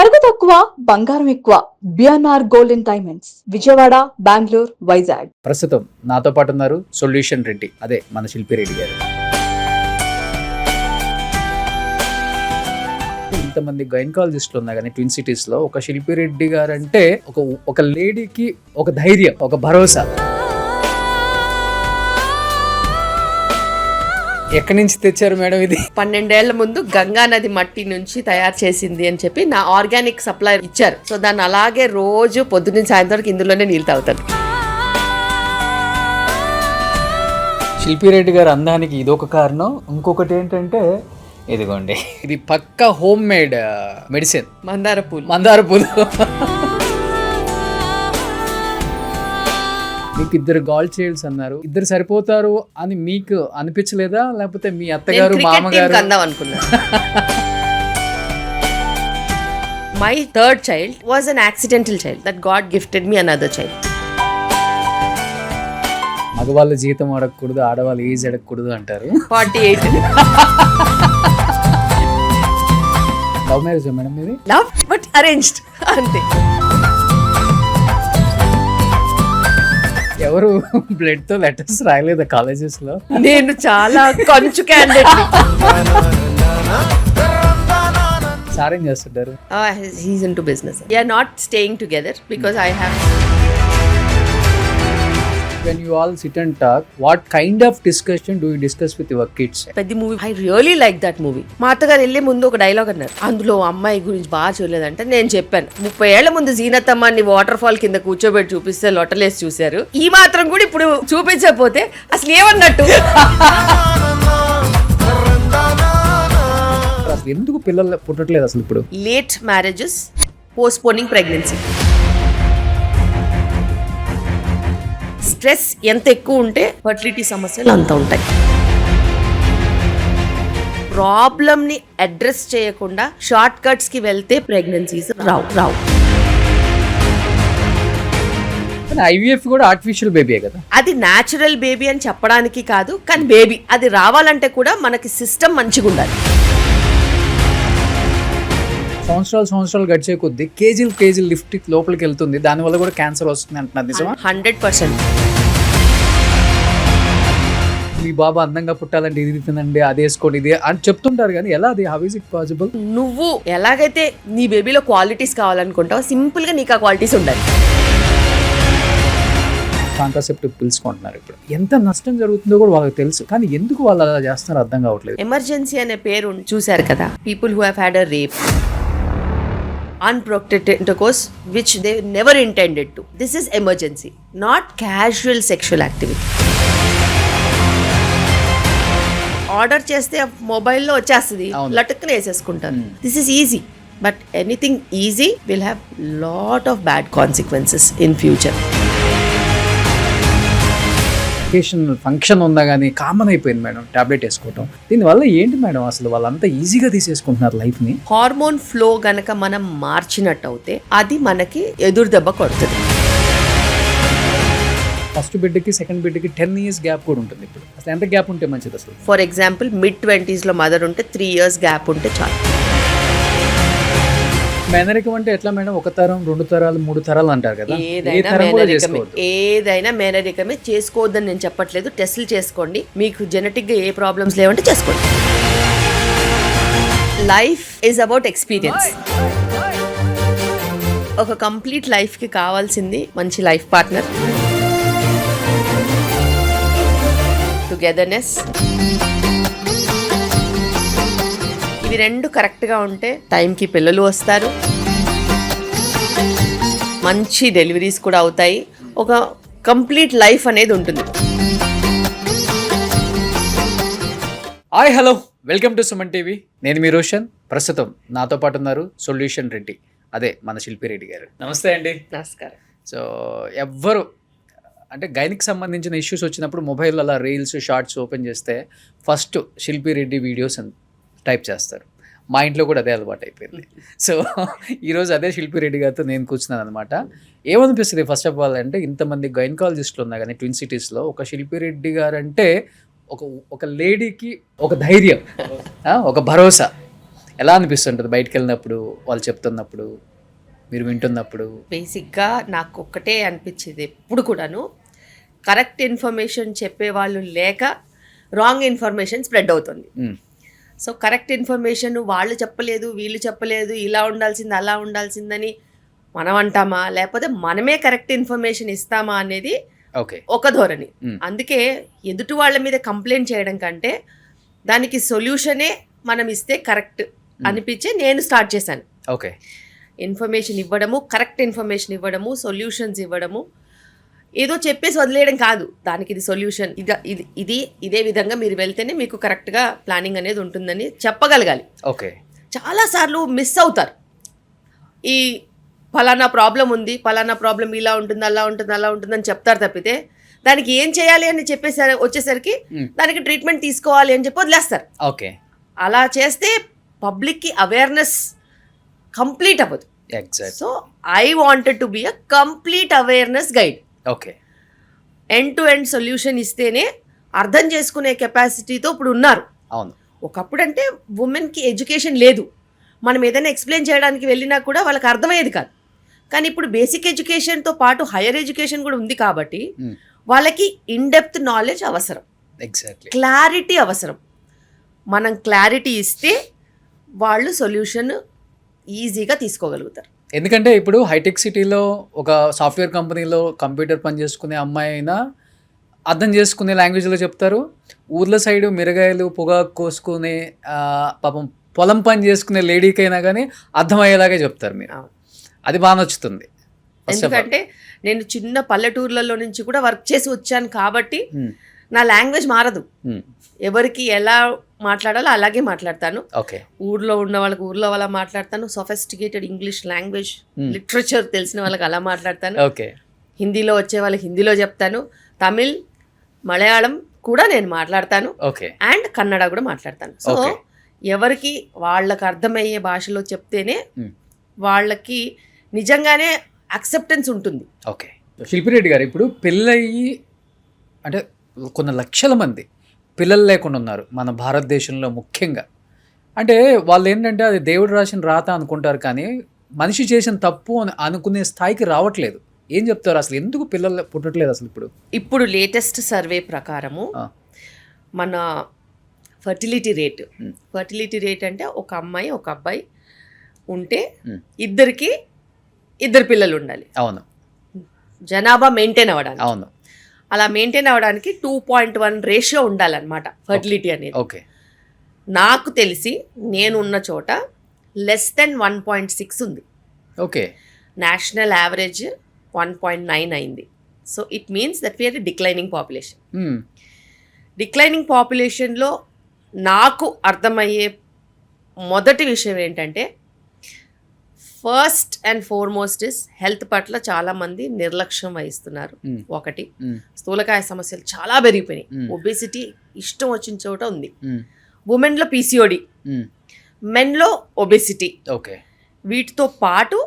నగదు తక్కువ బంగారం ఎక్కువ. BNR gold and diamonds, Vijayawada, Bengaluru, Vizag. ప్రస్తుతం నాతో పాటు ఉన్నారు సొల్యూషన్ రెడ్డి, అదే మన శిల్పి రెడ్డి గారు. ఇంతమంది గైనకాలజిస్టులు ఉన్నా కానీ ట్విన్ సిటీస్ లో ఒక శిల్పి రెడ్డి గారు అంటే ఒక లేడీకి ఒక ధైర్యం, ఒక భరోసా. ఎక్కడి నుంచి తెచ్చారు మేడం ఇది? 12 ఏళ్ల ముందు గంగా నది మట్టి నుంచి తయారు చేసింది అని చెప్పి నా ఆర్గానిక్ సప్లై ఇచ్చారు. సో దాన్ని అలాగే రోజు పొద్దున్న సాయంత్రం వరకు ఇందులోనే నీళ్ళు తాగుతాను. శిల్పి రెడ్డి గారు అందానికి ఇదొక కారణం. ఇంకొకటి ఏంటంటే ఇదిగోండి, ఇది పక్కా హోమ్ మేడ్ మెడిసిన్, మందార పూలు. మీకు 2 గాల్ చైల్డ్స్ అన్నారు, 2 సరిపోతారు అని మీకు అనిపించలేదా? లేకపోతే మీ అత్తగారు మామగారు అందాం అనుకున్నారు. My third child was an accidental child that God gifted me another child. మగవాళ్ళ జీతం అడగకూడదు, ఆడవాళ్ళ ఏజ్ అడగకూడదు అంటారు. 48. లవ్ మ్యారేజ్ మేడం ఇది? లవ్ బట్ అరేంజ్డ్ అంతే. ఎవరు బ్లడ్ తో లెటర్స్ రాయలేదా కాలేజెస్ లో? నేను చాలా కొంచెం క్యాండిడేట్. సార్ ఏం చేస్తుంటారు? He's into business. We are not staying together because I have. When you all sit and talk, what kind of discussion do you discuss with your kids? పెద్ద movie, I really like that movie. మా అత్తగారు వెళ్ళే ముందు ఒక dialogue అన్నారు, అందులో అమ్మాయి గురించి బాగా చూడలేదంటే నేను చెప్పాను, 30 ఏళ్ల ముందు జీనత్ అమ్మాయిని వాటర్ ఫాల్ కింద కూర్చోబెట్టి చూపిస్తే లొట్టలేసి చూశారు, ఈ మాత్రం కూడా ఇప్పుడు చూపించకపోతే అసలు ఏమన్నట్టు. అసలు ఎందుకు పిల్లలు పుట్టట్లేదు అసలు ఇప్పుడు? Late marriages, postponing pregnancy. Stress ఎంత ఎక్కువ ఉంటే ఫర్టిలిటీ సమస్యలు అంత ఉంటాయి. ప్రాబ్లమ్ ని అడ్రస్ చేయకుండా షార్ట్ కట్స్ కి వెళ్తే ప్రెగ్నెన్సీస్ రావు. ఐవీఎఫ్ కూడా ఆర్టిఫిషియల్ బేబీయే కదా. అది న్యాచురల్ బేబీ అని చెప్పడానికి కాదు, కానీ బేబీ అది రావాలంటే కూడా మనకి సిస్టమ్ మంచిగా ఉండాలి. సంవత్సరాలు గడిచే కొద్దీ కేజీలు లిఫ్ట్ లోపలికి వెళ్తుంది, దానివల్ల కూడా క్యాన్సర్ వస్తుంది అంటున్నారు. నిజమా? 100%. మీ బాబా అందంగా పుట్టాలంటే ఇది తినండి, అది వేసుకోండి, ఇది అని చెప్తుంటారు, కానీ ఎలా అది? How is it possible? నువ్వు ఎలాగైతే నీ బేబీలో క్వాలిటీస్ కావాలనుకుంటావు, సింపుల్ గా నీకు ఆ క్వాలిటీస్ ఉండాలి. కాంట్రాసెప్టివ్ పిల్స్ కొంటున్నారు. ఇప్పుడు ఎంత నష్టం జరుగుతుందో కూడా వాళ్ళకి తెలుసు, కానీ ఎందుకు వాళ్ళు అలా చేస్తున్నారో అర్థం కావట్లేదు. ఎమర్జెన్సీ అనే పేరు చూశారు కదా, people who have had a rape, unprotected intercourse which they never intended to. This is emergency, not casual sexual activity. Order చేస్తే మొబైల్లో వచ్చేస్తుంది, లటుక్కున వేసేసుకుంటారు. This is easy, but anything easy will have lot of bad consequences in future. Function ఉందా కానీ common అయిపోయింది madam tablet వేసుకోవటం. దీనివల్ల ఏంటి మేడం అసలు వాళ్ళంతా ఈజీగా తీసేసుకుంటున్నారు లైఫ్ ని? హార్మోన్ ఫ్లో గనక మనం మార్చినట్టు అవుతే అది మనకి ఎదురు దెబ్బ కొడుతుంది. ఫస్ట్ బిడ్డకి సెకండ్ బిడ్డకి 10 years గ్యాప్ కూడా ఉంటుంది. ఇప్పుడు అసలు ఎంత గ్యాప్ ఉంటే మంచిది అసలు? ఫర్ ఎగ్జాంపుల్ mid-20s లో మదర్ ఉంటే 3 years గ్యాప్ ఉంటే చాలు. మేనరికం అంటే ఎట్లా మేడం? 1 తరం 2 తరాలు 3 తరాలు అంటారు కదా. ఏదైనా మేనరికమే. చేసుకోవద్దని నేను చెప్పట్లేదు, టెస్టులు చేసుకోండి, మీకు జెనెటిక్ గా ఏ ప్రాబ్లమ్స్ లేవంటే చేసుకోండి. Life is about experience. ఒక కంప్లీట్ లైఫ్ కి కావాల్సింది మంచి లైఫ్ పార్ట్నర్, టుగెదర్నెస్. ఇవి 2 కరెక్ట్గా ఉంటే టైంకి పిల్లలు వస్తారు, మంచి డెలివరీస్ కూడా అవుతాయి, ఒక కంప్లీట్ లైఫ్ అనేది ఉంటుంది. Hi hello, welcome to Suman TV. నేను మీ రోషన్. ప్రస్తుతం నాతో పాటు ఉన్నారు సొల్యూషన్ రెడ్డి, అదే మన శిల్పి రెడ్డి గారు. నమస్తే అండి. నమస్కారం. సో ఎవ్వరు అంటే గైనిక్ సంబంధించిన ఇష్యూస్ వచ్చినప్పుడు మొబైల్ అలా రీల్స్ షార్ట్స్ ఓపెన్ చేస్తే ఫస్ట్ శిల్పి రెడ్డి వీడియోస్ అని టైప్ చేస్తారు. మా ఇంట్లో కూడా అదే అలవాటు అయిపోయింది. సో ఈరోజు అదే శిల్పి రెడ్డి గారితో నేను కూర్చున్నాను అనమాట. ఏమనిపిస్తుంది ఫస్ట్ ఆఫ్ ఆల్ అంటే, ఇంతమంది గైనకాలజిస్టులు ఉన్నా కానీ ట్విన్ సిటీస్లో ఒక శిల్పి రెడ్డి గారు అంటే ఒక లేడీకి ఒక ధైర్యం, ఒక భరోసా. ఎలా అనిపిస్తుంటుంది బయటకు వెళ్ళినప్పుడు, వాళ్ళు చెప్తున్నప్పుడు, మీరు వింటున్నప్పుడు? బేసిక్గా నాకు ఒక్కటే అనిపించేది ఎప్పుడు కూడాను, కరెక్ట్ ఇన్ఫర్మేషన్ చెప్పేవాళ్ళు లేక రాంగ్ ఇన్ఫర్మేషన్ స్ప్రెడ్ అవుతుంది. సో కరెక్ట్ ఇన్ఫర్మేషన్ వాళ్ళు చెప్పలేదు, వీళ్ళు చెప్పలేదు, ఇలా ఉండాల్సింది అలా ఉండాల్సిందని మనం అంటామా, లేకపోతే మనమే కరెక్ట్ ఇన్ఫర్మేషన్ ఇస్తామా అనేది ఓకే, ఒక ధోరణి. అందుకే ఎదుటి వాళ్ళ మీద కంప్లైంట్ చేయడం కంటే దానికి సొల్యూషనే మనం ఇస్తే కరెక్ట్ అనిపించే నేను స్టార్ట్ చేశాను. ఓకే, ఇన్ఫర్మేషన్ ఇవ్వడము, కరెక్ట్ ఇన్ఫర్మేషన్ ఇవ్వడము, సొల్యూషన్స్ ఇవ్వడము. ఏదో చెప్పేసి వదిలేయడం కాదు, దానికి ఇది సొల్యూషన్, ఇదే విధంగా మీరు వెళ్తేనే మీకు కరెక్ట్గా ప్లానింగ్ అనేది ఉంటుందని చెప్పగలగాలి. ఓకే, చాలాసార్లు మిస్ అవుతారు. ఈ ఫలానా ప్రాబ్లం ఉంది, ఫలానా ప్రాబ్లం ఇలా ఉంటుంది, అలా ఉంటుంది, అలా ఉంటుందని చెప్తారు తప్పితే దానికి ఏం చేయాలి అని చెప్పేసరి వచ్చేసరికి దానికి ట్రీట్మెంట్ తీసుకోవాలి అని చెప్పి వదిలేస్తారు. ఓకే, అలా చేస్తే పబ్లిక్కి అవేర్నెస్ కంప్లీట్ అవ్వదు. Exact. So I wanted to be a complete awareness guide. Okay, end to end solution ఇస్తేనే అర్థం చేసుకునే కెపాసిటీతో ఇప్పుడు ఉన్నారు. అవును. ఒకప్పుడు అంటే ఉమెన్కి ఎడ్యుకేషన్ లేదు, మనం ఏదైనా ఎక్స్ప్లెయిన్ చేయడానికి వెళ్ళినా కూడా వాళ్ళకి అర్థమయ్యేది కాదు. కానీ ఇప్పుడు బేసిక్ ఎడ్యుకేషన్తో పాటు హైయర్ ఎడ్యుకేషన్ కూడా ఉంది కాబట్టి వాళ్ళకి ఇన్ డెప్త్ నాలెడ్జ్ అవసరం, ఎగ్జాక్ట్లీ, క్లారిటీ అవసరం. మనం క్లారిటీ ఇస్తే వాళ్ళు సొల్యూషన్ ఈజీగా తీసుకోగలుగుతారు. ఎందుకంటే ఇప్పుడు హైటెక్ సిటీలో ఒక సాఫ్ట్వేర్ కంపెనీలో కంప్యూటర్ పని చేసుకునే అమ్మాయి అయినా అర్థం చేసుకునే లాంగ్వేజ్లో చెప్తారు. ఊర్ల సైడు మిరగాయలు పొగాకు కోసుకునే పాపం పొలం పని చేసుకునే లేడీకైనా కానీ అర్థమయ్యేలాగే చెప్తారు మీరు. అది బాగా నచ్చుతుంది. ఎందుకంటే నేను చిన్న పల్లెటూర్లలో నుంచి కూడా వర్క్ చేసి వచ్చాను కాబట్టి నా లాంగ్వేజ్ మారదు. ఎవరికి ఎలా మాట్లాడాలో అలాగే మాట్లాడతాను. ఓకే, ఊర్లో ఉన్న వాళ్ళకి ఊర్లో వాళ్ళ మాట్లాడతాను. సొఫిస్టికేటెడ్ ఇంగ్లీష్ లాంగ్వేజ్, లిటరేచర్ తెలిసిన వాళ్ళకి అలా మాట్లాడతాను. ఓకే, హిందీలో వచ్చే వాళ్ళకి హిందీలో చెప్తాను. తమిళ్, మలయాళం కూడా నేను మాట్లాడతాను. ఓకే, అండ్ కన్నడ కూడా మాట్లాడతాను. సో ఎవరికి వాళ్ళకి అర్థమయ్యే భాషలో చెప్తేనే వాళ్ళకి నిజంగానే అక్సెప్టెన్స్ ఉంటుంది. ఓకే. శిల్పిరెడ్డి గారు, ఇప్పుడు పెళ్ళయి అంటే కొన్ని లక్షల మంది పిల్లలు లేకుండా ఉన్నారు మన భారతదేశంలో ముఖ్యంగా. అంటే వాళ్ళు ఏంటంటే అది దేవుడు రాసిన రాత అనుకుంటారు, కానీ మనిషి చేసిన తప్పు అని అనుకునే స్థాయికి రావట్లేదు. ఏం చెప్తారు అసలు, ఎందుకు పిల్లలు పుట్టట్లేదు అసలు? ఇప్పుడు లేటెస్ట్ సర్వే ప్రకారము మన ఫర్టిలిటీ రేట్ అంటే ఒక అమ్మాయి ఒక అబ్బాయి ఉంటే ఇద్దరు పిల్లలు ఉండాలి. అవును. జనాభా మెయింటైన్ అవ్వడానికి. అవును. అలా మెయింటైన్ అవ్వడానికి 2.1 రేషియో ఉండాలన్నమాట ఫర్టిలిటీ అనేది. ఓకే. నాకు తెలిసి నేను ఉన్న చోట లెస్ దెన్ 1.6 ఉంది. ఓకే. నేషనల్ యావరేజ్ 1.9 అయింది. So it means that we are declining population. Declining పాపులేషన్లో నాకు అర్థమయ్యే మొదటి విషయం ఏంటంటే, first and foremost is health పట్ల చాలామంది నిర్లక్ష్యం వహిస్తున్నారు. ఒకటి, స్థూలకాయ సమస్యలు చాలా పెరిగిపోయినాయి. ఒబేసిటీ ఇష్టం వచ్చిన చోట ఉంది. ఉమెన్లో పీసీఓడి, మెన్లో ఒబేసిటీ. ఓకే. వీటితో పాటు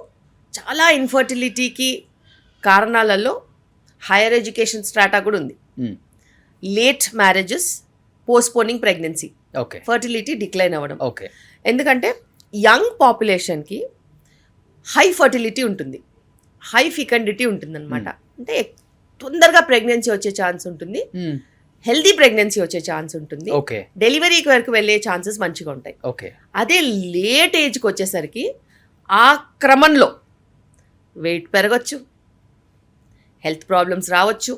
చాలా ఇన్ఫర్టిలిటీకి కారణాలలో హైయర్ ఎడ్యుకేషన్ స్ట్రాటా కూడా ఉంది. Late marriages, postponing pregnancy, fertility decline అవ్వడం. ఓకే. ఎందుకంటే యంగ్ పాపులేషన్కి హై ఫర్టిలిటీ ఉంటుంది, హై ఫికండిటీ ఉంటుంది అనమాట. అంటే తొందరగా ప్రెగ్నెన్సీ వచ్చే ఛాన్స్ ఉంటుంది, హెల్దీ ప్రెగ్నెన్సీ వచ్చే ఛాన్స్ ఉంటుంది, డెలివరీకి వరకు వెళ్ళే ఛాన్సెస్ మంచిగా ఉంటాయి. అదే లేట్ ఏజ్కి వచ్చేసరికి ఆ క్రమంలో వెయిట్ పెరగచ్చు, హెల్త్ ప్రాబ్లమ్స్ రావచ్చు,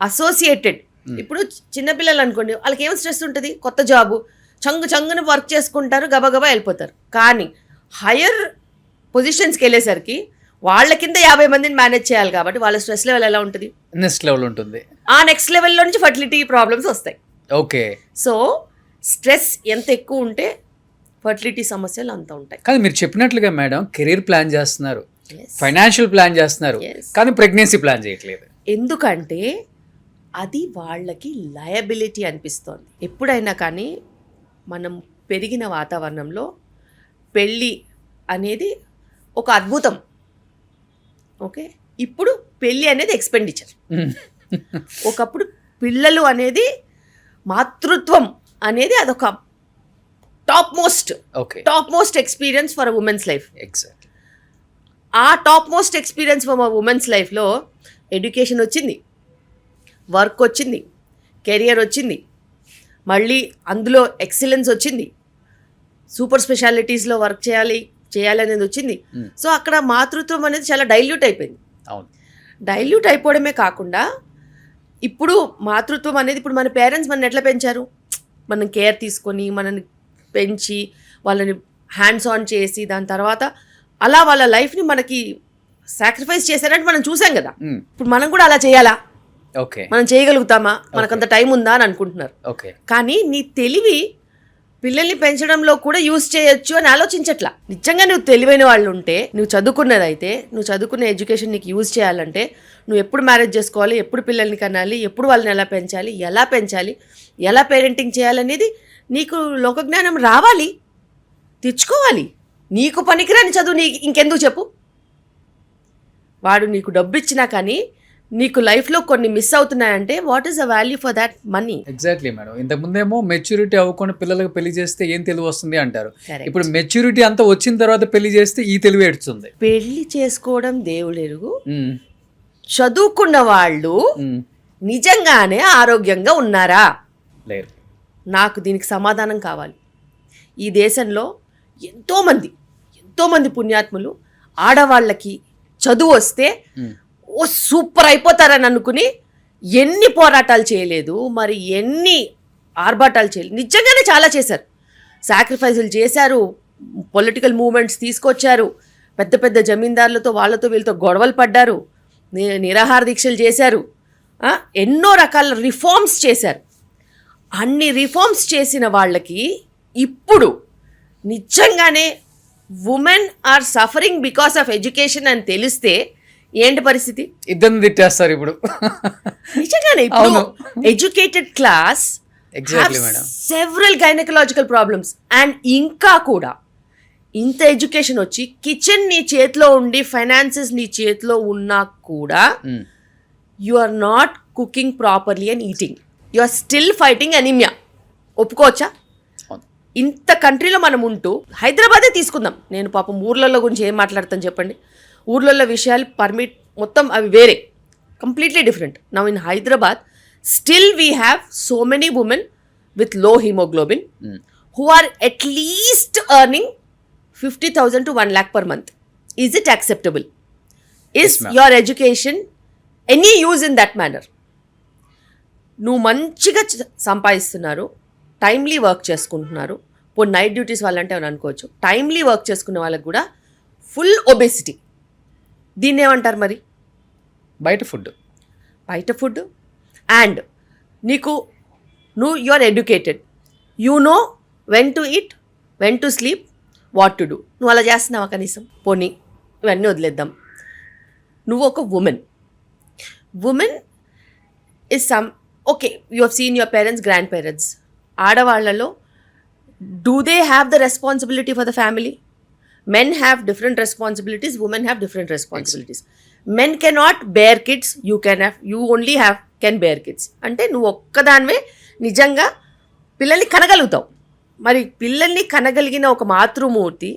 అసోసియేటెడ్. ఇప్పుడు చిన్నపిల్లలు అనుకోండి, వాళ్ళకి ఏం స్ట్రెస్ ఉంటుంది, కొత్త జాబు, చంగున వర్క్ చేసుకుంటారు, గబగబా వెళ్ళిపోతారు. కానీ హయ్యర్ పొజిషన్స్కి వెళ్ళేసరికి వాళ్ళ కింద 50 మందిని మేనేజ్ చేయాలి కాబట్టి వాళ్ళ స్ట్రెస్ లెవెల్ ఎలా ఉంటుంది, నెక్స్ట్ లెవెల్ ఉంటుంది. ఆ నెక్స్ట్ లెవెల్లో నుంచి ఫర్టిలిటీ ప్రాబ్లమ్స్ వస్తాయి. ఓకే. సో స్ట్రెస్ ఎంత ఎక్కువ ఉంటే ఫర్టిలిటీ సమస్యలు అంత ఉంటాయి. కానీ మీరు చెప్పినట్లుగా మేడం, కెరీర్ ప్లాన్ చేస్తున్నారు, ఫైనాన్షియల్ ప్లాన్ చేస్తున్నారు, కానీ ప్రెగ్నెన్సీ ప్లాన్ చేయట్లేదు. ఎందుకంటే అది వాళ్ళకి లయబిలిటీ అనిపిస్తోంది. ఎప్పుడైనా కానీ మనం పెరిగిన వాతావరణంలో పెళ్ళి అనేది ఒక అద్భుతం. ఓకే. ఇప్పుడు పెళ్ళి అనేది ఎక్స్పెండిచర్. ఒకప్పుడు పిల్లలు అనేది, మాతృత్వం అనేది అదొక top most experience for a women's life. Exactly. ఆ top most experience for a women's లైఫ్లో ఎడ్యుకేషన్ వచ్చింది, వర్క్ వచ్చింది, కెరియర్ వచ్చింది, మళ్ళీ అందులో ఎక్సలెన్స్ వచ్చింది, సూపర్ స్పెషాలిటీస్లో వర్క్ చేయాలి అనేది వచ్చింది. సో అక్కడ మాతృత్వం అనేది చాలా డైల్యూట్ అయిపోయింది. అవును. డైల్యూట్ అయిపోవడమే కాకుండా ఇప్పుడు మాతృత్వం అనేది ఇప్పుడు మన పేరెంట్స్ మనని ఎట్లా పెంచారు, మనం కేర్ తీసుకొని మనని పెంచి వాళ్ళని హ్యాండ్స్ ఆన్ చేసి దాని తర్వాత అలా వాళ్ళ లైఫ్ని మనకి సాక్రిఫైస్ చేశారంటే మనం చూసాం కదా. ఇప్పుడు మనం కూడా అలా చేయాలా, ఓకే, మనం చేయగలుగుతామా, మనకంత టైం ఉందా అని అనుకుంటున్నారు. ఓకే. కానీ నీ తెలివి పిల్లల్ని పెంచడంలో కూడా యూజ్ చేయొచ్చు అని ఆలోచించట్లా. నిజంగా నువ్వు తెలివైన వాళ్ళు ఉంటే, నువ్వు చదువుకున్నదైతే, నువ్వు చదువుకున్న ఎడ్యుకేషన్ నీకు యూజ్ చేయాలంటే నువ్వు ఎప్పుడు మ్యారేజ్ చేసుకోవాలి, ఎప్పుడు పిల్లల్ని కనాలి, ఎప్పుడు వాళ్ళని ఎలా పెంచాలి, ఎలా పేరెంటింగ్ చేయాలనేది నీకు లోకజ్ఞానం రావాలి, తెచ్చుకోవాలి. నీకు పనికిరాని చదువు ఇంకెందుకు చెప్పు. వాడు నీకు డబ్బు ఇచ్చినా కానీ నీకు లైఫ్లో కొన్ని మిస్ అవుతున్నాయంటే what is the value for that money? Exactly madam. ఇంతకుముందేమో మెచ్యూరిటీ అవ్వకుండా పిల్లలకు పెళ్లి చేస్తే ఏం తెలివి వస్తుంది అంటారు. Correct. ఇప్పుడు మెచ్యూరిటీ అంతా వచ్చిన తర్వాత పెళ్లి చేస్తే ఈ తెలివి ఏడుస్తుంది. పెళ్లి చేసుకోవడం దేవుడు ఎరుగు. చదువుకున్న వాళ్ళు నిజంగానే ఆరోగ్యంగా ఉన్నారా? లేరు. నాకు దీనికి సమాధానం కావాలి. ఈ దేశంలో ఎంతోమంది పుణ్యాత్ములు ఆడవాళ్ళకి చదువు వస్తే ఓ సూపర్ అయిపోతారని అనుకుని ఎన్ని పోరాటాలు చేయలేదు, మరి ఎన్ని ఆర్భాటాలు చేయలేదు. నిజంగానే చాలా చేశారు, సాక్రిఫైజులు చేశారు, పొలిటికల్ మూమెంట్స్ తీసుకొచ్చారు, పెద్ద జమీందారులతో వాళ్ళతో వీళ్ళతో గొడవలు పడ్డారు, నిరాహార దీక్షలు చేశారు, ఎన్నో రకాల రిఫార్మ్స్ చేశారు. అన్ని రిఫార్మ్స్ చేసిన వాళ్ళకి ఇప్పుడు నిజంగానే women are suffering because of education అని తెలిస్తే ఏంటి పరిస్థితి? ఇద్దరిని తిట్టేస్తారు ఇప్పుడు. నిజంగానే ఇప్పుడు educated class several gynaecological problems and ఇంకా కూడా ఇంత ఎడ్యుకేషన్ వచ్చి కిచెన్ నీ చేతిలో ఉండి ఫైనాన్సెస్ నీ చేతిలో ఉన్నా కూడా you are not cooking properly and eating, you are still fighting anaemia. ఒప్పుకోవచ్చా? ఇంత కంట్రీలో మనం ఉంటూ హైదరాబాదే తీసుకుందాం. నేను పాపం ఊర్లలో గురించి ఏం మాట్లాడతాను చెప్పండి. ఊర్లలో విషయాలు పర్మిట్ మొత్తం అవి వేరే, completely different. Now in Hyderabad still we have so many women with low haemoglobin who are at least earning 50,000 to 1 lakh per month. Is it acceptable? Is your education any use in that manner? నువ్వు మంచిగా సంపాదిస్తున్నారు, timely work చేసుకుంటున్నారు, ఇప్పుడు night duties వాళ్ళంటే అని అనుకోవచ్చు, timely work చేసుకునే వాళ్ళకి కూడా ఫుల్ ఒబేసిటీ. దీన్ని ఏమంటారు మరి? బయట ఫుడ్. అండ్ నువ్వు you are educated, you know when to eat, when to sleep, what to do. నువ్వు అలా చేస్తున్నావా కనీసం? పోనీ ఇవన్నీ వదిలేద్దాం. నువ్వు ఒక women is okay, you have seen your parents, grandparents. ఆడవాళ్లలో do they have the responsibility for the family? Men have different responsibilities, women have different responsibilities. Men cannot bear kids, you only can bear kids. అంటే నువ్వు ఒక్కదానివే నిజంగా పిల్లల్ని కనగలుగుతావు. మరి పిల్లల్ని కనగలిగిన ఒక మాతృమూర్తి,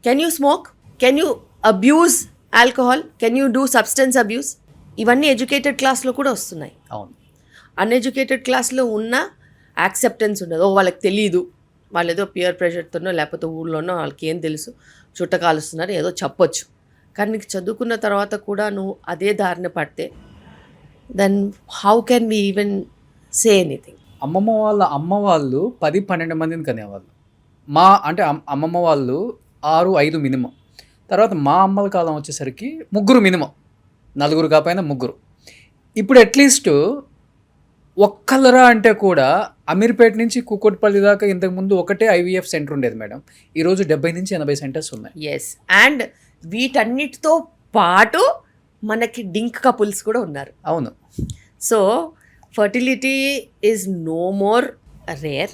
can you smoke, can you abuse alcohol, can you do substance abuse? ఇవన్నీ educated క్లాస్లో కూడా వస్తున్నాయి. అవును. అన్ఎడ్యుకేటెడ్ క్లాస్లో ఉన్న యాక్సెప్టెన్స్ ఉండదు. వాళ్ళకి తెలీదు, వాళ్ళు ఏదో పియర్ ప్రెషర్తోనో లేకపోతే ఊళ్ళోనో వాళ్ళకి ఏం తెలుసు, చుట్ట కాలుస్తున్నారు ఏదో చెప్పొచ్చు. కానీ నీకు చదువుకున్న తర్వాత కూడా నువ్వు అదే దారిన పడితే then how can we even say anything? అమ్మ వాళ్ళు 10-12 మందిని కనేవాళ్ళు. అమ్మమ్మ వాళ్ళు 6-5 మినిమం. తర్వాత మా అమ్మల కాలం వచ్చేసరికి 3 మినిమం, 4 కాకపోయినా 3. ఇప్పుడు అట్లీస్ట్ ఒక్కళ్ళరా అంటే కూడా అమీర్పేట నుంచి కూకట్పల్లి దాకా ఇంతకుముందు ఒకటే IVF సెంటర్ ఉండేది మేడం. ఈరోజు 70-80 సెంటర్స్ ఉన్నాయి. ఎస్, అండ్ వీటన్నిటితో పాటు మనకి డింక్ కపుల్స్ కూడా ఉన్నారు. అవును. So fertility is no more rare,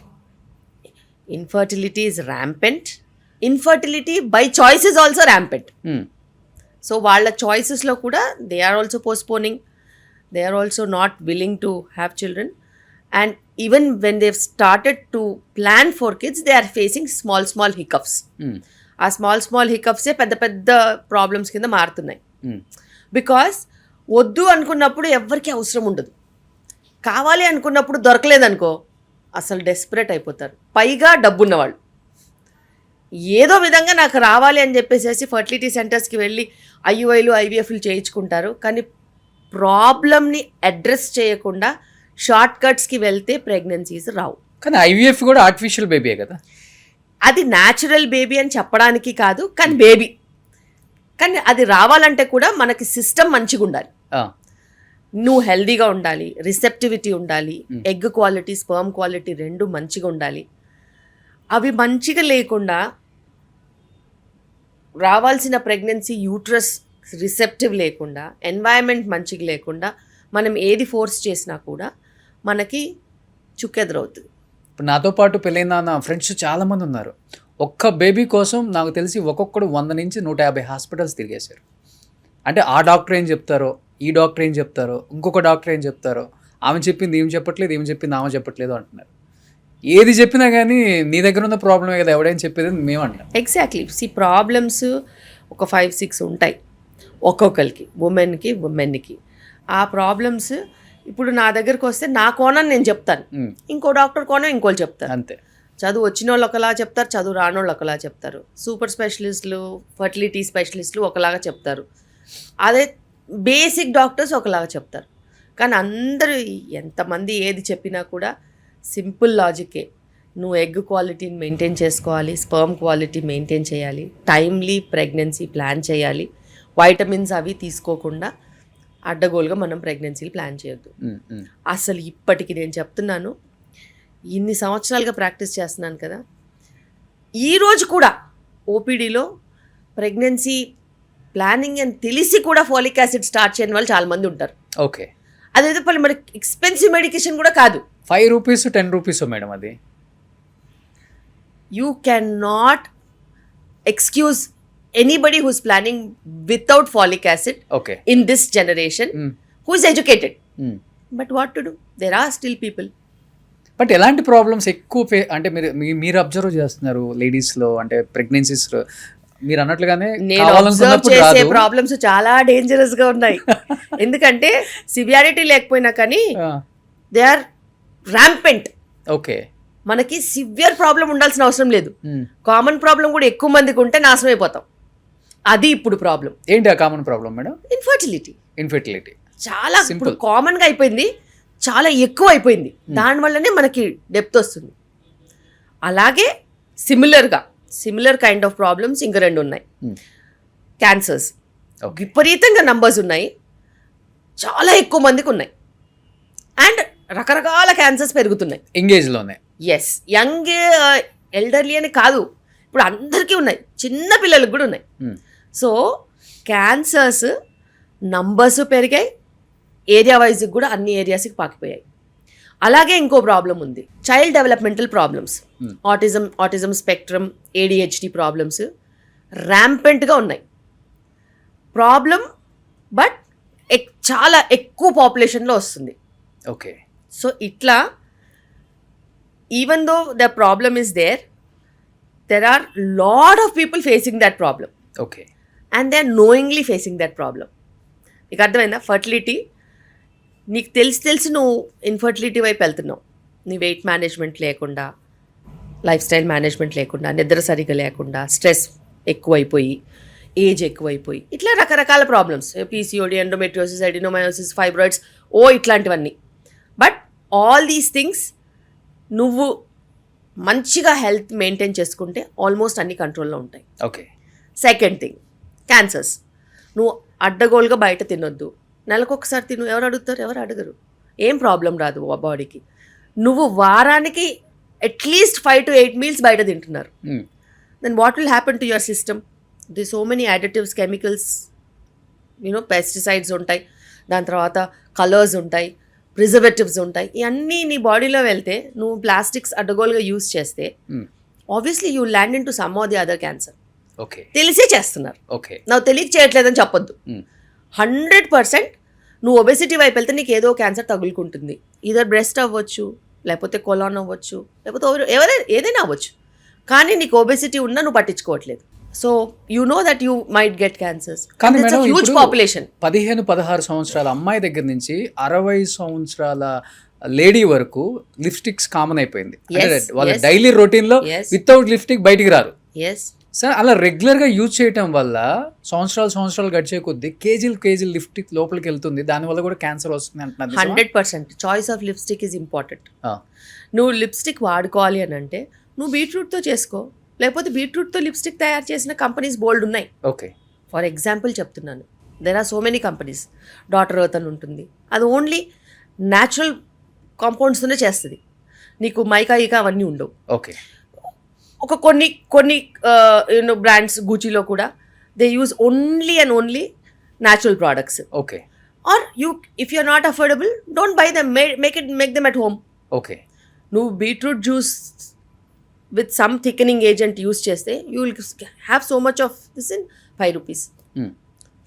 infertility is rampant, infertility by choice is also rampant. So వాళ్ళ చాయిసెస్లో కూడా they are also postponing, they are also not willing to have children, and even when they've started to plan for kids, they are facing small hiccups. ఆ small హికప్సే పెద్ద పెద్ద problems కింద మారుతున్నాయి. Because వద్దు అనుకున్నప్పుడు ఎవరికి అవసరం ఉండదు, కావాలి అనుకున్నప్పుడు దొరకలేదనుకో అసలు డెస్పరేట్ అయిపోతారు. పైగా డబ్బున్నవాళ్ళు ఏదో విధంగా నాకు రావాలి అని చెప్పేసి ఫర్టిలిటీ సెంటర్స్కి వెళ్ళి ఐయుఐలు ఐవీఎఫ్లు చేయించుకుంటారు. కానీ ప్రాబ్లమ్ని అడ్రస్ చేయకుండా షార్ట్ కట్స్కి వెళ్తే ప్రెగ్నెన్సీస్ రావు. కానీ ఐవీఎఫ్ కూడా ఆర్టిఫిషియల్ బేబీయే కదా. అది న్యాచురల్ బేబీ అని చెప్పడానికి కాదు, కానీ బేబీ. కానీ అది రావాలంటే కూడా మనకి సిస్టమ్ మంచిగా ఉండాలి. నువ్వు హెల్దీగా ఉండాలి, రిసెప్టివిటీ ఉండాలి, ఎగ్ క్వాలిటీ స్పర్మ్ క్వాలిటీ రెండు మంచిగా ఉండాలి. అవి మంచిగా లేకుండా రావాల్సిన ప్రెగ్నెన్సీ యూట్రస్ రిసెప్టివ్ లేకుండా, ఎన్వైరన్మెంట్ మంచిగా లేకుండా మనం ఏది ఫోర్స్ చేసినా కూడా మనకి చుక్కెదురవుతుంది. ఇప్పుడు నాతో పాటు పెళ్ళైన నా ఫ్రెండ్స్ చాలామంది ఉన్నారు. ఒక్క బేబీ కోసం నాకు తెలిసి ఒక్కొక్కడు 100 నుంచి 150 హాస్పిటల్స్ తిరిగేశారు. అంటే ఆ డాక్టర్ ఏం చెప్తారో, ఈ డాక్టర్ ఏం చెప్తారో, ఇంకొక డాక్టర్ ఏం చెప్తారో, ఆమె చెప్పింది ఏం చెప్పట్లేదు, ఏం చెప్పింది ఆమె చెప్పట్లేదు అంటున్నారు. ఏది చెప్పినా కానీ నీ దగ్గర ఉన్న ప్రాబ్లమే కదా ఎవడైనా చెప్పేది మేము అంటాం. ఎగ్జాక్ట్లీ. ప్రాబ్లమ్స్ ఒక 5-6 ఉంటాయి ఒక్కొక్కరికి, ఉమెన్కి. ఆ ప్రాబ్లమ్స్ ఇప్పుడు నా దగ్గరకు వస్తే నా కోణం నేను చెప్తాను, ఇంకో డాక్టర్ కోణం ఇంకోళ్ళు చెప్తారు. అంతే. చదువు వచ్చిన వాళ్ళు ఒకలా చెప్తారు, చదువు రాని వాళ్ళు ఒకలా చెప్తారు. సూపర్ స్పెషలిస్టులు, ఫర్టిలిటీ స్పెషలిస్టులు ఒకలాగా చెప్తారు, అదే బేసిక్ డాక్టర్స్ ఒకలాగా చెప్తారు. కానీ అందరూ ఎంతమంది ఏది చెప్పినా కూడా సింపుల్ లాజికే. నువ్వు ఎగ్ క్వాలిటీని మెయింటైన్ చేసుకోవాలి, స్పర్మ్ క్వాలిటీ మెయింటైన్ చేయాలి, టైమ్లీ ప్రెగ్నెన్సీ ప్లాన్ చేయాలి, వైటమిన్స్ అవి తీసుకోకుండా అడ్డగోలుగా మనం ప్రెగ్నెన్సీలు ప్లాన్ చేయొద్దు. అసలు ఇప్పటికి నేను చెప్తున్నాను, ఇన్ని సంవత్సరాలుగా ప్రాక్టీస్ చేస్తున్నాను కదా, ఈరోజు కూడా ఓపీడీలో ప్రెగ్నెన్సీ ప్లానింగ్ అని తెలిసి కూడా ఫోలిక్ యాసిడ్ స్టార్ట్ చేయని వాళ్ళు చాలామంది ఉంటారు. ఓకే. అదైతే పని మనకి ఎక్స్పెన్సివ్ మెడికేషన్ కూడా కాదు. 5 రూపీస్ 10 రూపీస్ మేడం అది. You can not excuse anybody who's planning without folic acid in this generation who is educated. But what to do, there are still people. But ఎలాంటి problems ఎక్కువ అంటే మీరు observe చేస్తున్నారు లేడీస్లో, అంటే ప్రెగ్నెన్సీస్లో మీరు అన్నట్లుగానే నేను అబ్జర్వ్ చేసే ప్రాబ్లమ్స్ చాలా డేంజరస్ గా ఉన్నాయి. ఎందుకంటే సివియారిటీ లేకపోయినా కానీ దే ఆర్ ర్యాంపెంట్. ఓకే. మనకి సివియర్ ప్రాబ్లం ఉండాల్సిన అవసరం లేదు, కామన్ ప్రాబ్లం కూడా ఎక్కువ మందికి ఉంటే నాశనం అయిపోతాం. అది ఇప్పుడు ప్రాబ్లం. ఏంటి ఆ కామన్ ప్రాబ్లం మేడం? ఇన్ఫర్టిలిటీ చాలా ఇప్పుడు కామన్ గా అయిపోయింది, చాలా ఎక్కువ అయిపోయింది. దానివల్లనే మనకి డెప్త్ వస్తుంది. అలాగే సిమిలర్ కైండ్ ఆఫ్ ప్రాబ్లమ్స్ ఇంకా 2 ఉన్నాయి. క్యాన్సర్స్ విపరీతంగా నంబర్స్ ఉన్నాయి, చాలా ఎక్కువ మందికి ఉన్నాయి. అండ్ రకరకాల క్యాన్సర్స్ పెరుగుతున్నాయి ఎంగేజ్లోనే. ఎస్, యంగ్ ఎల్డర్లీ అని కాదు, ఇప్పుడు అందరికీ ఉన్నాయి, చిన్న పిల్లలకు కూడా ఉన్నాయి. సో క్యాన్సర్స్ నంబర్స్ పెరిగాయి, ఏరియా వైజ్కి కూడా అన్ని ఏరియాస్కి పాకిపోయాయి. అలాగే ఇంకో ప్రాబ్లం ఉంది, child developmental problems, autism spectrum, ADHD problems ర్యాంపెంట్గా ఉన్నాయి. ప్రాబ్లం బట్ చాలా ఎక్కువ పాపులేషన్లో వస్తుంది. ఓకే. సో ఇట్లా even though the problem is there are lot of people facing that problem. Okay. And they are knowingly facing that problem. నీకు అర్థమైందా? Fertility నీకు తెలిసి నువ్వు ఇన్ఫర్టిలిటీ వైపు వెళ్తున్నావు. నీ వెయిట్ మేనేజ్మెంట్ లేకుండా, లైఫ్ స్టైల్ మేనేజ్మెంట్ లేకుండా, నిద్ర సరిగా లేకుండా, స్ట్రెస్ ఎక్కువైపోయి, ఏజ్ ఎక్కువైపోయి, ఇట్లా రకరకాల problems, PCOD, endometriosis, adenomyosis, fibroids, ఇట్లాంటివన్నీ. బట్ ఆల్ దీస్ థింగ్స్ నువ్వు మంచిగా హెల్త్ మెయింటైన్ చేసుకుంటే ఆల్మోస్ట్ అన్ని కంట్రోల్లో ఉంటాయి. ఓకే. Second thing, cancers. నువ్వు అడ్డగోలుగా బయట తినొద్దు, నెలకొకసారి తిను. ఎవరు అడుగుతారు? ఎవరు అడగరు. ఏం ప్రాబ్లం రాదు బాడీకి. నువ్వు వారానికి అట్లీస్ట్ 5 to 8 మీల్స్ బయట తింటున్నారు. Then what will happen to your system? The so many additives, chemicals, pesticides ఉంటాయి, దాని తర్వాత కలర్స్ ఉంటాయి, ప్రిజర్వేటివ్స్ ఉంటాయి. ఇవన్నీ నీ బాడీలో వెళ్తే, నువ్వు ప్లాస్టిక్స్ అడ్డగోలుగా యూజ్ చేస్తే obviously you land in to some of the other cancer. Okay. తెలిసే చేస్తున్నారు. నాకు తెలియక చేయట్లేదని చెప్పొద్దు. 100% నువ్వు ఒబెసిటీ వైపు వెళ్తే నీకు ఏదో క్యాన్సర్ తగులుకుంటుంది. ఈధర్ బ్రెస్ట్ అవ్వచ్చు, లేకపోతే కొలాన్ అవ్వచ్చు, లేకపోతే ఎవరైనా ఏదైనా అవ్వచ్చు. కానీ నీకు ఒబెసిటీ ఉన్నా నువ్వు పట్టించుకోవట్లేదు. So you know that you might get cancers. కానీ మేడం హ్యూజ్ పాపులేషన్. 15-16 సంవత్సరాల అమ్మాయి దగ్గర నుంచి 60 సంవత్సరాల లేడీ వరకు లిప్స్టిక్స్ కామన్ అయిపోయింది. వాళ్ళ డైలీ రొటీన్ లో వితౌట్ లిప్స్టిక్ బయటికి రారు. ఎస్ సార్, అలా రెగ్యులర్ గా యూజ్ చేయటం వల్ల సంవత్సరాలు గడిచే కొద్దీ కేజీలు లిప్స్టిక్ లోపలికి వెళ్తుంది, దానివల్ల కూడా క్యాన్సర్ వస్తుంది అంటున్నారు. 100% choice of lipstick is important. నువ్వు లిప్స్టిక్ వాడుకోవాలి అని అంటే నువ్వు బీట్రూట్తో చేసుకో, లేకపోతే బీట్రూట్తో లిప్స్టిక్ తయారు చేసిన కంపెనీస్ బోల్డ్ ఉన్నాయి. ఓకే, ఫర్ ఎగ్జాంపుల్ చెప్తున్నాను, there are so many companies. Daughter Earth అని ఉంటుంది, అది ఓన్లీ న్యాచురల్ కాంపౌండ్స్తోనే చేస్తుంది, నీకు మైకా ఈకా అవన్నీ ఉండవు. ఓకే. ఒక కొన్ని యూనో బ్రాండ్స్, గూచీలో కూడా they use only and only natural products. Okay. Are you if you are not affordable, don't buy them, make them at home. Okay. నువ్వు beetroot juice with some thickening agent use చేస్తే you will have so much of this in 5 rupees.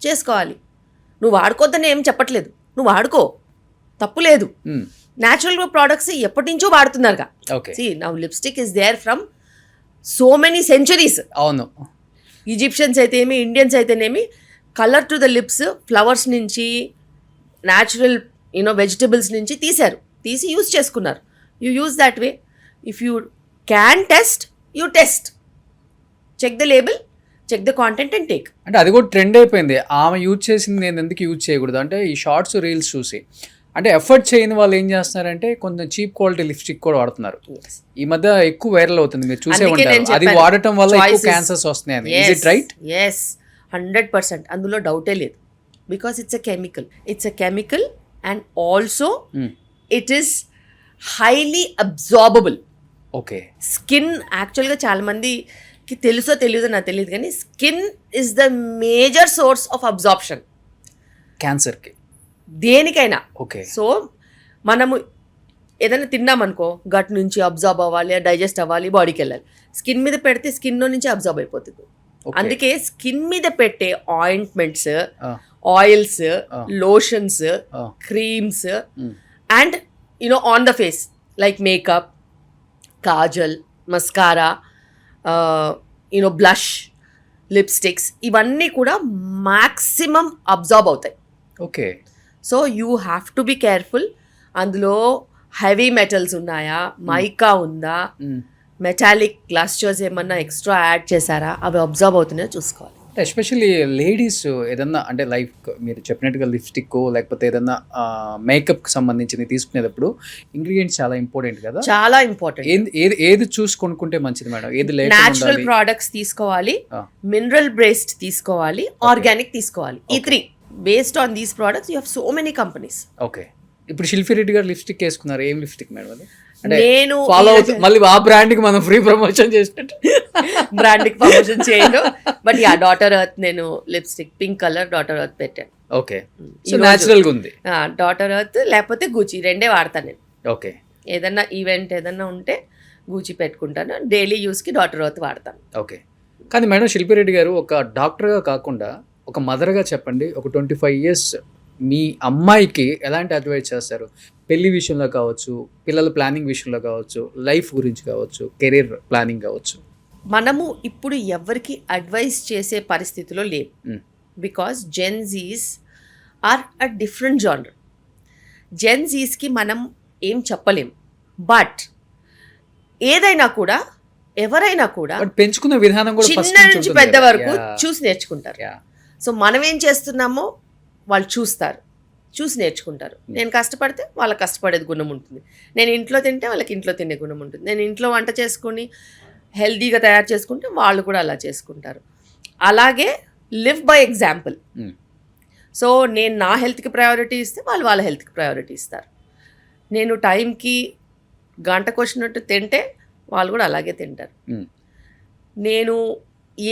చేసుకోవాలి. నువ్వు వాడుకోద్దని ఏం చెప్పట్లేదు, నువ్వు వాడుకో, తప్పు లేదు. న్యాచురల్ ప్రోడక్ట్స్ ఎప్పటి నుంచో వాడుతున్నారుగా. See, now lipstick is there from so many centuries. అవును. ఈజిప్షియన్స్ అయితేనేమి, ఇండియన్స్ అయితేనేమి, colour to the lips flowers నుంచి, న్యాచురల్ వెజిటబుల్స్ నుంచి తీసి యూస్ చేసుకున్నారు. You use that way. If you can test, you test, check the label, check the content and take. అంటే అది కూడా ట్రెండ్ అయిపోయింది. ఆమె యూజ్ చేసింది నేను ఎందుకు యూజ్ చేయకూడదు అంటే, ఈ షార్ట్స్ రీల్స్ చూసి అంటే ఎఫర్ట్ చేయని వాళ్ళు ఏం చేస్తున్నారంటే కొంచెం చీప్ క్వాలిటీ లిప్స్టిక్ కూడా వాడుతున్నారు. ఈ మధ్య ఎక్కువ వైరల్ అవుతుంది, మీరు చూసే ఉంటారు. అది వాడటం వల్ల ఎక్కువ క్యాన్సర్స్ వస్తున్నాయి. Is it right? ఎస్, 100%. అందులో డౌటే లేదు. Because it's a chemical and also it is highly absorbable. Okay. Skin యాక్చువల్గా చాలా మందికి తెలుసో తెలియదో నాకు తెలియదు, కానీ skin is the major source of absorption క్యాన్సర్కి, దేనికైనా. ఓకే. సో మనము ఏదైనా తిన్నామనుకో, గట్ నుంచి అబ్జార్బ్ అవ్వాలి, డైజెస్ట్ అవ్వాలి, బాడీకి వెళ్ళాలి. స్కిన్ మీద పెడితే స్కిన్ నుంచి అబ్జార్బ్ అయిపోతుంది. అందుకే స్కిన్ మీద పెట్టే ointments, oils, lotions, creams and on the face like makeup, Kajal, mascara, blush, lipsticks, ఇవన్నీ కూడా మ్యాక్సిమం అబ్జార్బ్ అవుతాయి. Okay. So you have to be careful. అందులో హెవీ మెటల్స్ ఉన్నాయా, మైకా ఉందా, మెటాలిక్ గ్లాస్చర్స్ ఏమన్నా ఎక్స్ట్రా యాడ్ చేశారా, అవి అబ్జర్వ్ అవుతున్నాయో చూసుకోవాలి. ఎస్పెషల్లీ లేడీస్ ఏదన్నా అంటే లైక్ మీరు చెప్పినట్టుగా లిప్స్టిక్ లేకపోతే ఏదన్నా మేకప్కి సంబంధించింది తీసుకునేటప్పుడు ఇంగ్రీడియంట్స్ చాలా ఇంపార్టెంట్ కదా. చాలా ఇంపార్టెంట్. ఏది చూసి కొనుక్కుంటే మంచిది మేడం? ఏది న్యాచురల్ ప్రోడక్ట్స్ తీసుకోవాలి, మినరల్ బేస్డ్ తీసుకోవాలి, ఆర్గానిక్ తీసుకోవాలి. ఈ 3 based on these products you have so many companies. Okay. ఇప్పుడు శిల్పి రెడ్డి గారు లిప్స్టిక్ వేసుకున్నారు. ఏం లిప్స్టిక్ మేడం అది? నేను ఫాలో అవుతూ మళ్ళీ ఆ బ్రాండ్ కి మనం ఫ్రీ ప్రమోషన్ చేసినట్టు బ్రాండ్ కి ప్రమోషన్ చేయను. బట్ యా, డాటర్ ఎర్త్ నేను lipstick pink colour daughter earth పెట్టాను. ఓకే. సో న్యాచురల్ గా ఉంది. డాటర్ ఎర్త్ లేకపోతే గూచి, రెండే వాడతాను నేను. ఓకే. ఏదన్నా ఈవెంట్ ఏదన్నా ఉంటే గూచి పెట్టుకుంటాను, డైలీ యూస్ కి డాటర్ ఎర్త్ వాడతాను. ఓకే. కానీ మేడం శిల్పి రెడ్డి గారు ఒక డాక్టర్గా కాకుండా ఒక మదర్గా చెప్పండి, ఒక 25 years మీ అమ్మాయికి ఎలాంటి అడ్వైస్ చేస్తారు? పెళ్లి విషయంలో కావచ్చు, పిల్లల ప్లానింగ్ విషయంలో కావచ్చు, లైఫ్ గురించి కావచ్చు, కెరీర్ ప్లానింగ్ కావచ్చు. మనము ఇప్పుడు ఎవరికి అడ్వైస్ చేసే పరిస్థితిలో లేవు. Because Gen Zs are a different genre. జెన్జీస్కి మనం ఏం చెప్పలేం. బట్ ఏదైనా కూడా, ఎవరైనా కూడా పెంచుకునే విధానం కూడా చిన్న నుంచి పెద్ద వరకు చూసి నేర్చుకుంటారు. సో మనం ఏం చేస్తున్నామో వాళ్ళు చూసి నేర్చుకుంటారు. నేను కష్టపడితే వాళ్ళకి కష్టపడేది గుణం ఉంటుంది, నేను ఇంట్లో తింటే వాళ్ళకి ఇంట్లో తినే గుణం ఉంటుంది, నేను ఇంట్లో వంట చేసుకొని హెల్తీగా తయారు చేసుకుంటే వాళ్ళు కూడా అలా చేసుకుంటారు. అలాగే లివ్ బై ఎగ్జాంపుల్. సో నేను నా హెల్త్కి ప్రయారిటీ ఇస్తే వాళ్ళు వాళ్ళ హెల్త్కి ప్రయారిటీ ఇస్తారు. నేను టైంకి గంటకు వచ్చినట్టు తింటే వాళ్ళు కూడా అలాగే తింటారు. నేను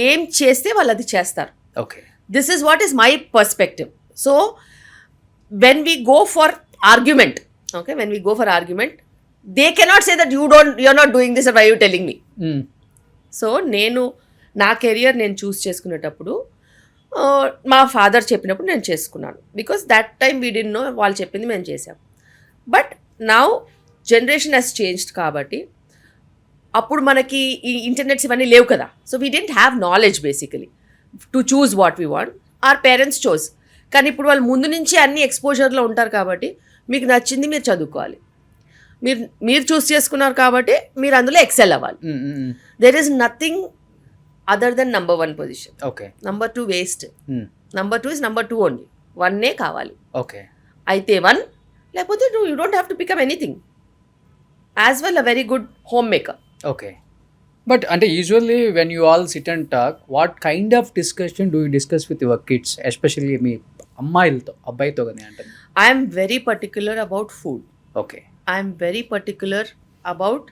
ఏం చేస్తే వాళ్ళు అది చేస్తారు. Okay. This is what is my perspective. So when we go for argument, they cannot say that you're not doing this, or why are you telling me? So నేను నా కెరియర్ నేను చూస్ చేసుకునేటప్పుడు మా ఫాదర్ చెప్పినప్పుడు నేను చేసుకున్నాను. Because that time we did no, వాళ్ళు చెప్పింది మేము చేసాం. But now generation has changed కాబట్టి అప్పుడు మనకి ఈ ఇంటర్నెట్స్ ఇవన్నీ లేవు కదా. So we didn't have knowledge basically to choose what we want. Our parents chose. కానీ ఇప్పుడు వాళ్ళు ముందు నుంచి అన్ని ఎక్స్పోజర్లో ఉంటారు కాబట్టి మీకు నచ్చింది మీరు చదువుకోవాలి. మీరు చూస్ చేసుకున్నారు కాబట్టి మీరు అందులో ఎక్సెల్ అవ్వాలి. There is nothing other than number 1 position. Okay. Number 2 waste. Number 2 is number 2 only. 1 కావాలి. ఓకే. అయితే 1 లేకపోతే you don't have to become anything. As well a very good homemaker. Okay. But అంటే usually when you all sit and talk, what kind of discussion do you discuss with your kids, especially మీ అమ్మాయిలతో, అబ్బాయితో కానీ అంటారు? I'm very particular about food. Okay. I'm very particular about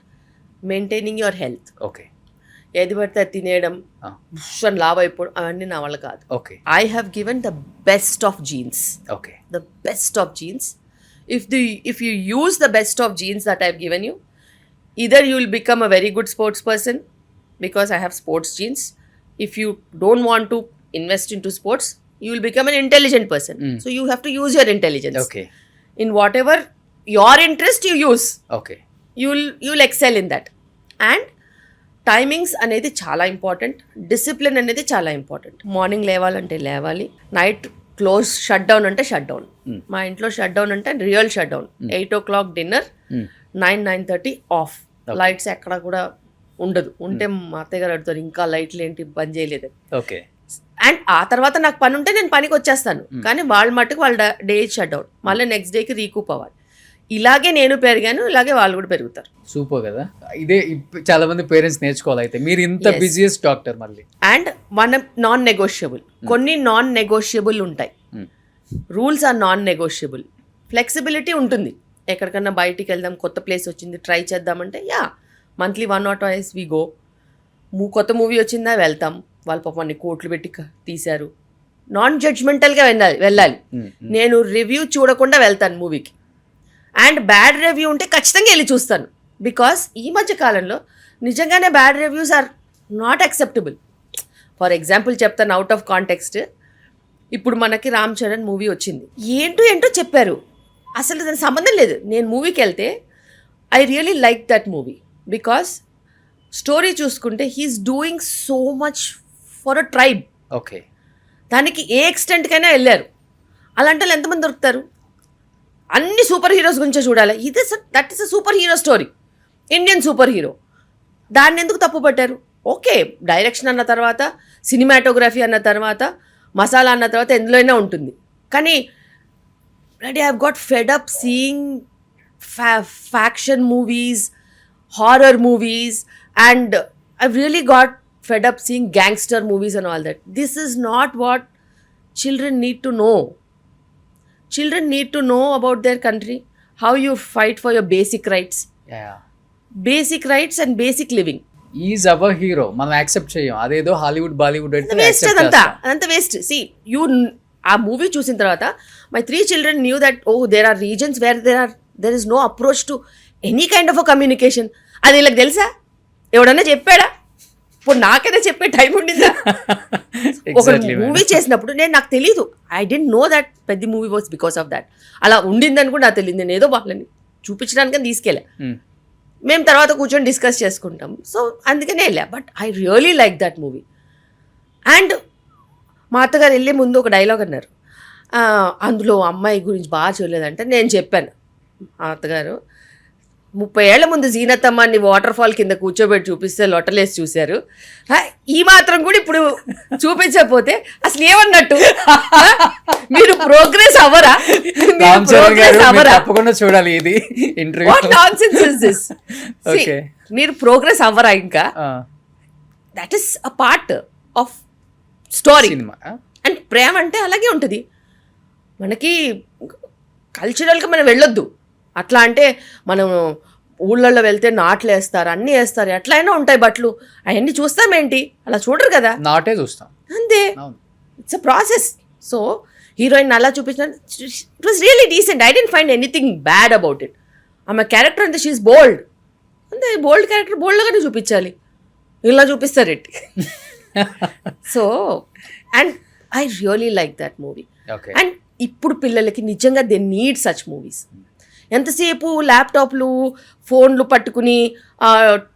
maintaining your health. Okay. ఏది పడితే అది తినేయడం, అని లావ్ అయిపోవడం అవన్నీ నా వల్ల కాదు. Okay. I have given the best of jeans. Okay. The best of genes. If you use the best of genes that I've given you, either you will become a very good sports person because I have sports genes. If you don't want to invest into sports, you will become an intelligent person. So you have to use your intelligence. Okay. In whatever your interest you use, Okay. you'll excel in that. And timings అనేది చాలా important. Discipline అనేది చాలా important. Morning లేవాలంటే లేవాలి. Night close shut down అంటే shut down. మా ఇంట్లో shut down అంటే real shut down. 8 o'clock dinner, 9-9:30 of. Lights ఎక్కడ కూడా ఉండదు. ఉంటే మా అత్తయ్య గారు అడుగుతారు ఇంకా లైట్లు ఏంటి బంద్ చేయలేదు. ఓకే. అండ్ ఆ తర్వాత నాకు పని ఉంటే నేను పనికి వచ్చేస్తాను. కానీ వాళ్ళ మట్టుకు వాళ్ళ డే షట్ డౌన్. మళ్ళీ నెక్స్ట్ డేకి రీకూప్ అవ్వాలి. ఇలాగే నేను పెరిగాను, ఇలాగే వాళ్ళు కూడా పెరుగుతారు. సూపర్ కదా. ఇదే చాలా మంది పేరెంట్స్ నేర్చుకోవాలి. అయితే మీరు ఇంత బిజియెస్ట్ డాక్టర్ మళ్ళీ. అండ్ మన నాన్ నెగోషియబుల్, కొన్ని నాన్ నెగోషియబుల్ ఉంటాయి. Rules are non negotiable. Flexibility ఉంటుంది. ఎక్కడికన్నా బయటికి వెళ్దాం, కొత్త ప్లేస్ వచ్చింది ట్రై చేద్దామంటే మంత్లీ 1 or 2 వి గో. కొత్త మూవీ వచ్చిందా వెళ్తాం. వాళ్ళ పాప అన్ని కోట్లు పెట్టి తీశారు. నాన్ జడ్జ్మెంటల్గా వెళ్ళాలి. నేను రివ్యూ చూడకుండా వెళ్తాను మూవీకి. అండ్ బ్యాడ్ రివ్యూ ఉంటే ఖచ్చితంగా వెళ్ళి చూస్తాను. బికాస్ ఈ మధ్య కాలంలో నిజంగానే bad reviews are not acceptable. For example చెప్తాను అవుట్ ఆఫ్ కాంటెక్స్ట్. ఇప్పుడు మనకి రామ్ చరణ్ మూవీ వచ్చింది. ఏంటో చెప్పారు, అసలు దానికి సంబంధం లేదు. నేను మూవీకి వెళ్తే I really like that movie because story చూసుకుంటే he's doing so much for a tribe. Okay. దానికి ఏ ఎక్స్టెంట్కైనా వెళ్ళారు. అలాంటి వాళ్ళు ఎంతమంది దొరుకుతారు? అన్ని సూపర్ హీరోస్ గురించే చూడాలి. That is a super hero story, Indian super hero. దాన్ని ఎందుకు తప్పు పట్టారు? ఓకే, డైరెక్షన్ అన్న తర్వాత, సినిమాటోగ్రఫీ అన్న తర్వాత, మసాలా అన్న తర్వాత ఎందులోనే ఉంటుంది. కానీ I have got fed up seeing faction movies, horror movies, and I really got fed up seeing gangster movies and all that. This is not what children need to know. Children need to know about their country, how you fight for your basic rights. Yeah. Basic rights and basic living. Is our hero. మనం accept చేయం. అదేదో Hollywood Bollywood అయితే waste. అదంతా waste. See, ఆ movie చూసిన తర్వాత my 3 children knew that there are regions where there is no approach to any kind of a communication. అది వీళ్ళకి తెలుసా? ఎవడన్నా చెప్పాడా? ఇప్పుడు నాకైతే చెప్పే టైం ఉండిందా? ఒక మూవీ చేసినప్పుడు నాకు తెలీదు. ఐ డెంట్ నో దట్ పెద్ద movie was because of that. అలా ఉండిందని కూడా నాకు తెలియదు. నేను ఏదో వాళ్ళని చూపించడానికి తీసుకెళ్ళా. మేము తర్వాత కూర్చొని డిస్కస్ చేసుకుంటాం. సో అందుకనే వెళ్ళా. But I really like that movie. And మా అత్తగారు వెళ్ళే ముందు ఒక డైలాగ్ అన్నారు. అందులో అమ్మాయి గురించి బాగా చూడలేదంటే నేను చెప్పాను, మా అత్తగారు 30 ఏళ్ల ముందు జీనతమ్మాన్ని వాటర్ ఫాల్ కింద కూర్చోబెట్టి చూపిస్తే లొట్టలేసి చూశారు. ఈ మాత్రం కూడా ఇప్పుడు చూపించకపోతే అసలు ఏమన్నట్టు? మీరు ప్రోగ్రెస్ అవ్వరా? తప్పకుండా చూడాలి ఇది interview. What nonsense is this? మీరు ప్రోగ్రెస్ అవ్వరా? ఇంకా that is a part of story. And ప్రేమ అంటే అలాగే ఉంటుంది. మనకి కల్చరల్గా మనం వెళ్ళొద్దు. అట్లా అంటే మనం ఊళ్ళల్లో వెళ్తే నాట్లు వేస్తారు, అన్నీ వేస్తారు, ఎట్లయినా ఉంటాయి బట్టలు, అవన్నీ చూస్తామేంటి? అలా చూడరు కదా, నాటే చూస్తాం అంతే. It's a process. So heroine అలా చూపించిన it was really decent. I didn't find anything bad about it. ఆమె క్యారెక్టర్ అంతే, షీఈస్ బోల్డ్. అంతే, బోల్డ్ క్యారెక్టర్ బోల్డ్గానే చూపించాలి. ఇలా చూపిస్తారు it. So and I really like that movie. And ఇప్పుడు పిల్లలకి నిజంగా దే నీడ్ సచ్ మూవీస్. ఎంతసేపు ల్యాప్టాప్లు ఫోన్లు పట్టుకుని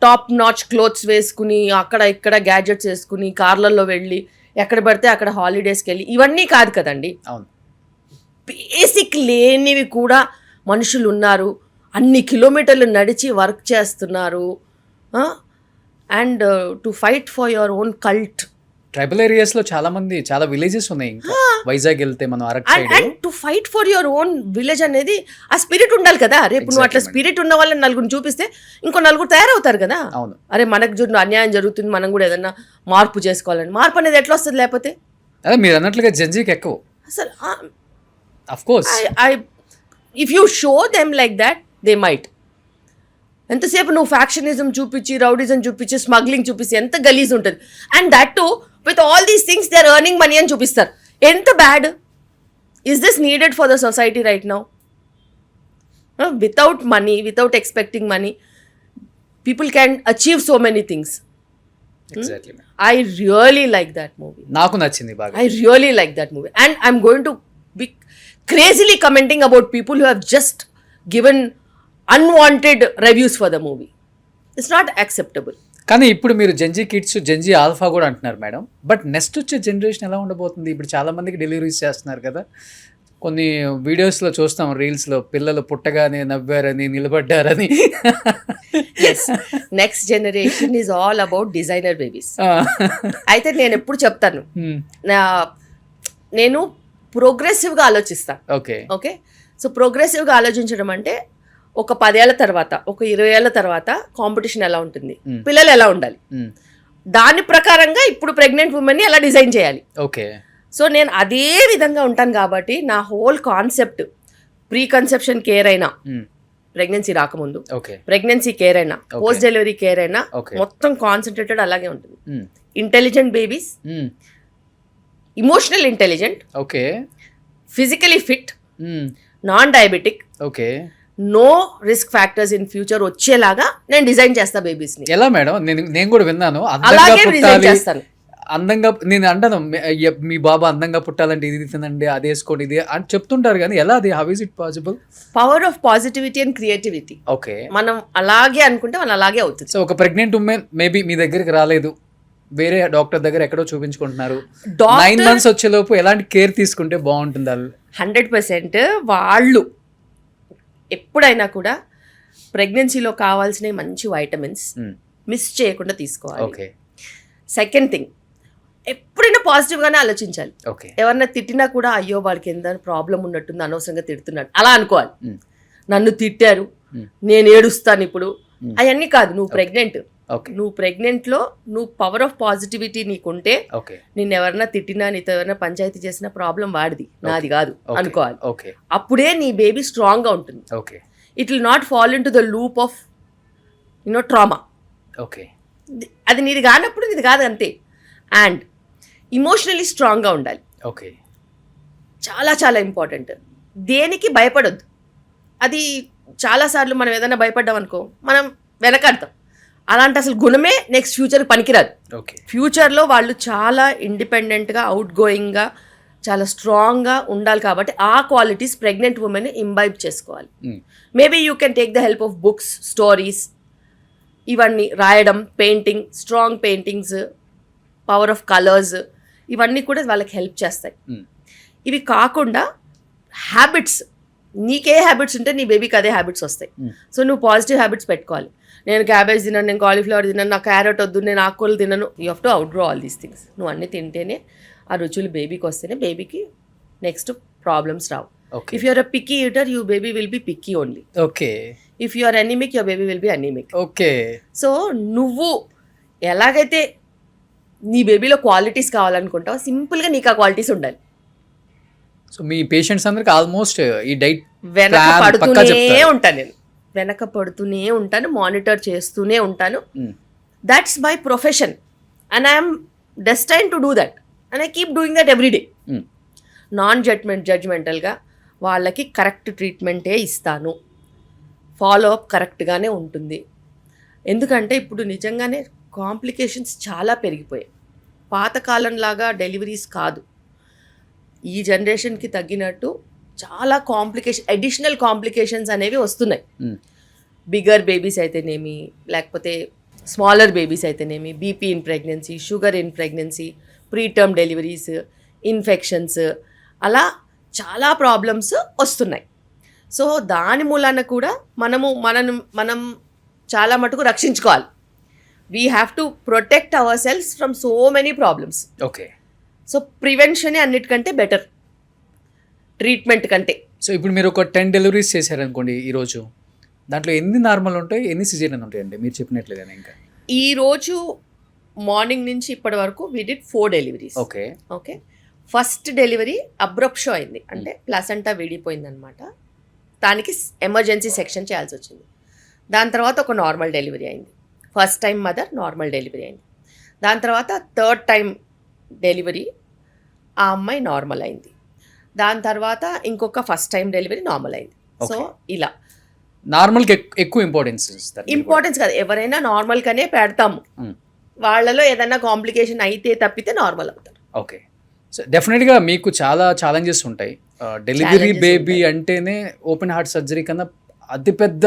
టాప్ నాచ్ క్లోత్స్ వేసుకుని అక్కడ ఇక్కడ గ్యాడ్జెట్స్ వేసుకుని కార్లలో వెళ్ళి ఎక్కడ పడితే అక్కడ హాలిడేస్కి వెళ్ళి ఇవన్నీ కాదు కదండి. అవును. బేసిక్ లేనివి కూడా మనుషులు ఉన్నారు, అన్ని కిలోమీటర్లు నడిచి వర్క్ చేస్తున్నారు. And to fight for your own cult. Tribal areas లో చాలా మంది, చాలా విలేజెస్ ఉన్నాయి. ఇంకా వైజాగ్ వెళ్తే మనం Araku side and to fight for your own village అనేది ఆ స్పిరిట్ ఉండాలి కదా. రేపు నువ్వు అట్లా స్పిరిట్ ఉన్న వాళ్ళని నలుగురిని చూపిస్తే ఇంకో నలుగురు తయారవుతారు కదా. అవును. అరే మనకు చూడు అన్యాయం జరుగుతుంది, మనం కూడా ఏదన్నా మార్పు చేసుకోవాలని. మార్పు అనేది ఎట్లా వస్తుంది లేకపోతే? అదే మీరు అన్నట్లుగా జెన్జీకి ఎక్కువ అసలు of course if you show them like that they might. ఎంతసేపు నువ్వు ఫ్యాక్షనిజం చూపించి, రౌడిజం చూపించి, స్మగ్లింగ్ చూపించి ఎంత గలీజ్ ఉంటుంది. And that to with all these things they are earning money అని చూపిస్తారు. ఎంత bad is this needed for the society right now? Without money, without expecting money, people can achieve so many things. Exactly. I really like that movie. నాకు నచ్చింది బాగా. I really like that movie. And I'm going to be crazily commenting about people who have just given unwanted reviews for the movie. It's not acceptable. కానీ ఇప్పుడు మీరు Gen Z kids, Gen Z alpha కూడా అంటున్నారు madam. But next వచ్చే generation ఎలా ఉండబోతుంది? ఇప్పుడు చాలా మందికి డెలివరీస్ చేస్తున్నారు కదా. కొన్ని వీడియోస్లో చూస్తాం, రీల్స్లో పిల్లలు పుట్టగానే నవ్వారని, నిలబడ్డారని. Yes. Next generation is all about designer babies. అయితే నేను ఎప్పుడు చెప్తాను, నేను ప్రోగ్రెసివ్గా ఆలోచిస్తాను. ఓకే. ఓకే. సో ప్రోగ్రెసివ్గా ఆలోచించడం అంటే ఒక 10 ఏళ్ల తర్వాత, ఒక 20 ఏళ్ల తర్వాత కాంపిటీషన్ ఎలా ఉంటుంది, పిల్లలు ఎలా ఉండాలి, దాని ప్రకారంగా ఇప్పుడు ప్రెగ్నెంట్ ఉమెన్ని ఎలా డిజైన్ చేయాలి. ఓకే. సో నేను అదే విధంగా ఉంటాను కాబట్టి నా whole concept preconception care అయినా, ప్రెగ్నెన్సీ రాకముందు ప్రెగ్నెన్సీ కేర్ అయినా, పోస్ట్ డెలివరీ కేర్ అయినా, మొత్తం కాన్సన్ట్రేటెడ్ అలాగే ఉంటుంది. Intelligent babies, emotional intelligent, okay, physically fit, non diabetic, okay, no risk factors in future వచ్చేలాగా నేను డిజైన్ చేస్తా బేబీస్ ని. ఎలా మేడం? నేను కూడా విన్నాను, అలాగే డిజైన్ చేస్తాను. అందంగా, నేను అంటాను మీ బాబా అందంగా పుట్టాలంటే ఇది తినండి, అది వేసుకోండి, ఇది అని చెప్తుంటారు, కానీ ఎలా అది, how is it possible? Power of positivity and creativity. Okay. మనం అలాగే అనుకుంటే మనం అలాగే అవుతుంది. సో ఒక ప్రెగ్నెంట్ ఉమెన్ మేబీ మీ దగ్గరికి రాలేదు, వేరే డాక్టర్ దగ్గర ఎక్కడో చూపించుకుంటున్నారు, 9 months వచ్చేలోపు ఎలాంటి కేర్ తీసుకుంటే బాగుంటుంది? 100% వాళ్ళు ఎప్పుడైనా కూడా ప్రెగ్నెన్సీలో కావాల్సిన మంచి వైటమిన్స్ మిస్ చేయకుండా తీసుకోవాలి. ఓకే. సెకండ్ థింగ్, ఎప్పుడైనా పాజిటివ్గానే ఆలోచించాలి. ఓకే. ఎవరన్నా తిట్టినా కూడా అయ్యో వాడికి ఎంత ప్రాబ్లం ఉన్నట్టుంది, అనవసరంగా తిడుతున్నాడు అలా అనుకోవాలి. నన్ను తిట్టారు, నేను ఏడుస్తాను ఇప్పుడు, అవన్నీ కాదు. నువ్వు ప్రెగ్నెంట్, నువ్వు ప్రెగ్నెంట్లో నువ్వు పవర్ ఆఫ్ పాజిటివిటీ నీకుంటే, నిన్ను ఎవరన్నా తిట్టినా, నీతో ఎవరైనా పంచాయతీ చేసిన ప్రాబ్లం వాడిది, నాది కాదు అనుకోవాలి. అప్పుడే నీ బేబీ స్ట్రాంగ్ గా ఉంటుంది. It will not fall in to the loop of trauma. అది నీది కానప్పుడు నీది కాదు, అంతే. అండ్ ఇమోషనలీ స్ట్రాంగ్గా ఉండాలి. చాలా చాలా ఇంపార్టెంట్. దేనికి భయపడొద్దు. అది చాలాసార్లు మనం ఏదైనా భయపడ్డాం అనుకో, మనం వెనకడతాం. అలాంటి అసలు గుణమే నెక్స్ట్ ఫ్యూచర్ పనికిరాదు. ఫ్యూచర్లో వాళ్ళు చాలా ఇండిపెండెంట్గా, అవుట్ గోయింగ్గా, చాలా స్ట్రాంగ్గా ఉండాలి. కాబట్టి ఆ క్వాలిటీస్ ప్రెగ్నెంట్ ఉమెన్ ఇంబైబ్ చేసుకోవాలి. Maybe you can take the help of books, stories, ఇవన్నీ రాయడం, painting, strong paintings, power of colours, ఇవన్నీ కూడా వాళ్ళకి హెల్ప్ చేస్తాయి. ఇవి కాకుండా హ్యాబిట్స్, నీకే హ్యాబిట్స్ ఉంటే నీ బేబీకి అదే హ్యాబిట్స్ వస్తాయి. సో నువ్వు పాజిటివ్ హ్యాబిట్స్ పెట్టుకోవాలి. నేను క్యాబేజ్ తిన్నాను, నేను కాలీఫ్లవర్ తిన్నాను, నాకు క్యారెట్ వద్దు, నేను ఆకుకూరలు తిన్నాను. You have to outgrow all these things. నువ్వు అన్నీ తింటేనే, ఆ రుచులు బేబీకి వస్తేనే బేబీకి నెక్స్ట్ ప్రాబ్లమ్స్ రావు. If you're a picky eater, you baby will be picky only. If you are anaemic, your baby will be anaemic. So నువ్వు ఎలాగైతే నీ బేబీలో క్వాలిటీస్ కావాలనుకుంటావు, సింపుల్గా నీకు ఆ క్వాలిటీస్ ఉండాలి. సో మీ పేషెంట్స్ అందరికి ఆల్మోస్ట్ ఈ డైట్ వెనక పడుతూనే ఉంటాను, మానిటర్ చేస్తూనే ఉంటాను. That's my profession and I'm destine to do that and I keep doing that every day. Non జడ్జ్మెంటల్గా వాళ్ళకి కరెక్ట్ ట్రీట్మెంటే ఇస్తాను. ఫాలో అప్ కరెక్ట్గానే ఉంటుంది. ఎందుకంటే ఇప్పుడు నిజంగానే కాంప్లికేషన్స్ చాలా పెరిగిపోయాయి. పాతకాలంలాగా డెలివరీస్ కాదు. ఈ జనరేషన్కి తగ్గినట్టు చాలా అడిషనల్ కాంప్లికేషన్స్ అనేవి వస్తున్నాయి. బిగ్గర్ బేబీస్ అయితేనేమి, లేకపోతే స్మాలర్ బేబీస్ అయితేనేమి, BP in pregnancy, sugar in pregnancy, preterm deliveries, infections, అలా చాలా ప్రాబ్లమ్స్ వస్తున్నాయి. సో దాని మూలాన కూడా మనం చాలా మటుకు రక్షించుకోవాలి. We have to protect our cells from so many problems. Okay. So ప్రివెన్షనే అన్నిటికంటే బెటర్ ట్రీట్మెంట్ కంటే. సో ఇప్పుడు మీరు ఒక 10 డెలివరీస్ చేశారనుకోండి ఈరోజు, దాంట్లో ఎన్ని నార్మల్ ఉంటాయి, ఎన్ని సిజేరియన్ ఉంటాయండి మీరు చెప్పినట్లేదని? ఇంకా ఈరోజు మార్నింగ్ నుంచి ఇప్పటి వరకు we did 4 deliveries. Okay. Okay. First delivery అబ్రప్షో అయింది, అంటే ప్లాసెంటా విడిపోయింది అనమాట. దానికి ఎమర్జెన్సీ సెక్షన్ చేయాల్సి వచ్చింది. దాని తర్వాత ఒక నార్మల్ డెలివరీ అయింది. First time mother normal delivery అయింది. దాని తర్వాత థర్డ్ టైం డెలివరీ ఆ అమ్మాయి నార్మల్ అయింది. దాని తర్వాత ఇంకొక ఫస్ట్ టైం డెలివరీ నార్మల్ అయింది. సో ఇలా నార్మల్కి ఎక్కువ ఇంపార్టెన్స్ కాదు, ఎవరైనా నార్మల్గానే పెడతాము. వాళ్ళలో ఏదైనా కాంప్లికేషన్ అయితే తప్పితే నార్మల్ అవుతారు. ఓకే. సో డెఫినెట్గా మీకు చాలా ఛాలెంజెస్ ఉంటాయి. డెలివరీ బేబీ అంటేనే ఓపెన్ హార్ట్ సర్జరీ కన్నా అతిపెద్ద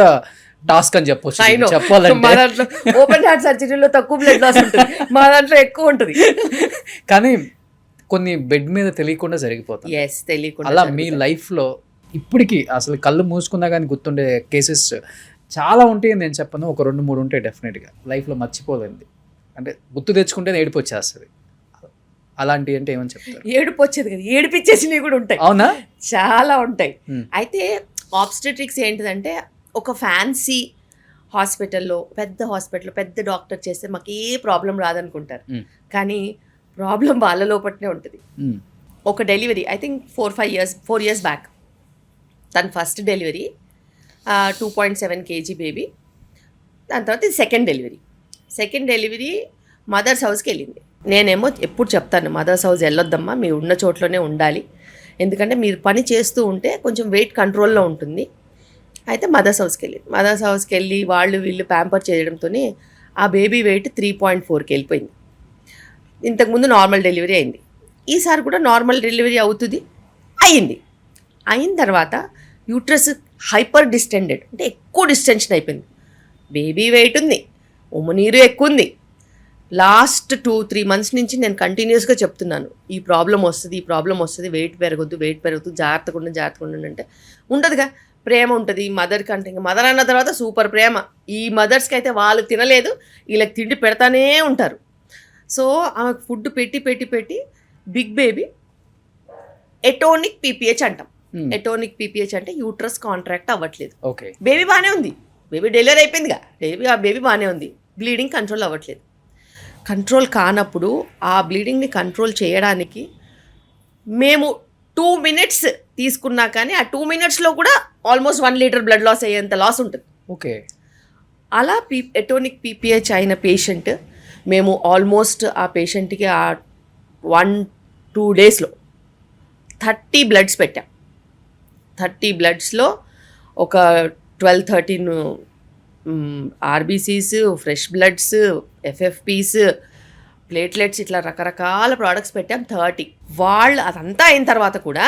టాస్క్ అని చెప్పొచ్చు. చెప్పాలంటే ఓపెన్ హార్ట్ సర్జరీలో తక్కువ బ్లడ్ లాస్ ఉంటుంది, మా దాంట్లో ఎక్కువ ఉంటుంది. కానీ కొన్ని బెడ్ మీద తెలియకుండా జరిగిపోతాయి. తెలియకుండా. అలా మీ లైఫ్లో ఇప్పటికీ అసలు కళ్ళు మూసుకున్నా కానీ గుర్తుండే కేసెస్ చాలా ఉంటాయి. నేను చెప్పను, ఒక 2-3 ఉంటాయి డెఫినెట్గా లైఫ్లో మర్చిపోలేంది. అంటే గుర్తు తెచ్చుకుంటే ఏడుపు వచ్చేస్తుంది. అలాంటివి అంటే ఏమని చెప్తారు? ఏడుపు వచ్చేది కదా, ఏడిపించేసినవి కూడా ఉంటాయి. అవునా? చాలా ఉంటాయి. అయితే ఆబ్స్టెట్రిక్స్ ఏంటిదంటే, ఒక ఫ్యాన్సీ హాస్పిటల్లో పెద్ద డాక్టర్ చేస్తే మాకు ఏ ప్రాబ్లం రాదనుకుంటారు. కానీ ప్రాబ్లం వాళ్ళ లోపట్నే ఉంటుంది. ఒక delivery I think 4 years back, తన ఫస్ట్ డెలివరీ 2.7 kg బేబీ. దాని తర్వాత ఇది సెకండ్ డెలివరీ మదర్స్ హౌస్కి వెళ్ళింది. నేనేమో ఎప్పుడు చెప్తాను, మదర్స్ హౌస్ వెళ్ళొద్దమ్మా, మీరు ఉన్న చోట్లోనే ఉండాలి, ఎందుకంటే మీరు పని చేస్తూ ఉంటే కొంచెం వెయిట్ కంట్రోల్లో ఉంటుంది. అయితే మదర్స్ హౌస్కి వెళ్ళి వీళ్ళు ప్యాంపర్ చేయడంతో ఆ బేబీ వెయిట్ 3.4కి వెళ్ళిపోయింది. ఇంతకుముందు నార్మల్ డెలివరీ అయింది, ఈసారి కూడా నార్మల్ డెలివరీ అయిన తర్వాత యూట్రస్ హైపర్ డిస్టెండెడ్, అంటే ఎక్కువ డిస్టెన్షన్ అయిపోయింది. బేబీ వెయిట్ ఉంది, ఉమ్మనీరు ఎక్కువ ఉంది. లాస్ట్ 2-3 months నుంచి నేను కంటిన్యూస్గా చెప్తున్నాను, ఈ ప్రాబ్లం వస్తుంది, వెయిట్ పెరగొద్దు, జాగ్రత్తగా ఉండండి. అంటే ఉండదుగా, ప్రేమ ఉంటుంది మదర్కి. అంటే ఇంకా మదర్ అన్న తర్వాత సూపర్ ప్రేమ. ఈ మదర్స్కి అయితే వాళ్ళు తినలేదు, వీళ్ళకి తిండి పెడతానే ఉంటారు. సో ఆమెకు ఫుడ్ పెట్టి బిగ్ బేబీ ఎటోనిక్ పీపీహెచ్ అంటాం. ఎటోనిక్ పీపీహెచ్ అంటే యూట్రస్ కాంట్రాక్ట్ అవ్వట్లేదు. ఓకే. బేబీ బాగానే ఉంది, బేబీ డెలివరీ అయిపోయిందిగా, బేబీ బాగానే ఉంది, బ్లీడింగ్ కంట్రోల్ అవ్వట్లేదు. కంట్రోల్ కానప్పుడు ఆ బ్లీడింగ్ని కంట్రోల్ చేయడానికి మేము 2 minutes తీసుకున్నా కానీ ఆ 2 minutesలో కూడా ఆల్మోస్ట్ 1 liter బ్లడ్ లాస్ అయ్యేంత లాస్ ఉంటుంది. ఓకే. అలా ఎటోనిక్ పీపీహెచ్ అయిన పేషెంట్, మేము ఆల్మోస్ట్ ఆ పేషెంట్కి ఆ 1-2 daysలో 30 bloods పెట్టాం. 30 bloodsలో ఒక 12-13 RBCs, fresh bloods, FFPs, platelets, ఇట్లా రకరకాల ప్రోడక్ట్స్ పెట్టాం. 30. అదంతా అయిన తర్వాత కూడా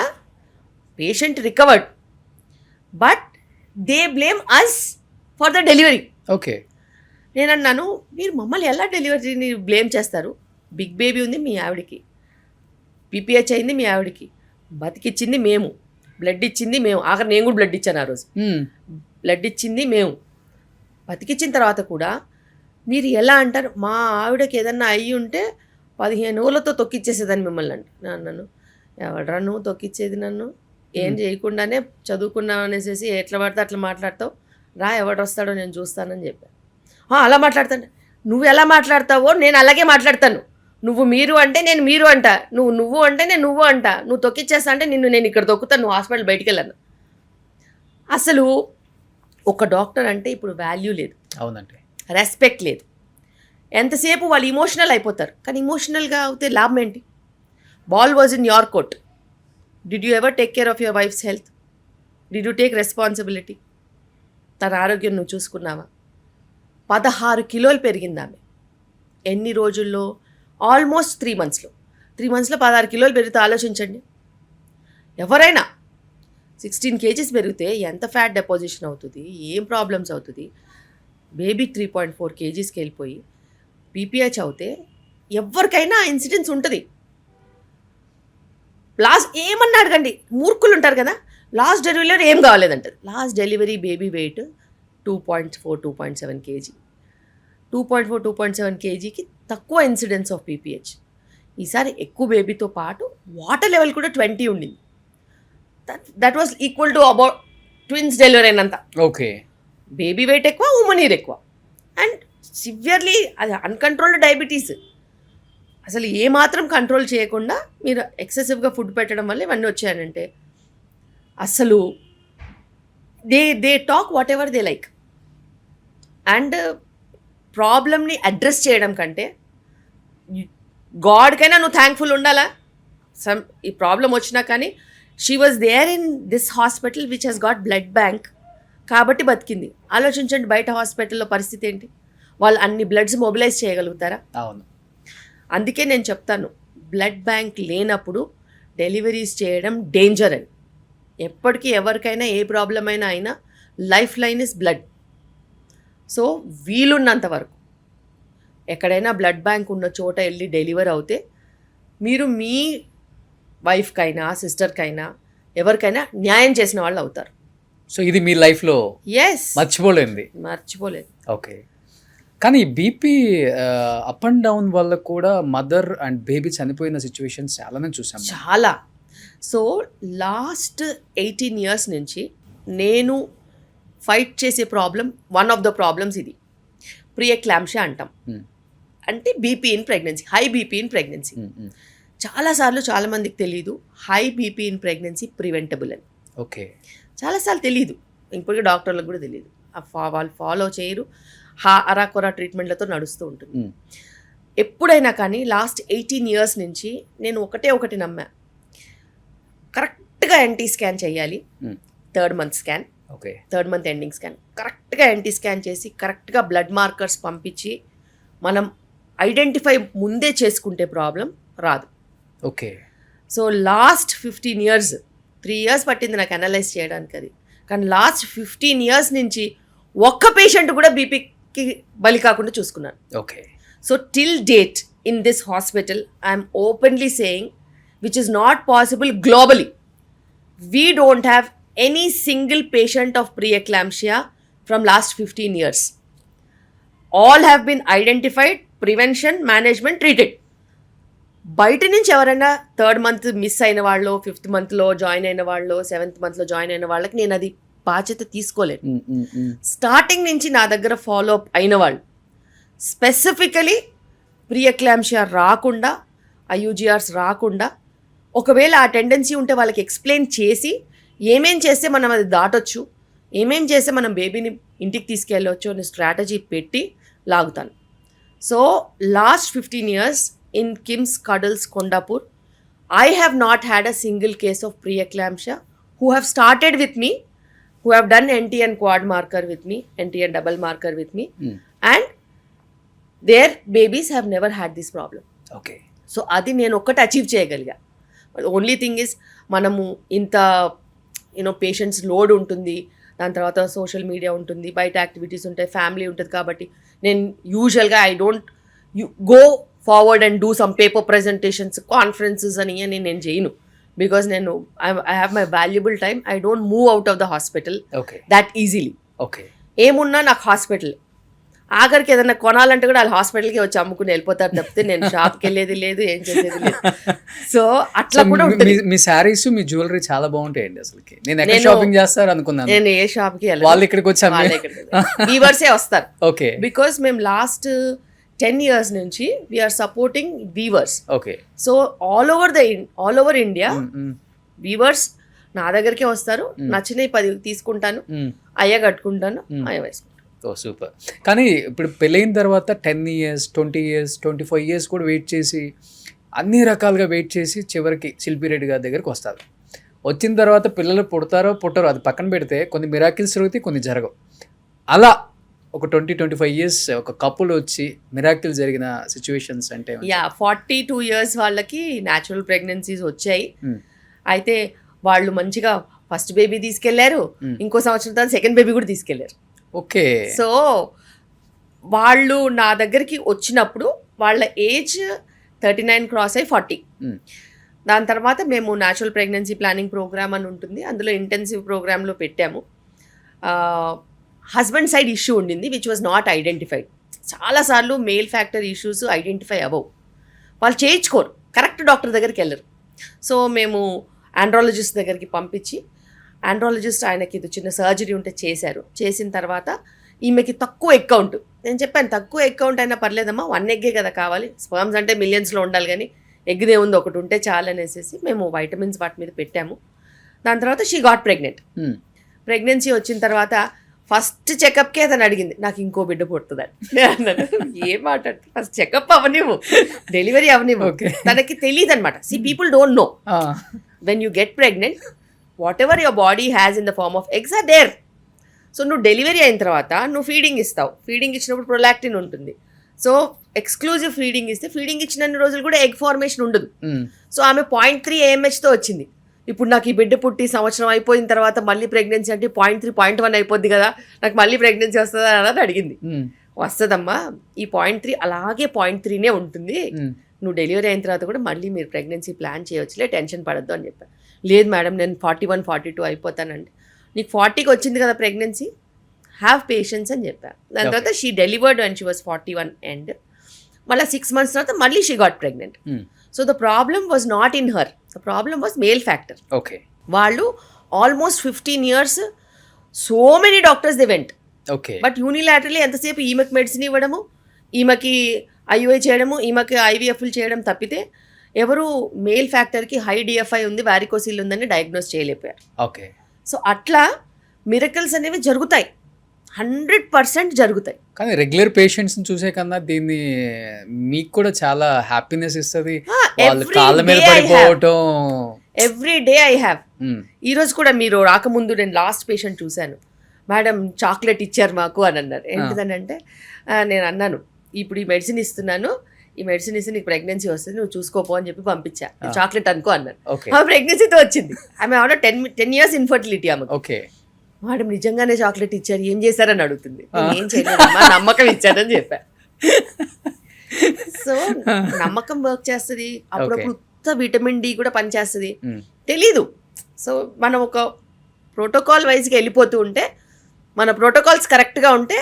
patient recovered, but they blame us for the delivery. Okay. నేను అన్నాను, మీరు మమ్మల్ని ఎలా డెలివరీని బ్లేమ్ చేస్తారు? బిగ్ బేబీ ఉంది మీ ఆవిడకి, పీపీహెచ్ అయింది మీ ఆవిడకి, బతికిచ్చింది మేము, బ్లడ్ ఇచ్చింది మేము. ఆఖరి నేను కూడా బ్లడ్ ఇచ్చాను ఆ రోజు. బ్లడ్ ఇచ్చింది మేము. బతికిచ్చిన తర్వాత కూడా మీరు ఎలా అంటారు? మా ఆవిడకి ఏదన్నా అయ్యి ఉంటే 15 ఊళ్ళతో తొక్కిచ్చేసేదని మిమ్మల్ని అన్నాను. ఎవడరా నువ్వు తొక్కిచ్చేది? నన్ను ఏం చేయకుండానే చదువుకున్నావు అనేసి ఎట్లా పడితే అట్లా మాట్లాడతావు, రా ఎవడు వస్తాడో నేను చూస్తానని చెప్పాను. అలా మాట్లాడతాను. నువ్వు ఎలా మాట్లాడతావో నేను అలాగే మాట్లాడతాను. నువ్వు మీరు అంటే నేను మీరు అంట, నువ్వు అంటే నేను నువ్వు అంట, నువ్వు తొక్కిచ్చేస్తా అంటే నేను ఇక్కడ తొక్కుతాను, నువ్వు హాస్పిటల్ బయటికి వెళ్ళాను. అసలు ఒక డాక్టర్ అంటే ఇప్పుడు వాల్యూ లేదు. అవునండి. రెస్పెక్ట్ లేదు. ఎంతసేపు వాళ్ళు ఇమోషనల్ అయిపోతారు. కానీ ఇమోషనల్గా అవుతే లాభం ఏంటి? Ball was in your court. Did you ever take care of your wife's health? Did you take responsibility? తన ఆరోగ్యం నువ్వు చూసుకున్నావా? 16 kilos పెరిగింది ఆమె. ఎన్ని రోజుల్లో? ఆల్మోస్ట్ 3 monthsలో 16 kilos పెరిగితే ఆలోచించండి. ఎవరైనా 16 kgs పెరిగితే ఎంత ఫ్యాట్ డెపోజిషన్ అవుతుంది, ఏం ప్రాబ్లమ్స్ అవుతుంది. బేబీ 3.4 kgsకి వెళ్ళిపోయి పీపీహెచ్ అవుతే ఎవరికైనా ఇన్సిడెన్స్ ఉంటుంది. లాస్ట్ ఏమన్నా అడగండి, మూర్ఖులు ఉంటారు కదా, లాస్ట్ డెలివరీలో ఏం కావాలేదంటారు. Last delivery baby weight 2.4 2.7 kg. 2.4 2.7 kgకి తక్కువ ఇన్సిడెన్స్ ఆఫ్ పీపీహెచ్. ఈసారి ఎక్కువ బేబీతో పాటు వాటర్ లెవెల్ కూడా 20 ఉండింది. That was equal to about twins delivery అయినంత. ఓకే. బేబీ వెయిట్ ఎక్కువ, ఉమెన్ ఇయర్ ఎక్కువ, అండ్ సివియర్లీ అది అన్కంట్రోల్డ్ డయాబెటీస్. అసలు ఏమాత్రం కంట్రోల్ చేయకుండా మీరు ఎక్సెసివ్గా ఫుడ్ పెట్టడం వల్ల ఇవన్నీ వచ్చాయంటే అసలు they talk what ever they like. And ప్రాబ్లమ్ని అడ్రస్ చేయడం కంటే గాడ్కైనా నువ్వు థ్యాంక్ఫుల్ ఉండాలా. ఈ ప్రాబ్లం వచ్చినా కానీ she was there in this hospital which has got blood bank కాబట్టి బతికింది. ఆలోచించండి బయట హాస్పిటల్లో పరిస్థితి ఏంటి, వాళ్ళు అన్ని బ్లడ్స్ మొబిలైజ్ చేయగలుగుతారా? అవును. అందుకే నేను చెప్తాను, బ్లడ్ బ్యాంక్ లేనప్పుడు డెలివరీస్ చేయడం డేంజర్ అని. ఎప్పటికీ ఎవరికైనా ఏ ప్రాబ్లం అయినా life line is blood. So వీలున్నంత వరకు ఎక్కడైనా బ్లడ్ బ్యాంక్ ఉన్న చోట వెళ్ళి డెలివర్ అవుతే మీరు మీ వైఫ్కైనా సిస్టర్కైనా ఎవరికైనా న్యాయం చేసిన వాళ్ళు అవుతారు. సో ఇది మీ లైఫ్లో ఎస్ మర్చిపోలేదు. ఓకే. కానీ బీపీ అప్ అండ్ డౌన్ వల్ల కూడా మదర్ అండ్ బేబీ చనిపోయిన సిచ్యువేషన్స్ చాలానే చూసాం. చాలా. సో లాస్ట్ 18 years నుంచి నేను ఫైట్ చేసే problem, one of the problems ఇది ప్రీఎక్లాంప్షియా అంటాం. అంటే BP in pregnancy, high BP in pregnancy. చాలాసార్లు చాలామందికి తెలీదు high BP in pregnancy preventable అని. ఓకే. చాలాసార్లు తెలీదు, ఇప్పటికీ డాక్టర్లకు కూడా తెలియదు. వాళ్ళు ఫాలో చేయరు, అరాకొరా ట్రీట్మెంట్లతో నడుస్తూ ఉంటుంది. ఎప్పుడైనా కానీ లాస్ట్ 18 years నుంచి నేను ఒకటి నమ్మా, కరెక్ట్గా ఎన్టీ స్కాన్ చేయాలి. 3rd month scan, okay, 3rd month ending scan, కరెక్ట్గా ఎన్టీ స్కాన్ చేసి కరెక్ట్గా బ్లడ్ మార్కర్స్ పంపించి మనం ఐడెంటిఫై ముందే చేసుకుంటే ప్రాబ్లం రాదు. Okay. So last 15 years, 3 years పట్టింది నాకు అనలైజ్ చేయడానికి అది. కానీ లాస్ట్ 15 years నుంచి ఒక్క పేషెంట్ కూడా బీపీకి బలి కాకుండా చూసుకున్నాను. Okay. So till date in this hospital I'm openly saying which is not possible globally, we don't have any single patient of preeclampsia from last 15 years. All have been identified, prevention, management, treated. బయట నుంచి ఎవరైనా 3rd month miss అయిన వాళ్ళు, 5th monthలో join అయిన వాళ్ళు, 7th monthలో join అయిన వాళ్ళకి నేను అది బాధ్యత తీసుకోలేదు. స్టార్టింగ్ నుంచి నా దగ్గర ఫాలో అప్ అయిన వాళ్ళు స్పెసిఫికలీ ప్రీఎక్లాంప్షియా రాకుండా, ఐయూజీఆర్స్ రాకుండా, ఒకవేళ ఆ టెండెన్సీ ఉంటే వాళ్ళకి ఎక్స్ప్లెయిన్ చేసి ఏమేం చేస్తే మనం అది దాటొచ్చు, ఏమేం చేస్తే మనం బేబీని ఇంటికి తీసుకెళ్ళవచ్చు అనే స్ట్రాటజీ పెట్టి లాగుతాను. So last 15 years in KIMS Cuddles Kondapur, I have not had a single case of preeclampsia who have started with me, who have done NT and quad marker with me, NT and double marker with me, and their babies have never had this problem. Okay. So అది నేను ఒక్కటి achieve చేయగలిగా. Only thing is మనము ఇంత patients load ఉంటుంది, దాని తర్వాత social media ఉంటుంది, బయట యాక్టివిటీస్ ఉంటాయి, ఫ్యామిలీ ఉంటుంది. కాబట్టి నేను యూజువల్గా I don't go forward and do some paper presentations, conferences అని నేను చేయను. బికాస్ నేను I have my valuable time. I don't move out of the hospital that easily. Okay. ఏమున్నా నాకు హాస్పిటల్. ఆఖరికి ఏదైనా కొనాలంటే కూడా వాళ్ళు హాస్పిటల్కి వచ్చి అమ్ముకుని వెళ్ళిపోతారు తప్పితే నేను షాప్కి వెళ్ళేది లేదు, ఏం చేసేది లేదు. సో అట్లా కూడా ఉంటుంది. మీ శారీస్, మీ జ్యువెలరీ చాలా బాగుంటాయండి. అసలుకి నేను షాపింగ్ చేస్తారు అనుకున్నాను. నేను ఏ షాప్కి వెళ్ళాను, వాళ్ళు ఇక్కడికి వచ్చి వీవర్సే వస్తారు. ఓకే. బికాస్ మేము లాస్ట్ 10 years నుంచి we are supporting weavers. Okay. So all over India weavers నా దగ్గరికే వస్తారు. నచ్చినవి 10 తీసుకుంటాను, అయ్యా కట్టుకుంటాను, అయ్యా వేసుకుంటాను. ఓ సూపర్. కానీ ఇప్పుడు పెళ్ళైన తర్వాత 10 years, 20 years, 25 years కూడా వెయిట్ చేసి, అన్ని రకాలుగా వెయిట్ చేసి చివరికి శిల్పి రెడ్డి గారి దగ్గరికి వస్తారు. వచ్చిన తర్వాత పిల్లలు పుడతారో పుట్టరో అది పక్కన పెడితే కొన్ని మిరాకిల్స్ జరుగుతాయి, కొన్ని జరగవు. అలా ఒక 20-25 years ఒక కపుల్ వచ్చి మిరాకిల్ జరిగిన సిచ్యువేషన్స్ అంటే 42 years వాళ్ళకి న్యాచురల్ ప్రెగ్నెన్సీస్ వచ్చాయి. అయితే వాళ్ళు మంచిగా ఫస్ట్ బేబీ తీసుకెళ్లారు, ఇంకో సంవత్సరం తర్వాత సెకండ్ బేబీ కూడా తీసుకెళ్లారు. ఓకే. సో వాళ్ళు నా దగ్గరికి వచ్చినప్పుడు వాళ్ళ ఏజ్ 39 క్రాస్ అయ్యి 40. దాని తర్వాత మేము న్యాచురల్ ప్రెగ్నెన్సీ ప్లానింగ్ ప్రోగ్రామ్ అని ఉంటుంది, అందులో ఇంటెన్సివ్ ప్రోగ్రాంలో పెట్టాము. హస్బెండ్ సైడ్ ఇష్యూ ఉండింది విచ్ వాజ్ నాట్ ఐడెంటిఫైడ్. చాలాసార్లు మేల్ ఫ్యాక్టర్ ఇష్యూస్ ఐడెంటిఫై అవ్వవు, వాళ్ళు చేయించుకోరు, కరెక్ట్ డాక్టర్ దగ్గరికి వెళ్ళరు. సో మేము ఆండ్రాలజిస్ట్ దగ్గరికి పంపించి ఆండ్రాలజిస్ట్ ఆయనకి ఇది చిన్న సర్జరీ ఉంటే చేశారు. చేసిన తర్వాత ఈమెకి తక్కువ ఎగ్ కౌంట్, నేను చెప్పాను తక్కువ ఎగ్ కౌంట్ అయినా పర్లేదమ్మా, 1 ఎగ్గే కదా కావాలి, స్పర్మ్స్ అంటే మిలియన్స్లో ఉండాలి కానీ ఎగ్దే ఉంది ఒకటి ఉంటే చాలు అనేసి మేము వైటమిన్స్ వాటి మీద పెట్టాము. దాని తర్వాత షీ గాట్ ప్రెగ్నెంట్. ప్రెగ్నెన్సీ వచ్చిన తర్వాత ఫస్ట్ చెకప్కే అతను అడిగింది నాకు ఇంకో బిడ్డ పుడుతుందని. నేను అన్నాను ఏం మాట్లాడు, ఫస్ట్ చెకప్ అవనివ్వు, డెలివరీ అవనివ్వు. తనకి తెలియదు అనమాట. See people don't know when you get pregnant whatever your body has in the form of eggs are there. So నువ్వు డెలివరీ అయిన తర్వాత నువ్వు ఫీడింగ్ ఇస్తావు, ఫీడింగ్ ఇచ్చినప్పుడు ప్రొలాక్టిన్ ఉంటుంది. సో ఎక్స్క్లూజివ్ ఫీడింగ్ ఇస్తే ఫీడింగ్ ఇచ్చినన్ని రోజులు కూడా ఎగ్ ఫార్మేషన్ ఉండదు. సో ఆమె 0.3 AMHతో వచ్చింది. ఇప్పుడు నాకు ఈ బిడ్డ పుట్టి సంవత్సరం అయిపోయిన తర్వాత మళ్ళీ ప్రెగ్నెన్సీ అంటే 0.3, 0.1 అయిపోద్ది కదా, నాకు మళ్ళీ ప్రెగ్నెన్సీ వస్తుందా అని అడిగింది. వస్తుందమ్మా, ఈ 0.3 అలాగే 0.3నే ఉంటుంది, నువ్వు డెలివరీ అయిన తర్వాత కూడా మళ్ళీ మీరు ప్రెగ్నెన్సీ ప్లాన్ చేయవచ్చులే, టెన్షన్ పడద్దు అని చెప్పాను. లేదు మేడం నేను 41, 42 అయిపోతానండి. నీకు 40కి వచ్చింది కదా ప్రెగ్నెన్సీ, హ్యావ్ పేషెన్స్ అని చెప్పాను. దాని తర్వాత she delivered and she was 41 and మళ్ళీ 6 months తర్వాత మళ్ళీ she got pregnant. So the problem was not in her, the problem was male factor. Okay. వాళ్ళు almost 15 years so many doctors they went. Okay. But unilaterally ఎంతసేపు ఈమెకి medicine ఇవ్వడము, ఈమెకి IOI చేయడము, ఈమెకి ఐవీఎఫ్లు చేయడం తప్పితే ఎవరు మేల్ ఫ్యాక్టర్కి హై డిఎఫ్ఐ ఉంది, వారికోసిల్ ఉందని డయాగ్నోస్ చేయలేకపోయారు. ఓకే. సో అట్లా మిరకల్స్ అనేవి జరుగుతాయి, 100% జరుగుతాయి. కానీ రెగ్యులర్ పేషెంట్స్ని చూసే కన్నా దీన్ని మీకు కూడా చాలా హ్యాపీనెస్ ఇస్తుంది, వాళ్ళు కాళ్ళ మీద పడిపోవటం. Every day I have. ఈరోజు కూడా మీరు రాకముందు నేను లాస్ట్ పేషెంట్ చూశాను, మేడం చాక్లెట్ ఇచ్చారు మాకు అని అన్నారు. ఏంటిదని అంటే నేను అన్నాను ఇప్పుడు ఈ మెడిసిన్ ఇస్తున్నాను, ఈ మెడిసిన్ ఇస్తే నీకు ప్రెగ్నెన్సీ వస్తుంది, నువ్వు చూసుకోపో అని చెప్పి పంపించా, చాక్లెట్ అనుకో అన్నారు. ఆమె ప్రెగ్నెన్సీతో వచ్చింది, ఆమె ఆవిడ 10 years ఇన్ఫర్టిలిటీ ఆమె. ఓకే. మేడం నిజంగానే చాక్లెట్ ఇచ్చారు, ఏం చేశారని అడుగుతుంది. ఏం చేయలేదమ్మా, నమ్మకం ఇచ్చానని చెప్పా. సో నమ్మకం వర్క్ చేస్తుంది, అప్పుడప్పుడు ఉత్త విటమిన్ డి కూడా పనిచేస్తుంది, తెలీదు. సో మనం ఒక ప్రోటోకాల్ వైజ్గా వెళ్ళిపోతూ ఉంటే, మన ప్రోటోకాల్స్ కరెక్ట్గా ఉంటే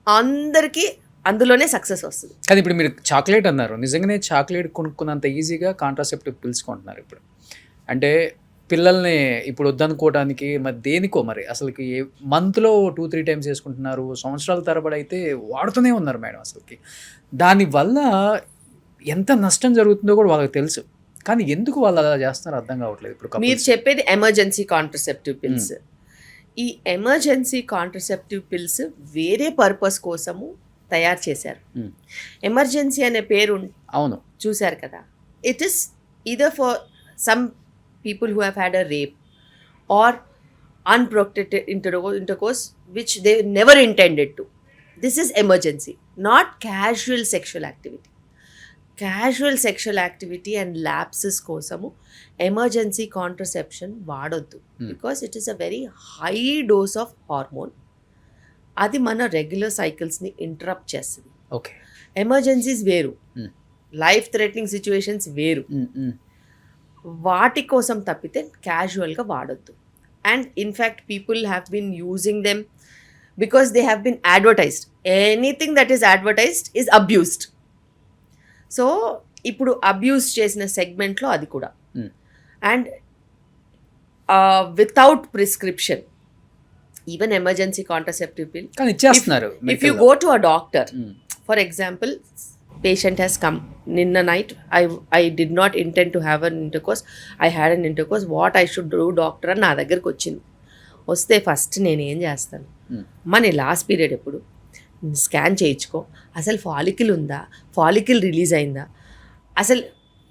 అందరికీ అందులోనే సక్సెస్ వస్తుంది. కానీ ఇప్పుడు మీరు చాక్లెట్ అన్నారు, నిజంగానే చాక్లెట్ కొనుక్కున్నంత ఈజీగా కాంట్రాసెప్టివ్ పిల్స్ కొంటున్నారు ఇప్పుడు. అంటే పిల్లల్ని ఇప్పుడు వద్దనుకోవడానికి మరి దేనికో మరి అసలుకి మంత్లో 2-3 times వేసుకుంటున్నారు, సంవత్సరాల తరబడి అయితే వాడుతూనే ఉన్నారు మేడం. అసలుకి దానివల్ల ఎంత నష్టం జరుగుతుందో కూడా వాళ్ళకి తెలుసు, కానీ ఎందుకు వాళ్ళు అలా చేస్తున్నారు అర్థం కావట్లేదు. ఇప్పుడు మీరు చెప్పేది ఎమర్జెన్సీ కాంట్రసెప్టివ్ పిల్స్. ఈ ఎమర్జెన్సీ కాంట్రసెప్టివ్ పిల్స్ వేరే పర్పస్ కోసము తయారు చేశారు. ఎమర్జెన్సీ అనే పేరు అవును చూశారు కదా, it is either for some people who have had a rape or unprotected intercourse which they never intended to. This is emergency, not casual sexual activity. Casual sexual activity and lapses kosamu emergency contraception vaadoddu because it is a very high dose of hormone. Adi mana regular cycles ni interrupt chestadi. Okay. Emergencies veru, life threatening situations veru. వాటి కోసం తప్పితే క్యాజువల్గా వాడొద్దు. And in fact people have been using them because they have been advertised. Anything that is advertised is abused. So ఇప్పుడు abuse చేసిన సెగ్మెంట్లో అది కూడా. And without prescription even emergency contraceptive pill ఇచ్చేస్తున్నారు. If you go to a doctor, for example patient has come ninna night, I did not intend to have an intercourse, I had an intercourse, what I should do doctor అని నా దగ్గరికి వచ్చింది. వస్తే first నేను ఏం చేస్తాను, మన last period ఎప్పుడు స్కాన్ చేయించుకో, అసలు ఫాలికిల్ ఉందా, ఫాలికిల్ రిలీజ్ అయిందా, అసలు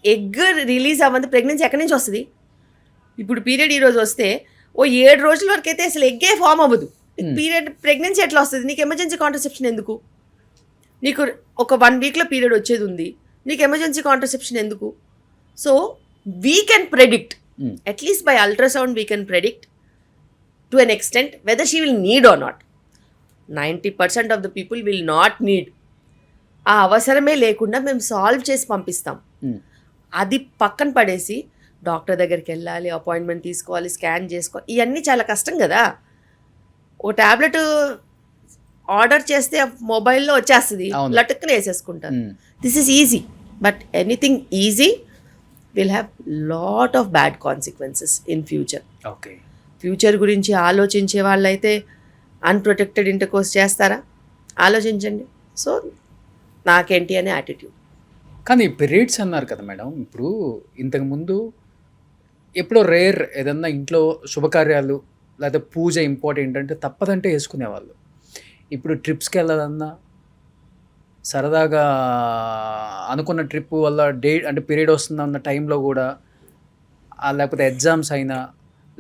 ఎగ్ రిలీజ్ అవ్వంది ప్రెగ్నెన్సీ ఎక్కడి నుంచి వస్తుంది. ఇప్పుడు పీరియడ్ ఈరోజు వస్తే ఓ 7 రోజుల వరకు అయితే అసలు ఎగ్గే ఫామ్ అవ్వదు. పీరియడ్ ప్రెగ్నెన్సీ ఎట్లా వస్తుంది, నీకు ఎమర్జెన్సీ కాంట్రసెప్షన్ ఎందుకు? నీకు ఒక 1 weekలో పీరియడ్ వచ్చేది ఉంది, నీకు ఎమర్జెన్సీ కాంట్రసెప్షన్ ఎందుకు? So we can predict, at least by ultrasound we can predict to an extent, whether she will need or not. 90% of the people will not need. ఆ అవసరమే లేకుండా మేము సాల్వ్ చేసి పంపిస్తాం. అది పక్కన పడేసి డాక్టర్ దగ్గరికి వెళ్ళాలి, అపాయింట్మెంట్ తీసుకోవాలి, స్కాన్ చేసుకోవాలి, ఇవన్నీ చాలా కష్టం కదా. ఒక ట్యాబ్లెట్ ఆర్డర్ చేస్తే మొబైల్లో వచ్చేస్తుంది, అవును. లటుక్కుని వేసేసుకుంటారు. This is easy, but anything easy will have lot of bad consequences in future. Okay. Future గురించి ఆలోచించే వాళ్ళైతే అన్ప్రొటెక్టెడ్ ఇంటర్కోర్స్ చేస్తారా? ఆలోచించండి. సో నాకేంటి అనే యాటిట్యూడ్. కానీ పీరియడ్స్ అన్నారు కదా మేడం, ఇప్పుడు ఇంతకుముందు ఎప్పుడో రేర్ ఏదన్నా ఇంట్లో శుభకార్యాలు లేకపోతే పూజ ఇంపార్టెంట్ అంటే తప్పదంటే వేసుకునేవాళ్ళు. ఇప్పుడు ట్రిప్స్కి వెళ్ళాలన్నా సరదాగా అనుకున్న ట్రిప్ వల్ల అంటే పీరియడ్ వస్తుందన్న టైంలో కూడా, లేకపోతే ఎగ్జామ్స్ అయినా,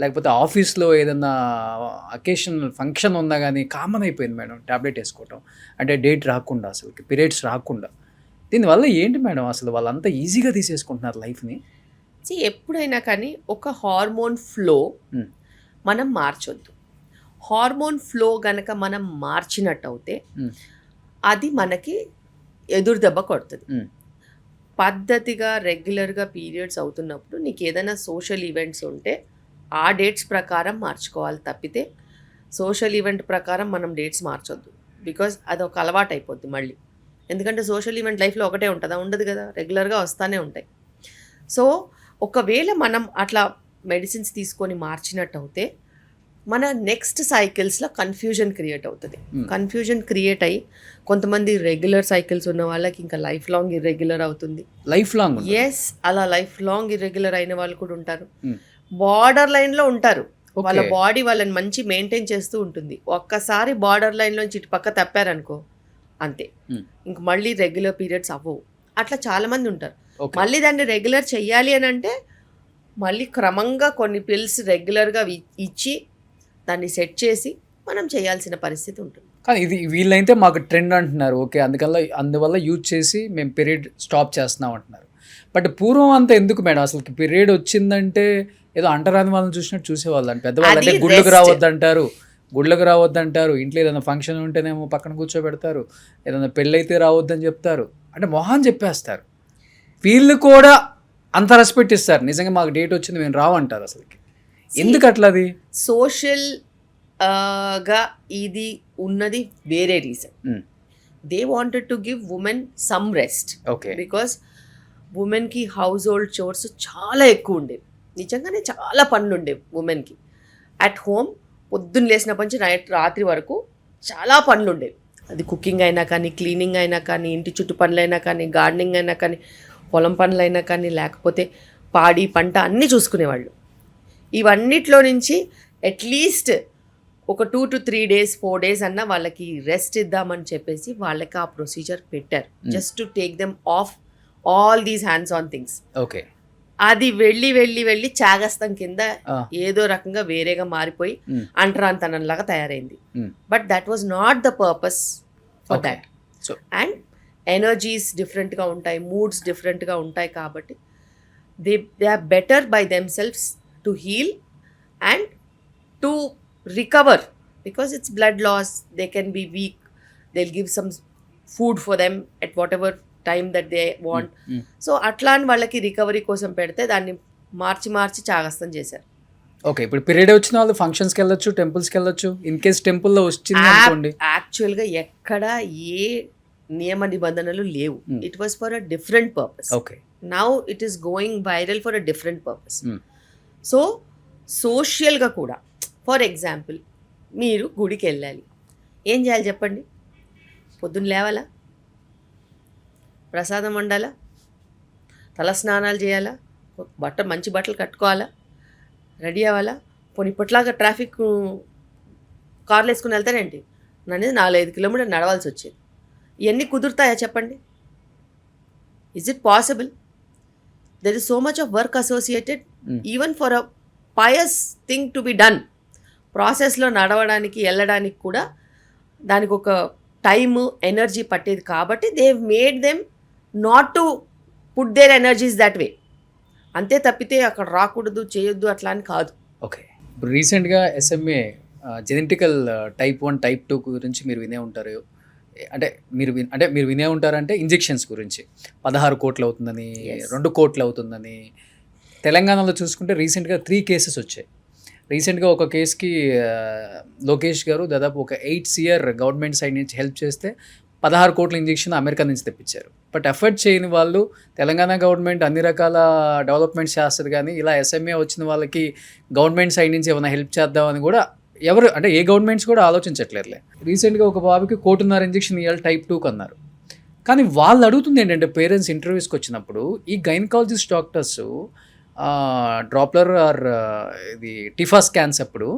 లేకపోతే ఆఫీస్లో ఏదన్నా అకేషనల్ ఫంక్షన్ ఉన్నా కానీ కామన్ అయిపోయింది మేడం ట్యాబ్లెట్ వేసుకోవటం. అంటే డేట్ రాకుండా, అసలుకి పీరియడ్స్ రాకుండా. దీనివల్ల ఏంటి మేడం అసలు వాళ్ళంతా ఈజీగా తీసేసుకుంటున్నారు లైఫ్ని? ఎప్పుడైనా కానీ ఒక హార్మోన్ ఫ్లో మనం మార్చొద్దు. హార్మోన్ ఫ్లో గనక మనం మార్చినట్టు అయితే అది మనకి ఎదురు దెబ్బ కొడుతుంది. పద్ధతిగా రెగ్యులర్గా పీరియడ్స్ అవుతున్నప్పుడు నీకు ఏదైనా సోషల్ ఈవెంట్స్ ఉంటే ఆ డేట్స్ ప్రకారం మార్చుకోవాలి తప్పితే సోషల్ ఈవెంట్ ప్రకారం మనం డేట్స్ మార్చొద్దు. బికాజ్ అది ఒక అలవాటు అయిపోద్ది మళ్ళీ. ఎందుకంటే సోషల్ ఈవెంట్ లైఫ్లో ఒకటే ఉంటుందా? ఉండదు కదా, రెగ్యులర్గా వస్తూనే ఉంటాయి. సో ఒకవేళ మనం అట్లా మెడిసిన్స్ తీసుకొని మార్చినట్టు అయితే మన నెక్స్ట్ సైకిల్స్లో కన్ఫ్యూజన్ క్రియేట్ అవుతుంది. కన్ఫ్యూజన్ క్రియేట్ అయ్యి కొంతమంది రెగ్యులర్ సైకిల్స్ ఉన్న వాళ్ళకి ఇంకా లైఫ్ లాంగ్ ఇర్రెగ్యులర్ అవుతుంది. Life long? ఎస్, అలా లైఫ్ లాంగ్ ఇర్రెగ్యులర్ అయిన వాళ్ళు కూడా ఉంటారు. బార్డర్ లైన్లో ఉంటారు. వాళ్ళ బాడీ వాళ్ళని మంచి మెయింటైన్ చేస్తూ ఉంటుంది. ఒక్కసారి బార్డర్ లైన్లోంచి ఇటు పక్క తప్పారనుకో అంతే, ఇంక మళ్ళీ రెగ్యులర్ పీరియడ్స్ అవ్వవు. అట్లా చాలామంది ఉంటారు. మళ్ళీ దాన్ని రెగ్యులర్ చెయ్యాలి అని అంటే మళ్ళీ క్రమంగా కొన్ని పిల్స్ రెగ్యులర్గా ఇచ్చి దాన్ని సెట్ చేసి మనం చేయాల్సిన పరిస్థితి ఉంటుంది. కానీ ఇది వీళ్ళైతే మాకు ట్రెండ్ అంటున్నారు. ఓకే, అందువల్ల యూజ్ చేసి మేము పీరియడ్ స్టాప్ చేస్తున్నాం అంటున్నారు. బట్ పూర్వం అంతా ఎందుకు మేడం అసలు పీరియడ్ వచ్చిందంటే ఏదో అంటరాని వాళ్ళని చూసినట్టు చూసేవాళ్ళు. అంటే పెద్దవాళ్ళు అంటే గుళ్ళకు రావద్దంటారు, ఇంట్లో ఏదైనా ఫంక్షన్ ఉంటేనేమో పక్కన కూర్చోబెడతారు, ఏదైనా పెళ్ళైతే రావద్దని చెప్తారు, అంటే మొహాన్ చెప్పేస్తారు. వీళ్ళు కూడా అంత రెస్పెక్ట్ ఇస్తారు. నిజంగా మాకు డేట్ వచ్చింది మేము రావంటారు. అసలుకి ఎందుకు అట్లా? అది సోషల్ గా ఇది ఉన్నది వేరే reason. They wanted to give women some rest. Okay. Because ఉమెన్కి హౌస్ హోల్డ్ చోర్స్ చాలా ఎక్కువ ఉండేవి. నిజంగానే చాలా పనులు ఉండేవి ఉమెన్కి. అట్ హోమ్ పొద్దున్న లేసినప్పటి నుంచి రాత్రి వరకు చాలా పనులు ఉండేవి. అది కుకింగ్ అయినా కానీ, క్లీనింగ్ అయినా కానీ, ఇంటి చుట్టూ పనులైనా కానీ, గార్డెనింగ్ అయినా కానీ, పొలం పనులైనా కానీ, లేకపోతే పాడి పంట అన్నీ చూసుకునేవాళ్ళు. ఇవన్నిట్లో నుంచి అట్లీస్ట్ ఒక 2 to 3 days 4 days అన్నా వాళ్ళకి రెస్ట్ ఇద్దామని చెప్పేసి వాళ్ళకి ఆ ప్రొసీజర్ పెట్టారు. Just to take them of all these hands on things. Okay. అది వెళ్ళి చాగస్తం కింద ఏదో రకంగా వేరేగా మారిపోయి అంటరాంతనంలాగా తయారైంది. But that was not the purpose for that. And energies డిఫరెంట్గా ఉంటాయి, మూడ్స్ డిఫరెంట్గా ఉంటాయి. కాబట్టి they are better by themselves to heal and to recover, because it's blood loss, they can be weak, they'll give some food for them at whatever time that they want. So అట్లా అని వాళ్ళకి recovery కోసం పెడితే దాన్ని మార్చి చాగస్తం చేశారు. Okay. ఇప్పుడు period వచ్చిన వాళ్ళు ఫంక్షన్స్కి వెళ్ళొచ్చు, టెంపుల్స్కి వెళ్ళొచ్చు. ఇన్ కేస్ టెంపుల్లో వచ్చింది అనుకోండి, యాక్చువల్గా ఎక్కడ ఏ నియమ నిబంధనలు లేవు. It was for a different purpose. Okay. Now it is going viral for a different purpose. So సోషల్గా కూడా, ఫర్ ఎగ్జాంపుల్, మీరు గుడికి వెళ్ళాలి, ఏం చేయాలి చెప్పండి? పొద్దున్న లేవాలా, ప్రసాదం వండాలా, తల స్నానాలు చేయాలా, మంచి బట్టలు కట్టుకోవాలా, రెడీ అవ్వాలా. పోనీ ఇప్పట్లాగా ట్రాఫిక్ కార్లు వేసుకుని వెళ్తారేంటి? అనేది 4-5 కిలోమీటర్లు నడవాల్సి వచ్చేది. ఇవన్నీ కుదురుతాయా చెప్పండి? Is it possible? There is so much of work associated even for a pious thing to be done. ప్రాసెస్లో నడవడానికి వెళ్ళడానికి కూడా దానికి ఒక టైము, ఎనర్జీ పట్టేది. కాబట్టి they made them not to put their energies that way. అంతే తప్పితే అక్కడ రాకూడదు, చేయొద్దు అట్లా అని కాదు. ఓకే. ఇప్పుడు రీసెంట్గా ఎస్ఎంఏ జెనెటికల్ టైప్ 1 టైప్ 2 గురించి మీరు వినే ఉంటారు. మీరు వినే ఉంటారంటే ఇంజెక్షన్స్ గురించి 16 కోట్లు అవుతుందని, 2 కోట్లు అవుతుందని. తెలంగాణలో చూసుకుంటే రీసెంట్గా 3 కేసెస్ వచ్చాయి. రీసెంట్గా ఒక కేసుకి లోకేష్ గారు దాదాపు ఒక 8 CR గవర్నమెంట్ సైడ్ నుంచి హెల్ప్ చేస్తే 16 కోట్ల ఇంజెక్షన్ అమెరికా నుంచి తెప్పించారు. బట్ ఎఫర్ట్ చేయని వాళ్ళు తెలంగాణ గవర్నమెంట్ అన్ని రకాల డెవలప్మెంట్స్ చేస్తుంది, కానీ ఇలా ఎస్ఎంఏ వచ్చిన వాళ్ళకి గవర్నమెంట్ సైడ్ నుంచి ఏమైనా హెల్ప్ చేద్దామని కూడా ఎవరు అంటే ఏ గవర్నమెంట్స్ కూడా ఆలోచించట్లేదులే. రీసెంట్గా ఒక బాబుకి 1.5 కోటి ఇంజెక్షన్ ఇవ్వాలి టైప్ 2 అన్నారు. కానీ వాళ్ళు అడుగుతుంది ఏంటంటే పేరెంట్స్ ఇంటర్వ్యూస్కి వచ్చినప్పుడు ఈ గైనకాలజిస్ట్ డాక్టర్స్ డ్రాప్లర్ ఆర్ ఇది టిఫా స్కాన్స్ అప్పుడు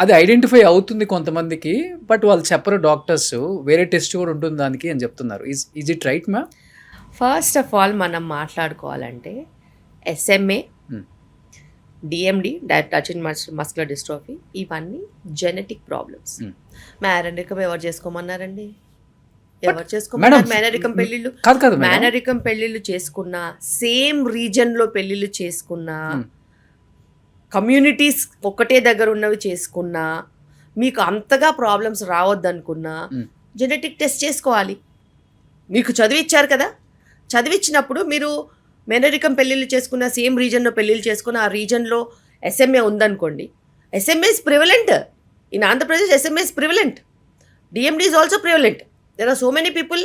అది ఐడెంటిఫై అవుతుంది కొంతమందికి, బట్ వాళ్ళు చెప్పరు డాక్టర్స్, వేరే టెస్ట్ కూడా ఉంటుంది దానికి అని చెప్తున్నారు. Is it right ma'am? First of all మనం మాట్లాడుకోవాలంటే SMA, DND, touch muscular dystrophy, ఇవన్నీ జెనెటిక్ ప్రాబ్లమ్స్. మేనరికం ఎవరు చేసుకోమన్నారండి? ఎవరు చేసుకోమన్నారు? మేనరికం పెళ్ళిళ్ళు కాదు మేనరికం పెళ్ళిళ్ళు చేసుకున్నా, సేమ్ రీజన్లో పెళ్ళిళ్ళు చేసుకున్నా, కమ్యూనిటీస్ ఒకటే దగ్గర ఉన్నవి చేసుకున్నా, మీకు అంతగా ప్రాబ్లమ్స్ రావద్దనుకున్నా జెనెటిక్ టెస్ట్ చేసుకోవాలి. మీకు చదివిచ్చారు కదా, చదివిచ్చినప్పుడు మీరు మేనరికం పెళ్ళిళ్ళు చేసుకున్న, సేమ్ రీజన్లో పెళ్ళిళ్ళు చేసుకున్న, ఆ రీజన్లో ఎస్ఎంఏ ఉందనుకోండి, SMA is prevalent in Andhra Pradesh. SMA is prevalent. DMD is also prevalent. There are so many people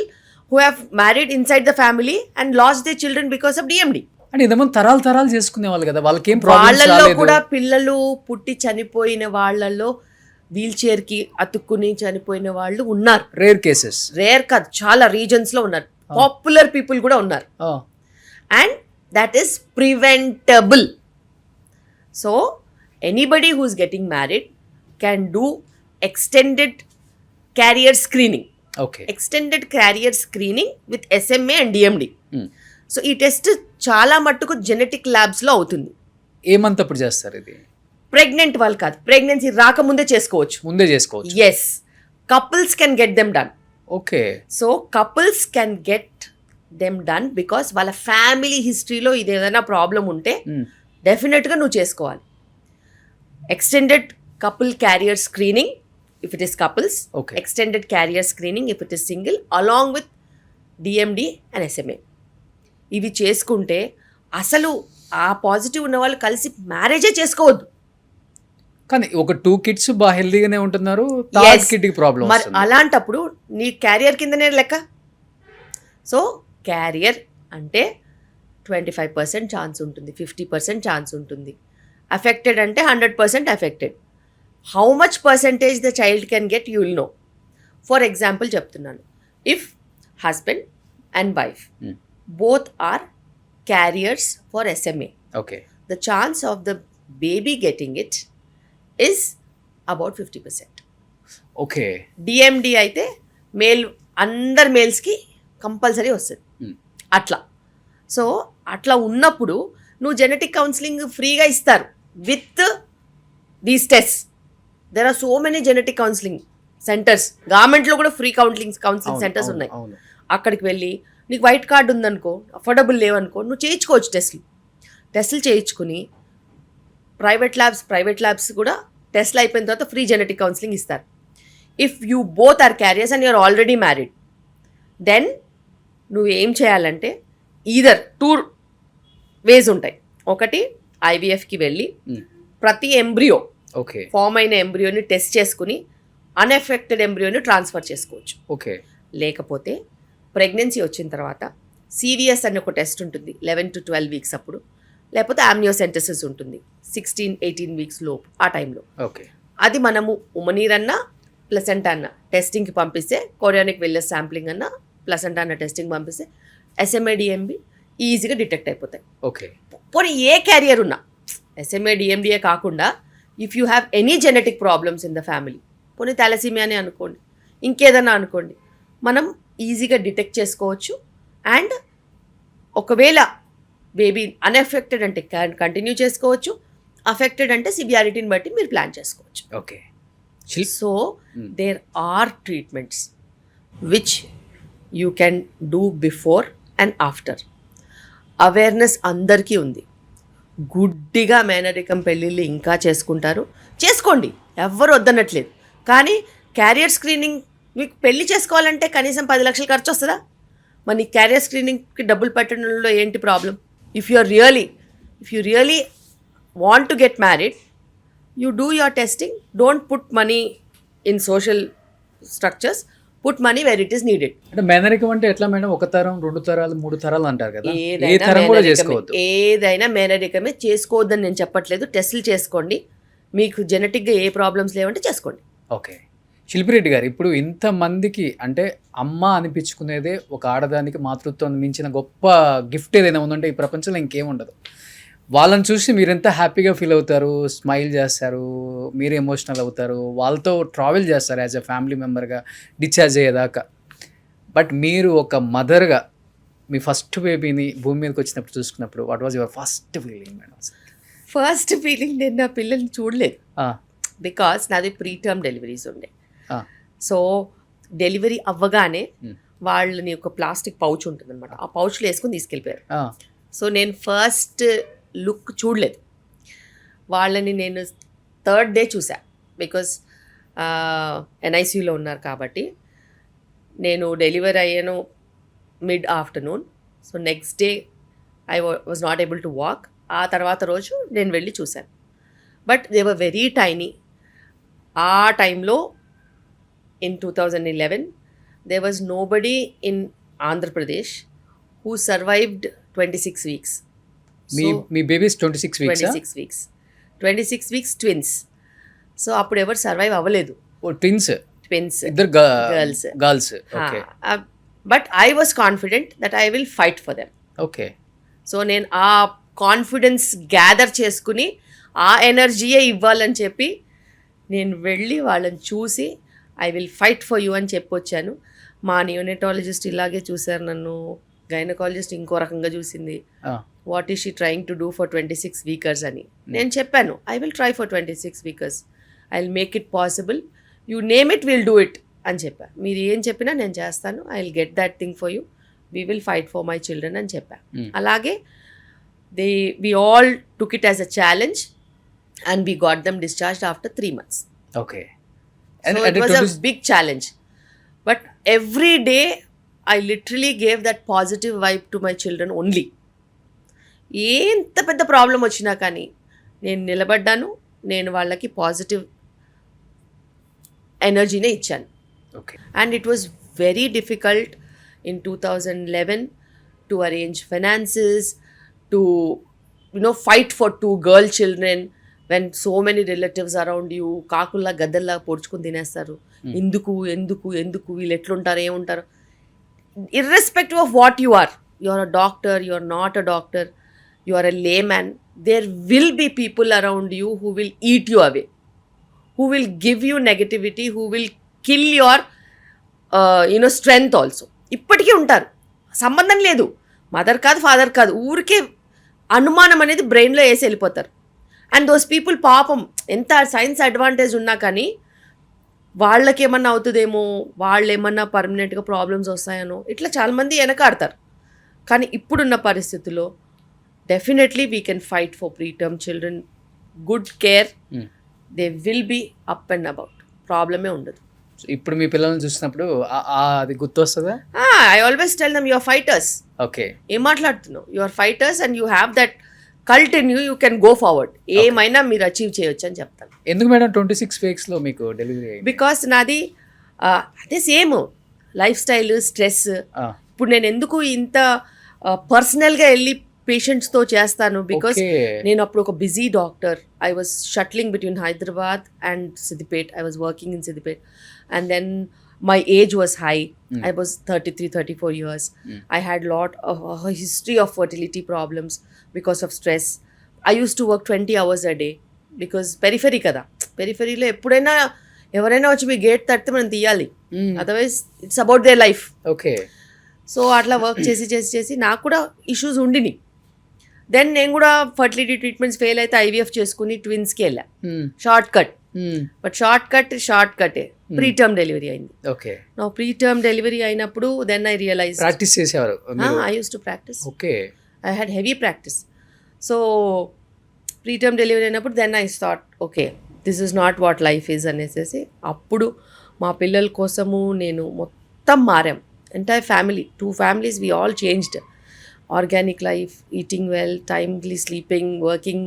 who have married inside the family and lost they children because of DMD. అంటే ఇంతమంది తరాలు చేసుకునే వాళ్ళు కదా, వాళ్ళకి ఏం వాళ్ళల్లో కూడా పిల్లలు పుట్టి చనిపోయిన వాళ్ళల్లో వీల్ చైర్కి అతుక్కుని చనిపోయిన వాళ్ళు ఉన్నారు. రేర్ కేసెస్, రేర్ కాదు, చాలా రీజన్స్ లో ఉన్నారు. పాపులర్ పీపుల్ కూడా ఉన్నారు. And that is preventable. So anybody who is getting married can do extended carrier screening. Extended carrier screening with SMA and DND. So ఈ టెస్ట్ చాలా మట్టుకు జెనెటిక్ ల్యాబ్స్లో అవుతుంది. ఏమంత అప్పుడు చేస్తారు ఇది? ప్రెగ్నెంట్ వాళ్ళు కాదు, ప్రెగ్నెన్సీ రాకముందే చేసుకోవచ్చు. ముందే చేసుకోవచ్చు. Yes, couples can get them done. Okay. So couples can get them done because వాళ్ళ ఫ్యామిలీ హిస్టరీలో ఇది ఏదైనా ప్రాబ్లం ఉంటే డెఫినెట్గా నువ్వు చేసుకోవాలి. Extended couple carrier screening if it is couples, extended carrier screening if it is single, along with DMD and SMA. ఇవి చేసుకుంటే అసలు ఆ పాజిటివ్ ఉన్న వాళ్ళు కలిసి మ్యారేజే చేసుకోవద్దు. కానీ ఒక 2 kids బాగా హెల్దీగానే ఉంటున్నారు, థర్డ్ కిడ్కి ప్రాబ్లం. మరి అలాంటప్పుడు నీ క్యారియర్ కిందనే లెక్క. సో క్యారియర్ అంటే 25% ఛాన్స్ ఉంటుంది, 50% ఛాన్స్ ఉంటుంది. అఫెక్టెడ్ అంటే 100% affected. How much percentage the child can get you will know. For example చెప్తున్నాను, if husband and wife both are carriers for SMA. Okay. The chance of the baby getting it is about 50%. Okay. DMD అయితే male అందరు మేల్స్కి compulsory వస్తుంది. అట్లా. So అట్లా ఉన్నప్పుడు నువ్వు genetic counselling ఫ్రీగా ఇస్తారు with these test. There are so many genetic counselling centres. గవర్నమెంట్లో కూడా ఫ్రీ కౌన్సిలింగ్ సెంటర్స్ ఉన్నాయి. అక్కడికి వెళ్ళి నీకు వైట్ కార్డు ఉందనుకో, అఫోర్డబుల్ లేవనుకో, నువ్వు చేయించుకోవచ్చు టెస్టులు చేయించుకుని. ప్రైవేట్ ల్యాబ్స్ కూడా టెస్ట్లు అయిపోయిన తర్వాత ఫ్రీ జెనెటిక్ కౌన్సిలింగ్ ఇస్తారు. If you both are carriers and you're already married, then నువ్వు ఏం చేయాలంటే ఈదర్ 2 ways ఉంటాయి. ఒకటి ఐవీఎఫ్కి వెళ్ళి ప్రతి ఎంబ్రియో ఫామ్ అయిన ఎంబ్రియోని టెస్ట్ చేసుకుని అన్ఎఫెక్టెడ్ ఎంబ్రియోని ట్రాన్స్ఫర్ చేసుకోవచ్చు. లేకపోతే ప్రెగ్నెన్సీ వచ్చిన తర్వాత సివిఎస్ అని ఒక టెస్ట్ ఉంటుంది 11 to 12 weeks అప్పుడు, లేకపోతే ఆమ్నియోసెంటసిస్ ఉంటుంది 16-18 weeks లోపు. ఆ టైంలో అది మనము ఉమనీర్ అన్న ప్లసెంటా అన్న టెస్టింగ్కి పంపిస్తే, కొరియానిక్ వెల్లెస్ శాంప్లింగ్ అన్న ప్లసెంటా అన్న టెస్టింగ్ పంపిస్తే ఎస్ఎంఏ డిఎంబి ఈజీగా డిటెక్ట్ అయిపోతాయి. పోనీ ఏ క్యారియర్ ఉన్నా, ఎస్ఎంఏ డిఎండిఏ కాకుండా if you have any genetic problems in the family, పోనీ థాలసీమియా అని అనుకోండి, ఇంకేదన్నా అనుకోండి, మనం ఈజీగా డిటెక్ట్ చేసుకోవచ్చు. అండ్ ఒకవేళ బేబీ అన్ఎఫెక్టెడ్ అంటే కంటిన్యూ చేసుకోవచ్చు, అఫెక్టెడ్ అంటే సివియారిటీని బట్టి మీరు ప్లాన్ చేసుకోవచ్చు. So there are treatments which you can do before and after. Awareness అందరికీ ఉంది. గుడ్డిగా మేనరికం పెళ్ళిళ్ళు ఇంకా చేసుకుంటారు. చేసుకోండి, ఎవ్వరు వద్దనట్లేదు. కానీ క్యారియర్ స్క్రీనింగ్ మీకు పెళ్లి చేసుకోవాలంటే కనీసం 10 లక్షలు ఖర్చు వస్తుందా? మరి నీ క్యారియర్ స్క్రీనింగ్కి డబ్బులు పెట్టడంలో ఏంటి problem? If you really want to get married, you do your testing. Don't put money in social structures, put money where it is needed. అంటే మేనరికం అంటే ఎట్లా మేడం? 1 తరం 2 తరాలు 3 తరాలు అంటారు కదా, ఏ తరం కూడా చేసుకోవద్దు. ఏదైనా మేనరికమే, చేసుకోవద్దని నేను చెప్పట్లేదు. టెస్టులు చేసుకోండి, మీకు జెనెటిక్గా ఏ ప్రాబ్లమ్స్ లేవంటే చేసుకోండి. ఓకే, శిల్పిరెడ్డి గారు, ఇప్పుడు ఇంతమందికి అంటే అమ్మ అనిపించుకునేదే ఒక ఆడదానికి మాతృత్వం మించిన గొప్ప గిఫ్ట్ ఏదైనా ఉందంటే ఈ ప్రపంచంలో ఇంకేముండదు. వాళ్ళని చూసి మీరు ఎంత హ్యాపీగా ఫీల్ అవుతారు, స్మైల్ చేస్తారు, మీరు ఎమోషనల్ అవుతారు, వాళ్ళతో ట్రావెల్ చేస్తారు యాజ్ ఎ ఫ్యామిలీ మెంబర్గా డిశ్చార్జ్ అయ్యేదాకా. బట్ మీరు ఒక మదర్గా మీ ఫస్ట్ బేబీని భూమి మీదకి వచ్చినప్పుడు చూసుకున్నప్పుడు what was your first feeling madam? First feeling, నేను నా పిల్లల్ని చూడలేదు. బికాస్ నాది ప్రీటర్మ్ డెలివరీస్ ఉండే. సో డెలివరీ అవ్వగానే వాళ్ళని ఒక ప్లాస్టిక్ పౌచ్ ఉంటుంది అనమాట, ఆ పౌచ్లో వేసుకొని తీసుకెళ్ళిపోయారు. సో నేను ఫస్ట్ లుక్ చూడలేదు వాళ్ళని. నేను 3rd డే చూసా, బికాస్ NICUలో ఉన్నారు కాబట్టి. నేను డెలివరీ అయ్యాను mid afternoon. So next day I was not able to walk. ఆ తర్వాత రోజు నేను వెళ్ళి చూశాను. But they were very tiny. ఆ టైంలో in 2011 there was nobody in Andhra Pradesh who survived 26 weeks. Me babies 26 weeks? 26 weeks twins. So అప్పుడు ఎవరు సర్వైవ్ అవ్వలేదు. ట్విన్స్ ఇద్దరు girls. Okay, but I was confident that I will fight for them. Okay, so నేను ఆ confidence gather చేసుకుని ఆ ఎనర్జీయే ఇవ్వాలని చెప్పి నేను వెళ్ళి వాళ్ళని చూసి I will fight for you అని చెప్పొచ్చాను. మా నియోనెటాలజిస్ట్ ఇలాగే చూశారు నన్ను, గైనకాలజిస్ట్ ఇంకో రకంగా చూసింది. What is she trying to do for 26 weekers అని నేను చెప్పాను. I will try for 26 weekers, I will make it possible, you name it, will do it అని చెప్పా. మీరు ఏం చెప్పినా నేను చేస్తాను, I will get that thing for you, we will fight for my children అని చెప్పా. అలాగే we all took it as a challenge and we got them discharged after 3 months. Okay. So it was a big challenge. But every day I literally gave that positive vibe to my children only. ఎంత పెద్ద problem వచ్చినా కానీ నేను నిలబడ్డాను, నేను వాళ్ళకి positive ఎనర్జీనే ఇచ్చాను. Okay. And it was very difficult in 2011 to arrange finances, to fight for 2 girl children when so many relatives around you కాకుల్లా గద్దల్లా పొడుచుకుని తినేస్తారు. ఎందుకు వీళ్ళు ఎట్లుంటారు ఏముంటారు. Irrespective of what you are a doctor, you are not a doctor, you are a layman, there will be people around you who will eat you away, who will give you negativity, who will kill your strength also. ఇప్పటికీ ఉంటారు, సంబంధం లేదు, mother కాదు father కాదు, ఊరికే అనుమానం అనేది బ్రెయిన్లో వేసి వెళ్ళిపోతారు. అండ్ దోస్ పీపుల్ పాపం ఎంత సైన్స్ అడ్వాంటేజ్ ఉన్నా కానీ వాళ్ళకి ఏమన్నా అవుతుందేమో, వాళ్ళు ఏమన్నా పర్మనెంట్గా ప్రాబ్లమ్స్ వస్తాయనో ఇట్లా చాలామంది వెనకాడతారు. కానీ ఇప్పుడున్న పరిస్థితుల్లో definitely we can fight for preterm children, good care, they will be up and about, ప్రాబ్లమే ఉండదు. ఇప్పుడు మీ పిల్లల్ని చూసినప్పుడు అది గుర్తొస్తుందా? I always tell them you are fighters. Okay, ఏం మాట్లాడుతున్నావు, you are fighters and you have that cult in you can go forward, ఏమైనా మీరు అచీవ్ చేయొచ్చు అని చెప్తాను. ఎందుకు మేడం 26 వీక్స్లో మీకు డెలివరీ అయింది? బికాస్ నాది అదే సేమ్ లైఫ్ స్టైల్, స్ట్రెస్. ఇప్పుడు నేను ఎందుకు ఇంత పర్సనల్గా వెళ్ళి పేషెంట్స్తో చేస్తాను, బికాస్ నేను అప్పుడు ఒక busy doctor. I was shuttling between Hyderabad and Siddipet. I was working in Siddipet and then my age was high. I was 33-34 years. I had lot of a history of fertility problems because of stress. I used to work 20 hours a day because periphery kada, peripheryలో ఎప్పుడైనా ఎవరైనా వచ్చి మీ gate తడితే మనం తీయాలి, otherwise it's about their life. Okay, so అట్లా work చేసి నాకు కూడా ఇష్యూస్ ఉండినాయి. దెన్ నేను కూడా ఫర్టిలిటీ ట్రీట్మెంట్స్ ఫెయిల్ అయితే IVF చేసుకుని ట్విన్స్కి వెళ్ళా, షార్ట్ కట్. బట్ షార్ట్ కటే ప్రీటర్మ్ డెలివరీ అయింది. ఓకే, నా ప్రీటర్మ్ డెలివరీ అయినప్పుడు దెన్ ఐ రియలైజ్ ప్రాక్టీస్ చేసేవారు? I use to practice. Okay, I had heavy practice. So preterm delivery అయినప్పుడు then I thought okay this is not what life is అనేసి అప్పుడు మా పిల్లల కోసము నేను మొత్తం మారాం. Entire family, 2 families, we all changed. Organic life, eating well, timely sleeping, working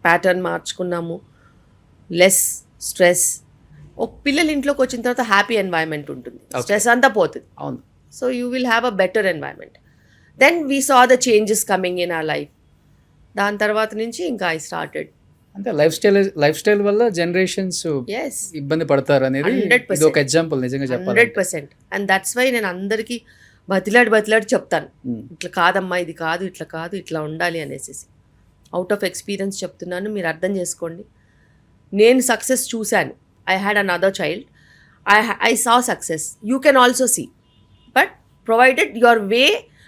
pattern మార్చుకున్నాము, లెస్ స్ట్రెస్. ఒక పిల్లలు ఇంట్లోకి వచ్చిన తర్వాత హ్యాపీ ఎన్వైరన్మెంట్ ఉంటుంది, స్ట్రెస్ అంతా పోతుంది. అవును. So you will have a better environment. Then we saw the changes coming in our life. దాని తర్వాత నుంచి ఇంకా ఐ స్టార్టెడ్. అంటే లైఫ్ స్టైల్ వల్ల జనరేషన్స్ ఎస్, ఇబ్బంది పడతారు అనేది 100%. ఇది ఒక ఎగ్జాంపుల్ నిజంగా చెప్పాలి. 100%. అండ్ దట్స్ వై నేను అందరికీ బతిలాడి చెప్తాను, ఇట్లా కాదమ్మా, ఇది కాదు, ఇట్లా కాదు, ఇట్లా ఉండాలి అనేసి. అవుట్ ఆఫ్ ఎక్స్పీరియన్స్ చెప్తున్నాను, మీరు అర్థం చేసుకోండి. నేను సక్సెస్ చూశాను. I had another child, I saw success. You can also see, but provided your way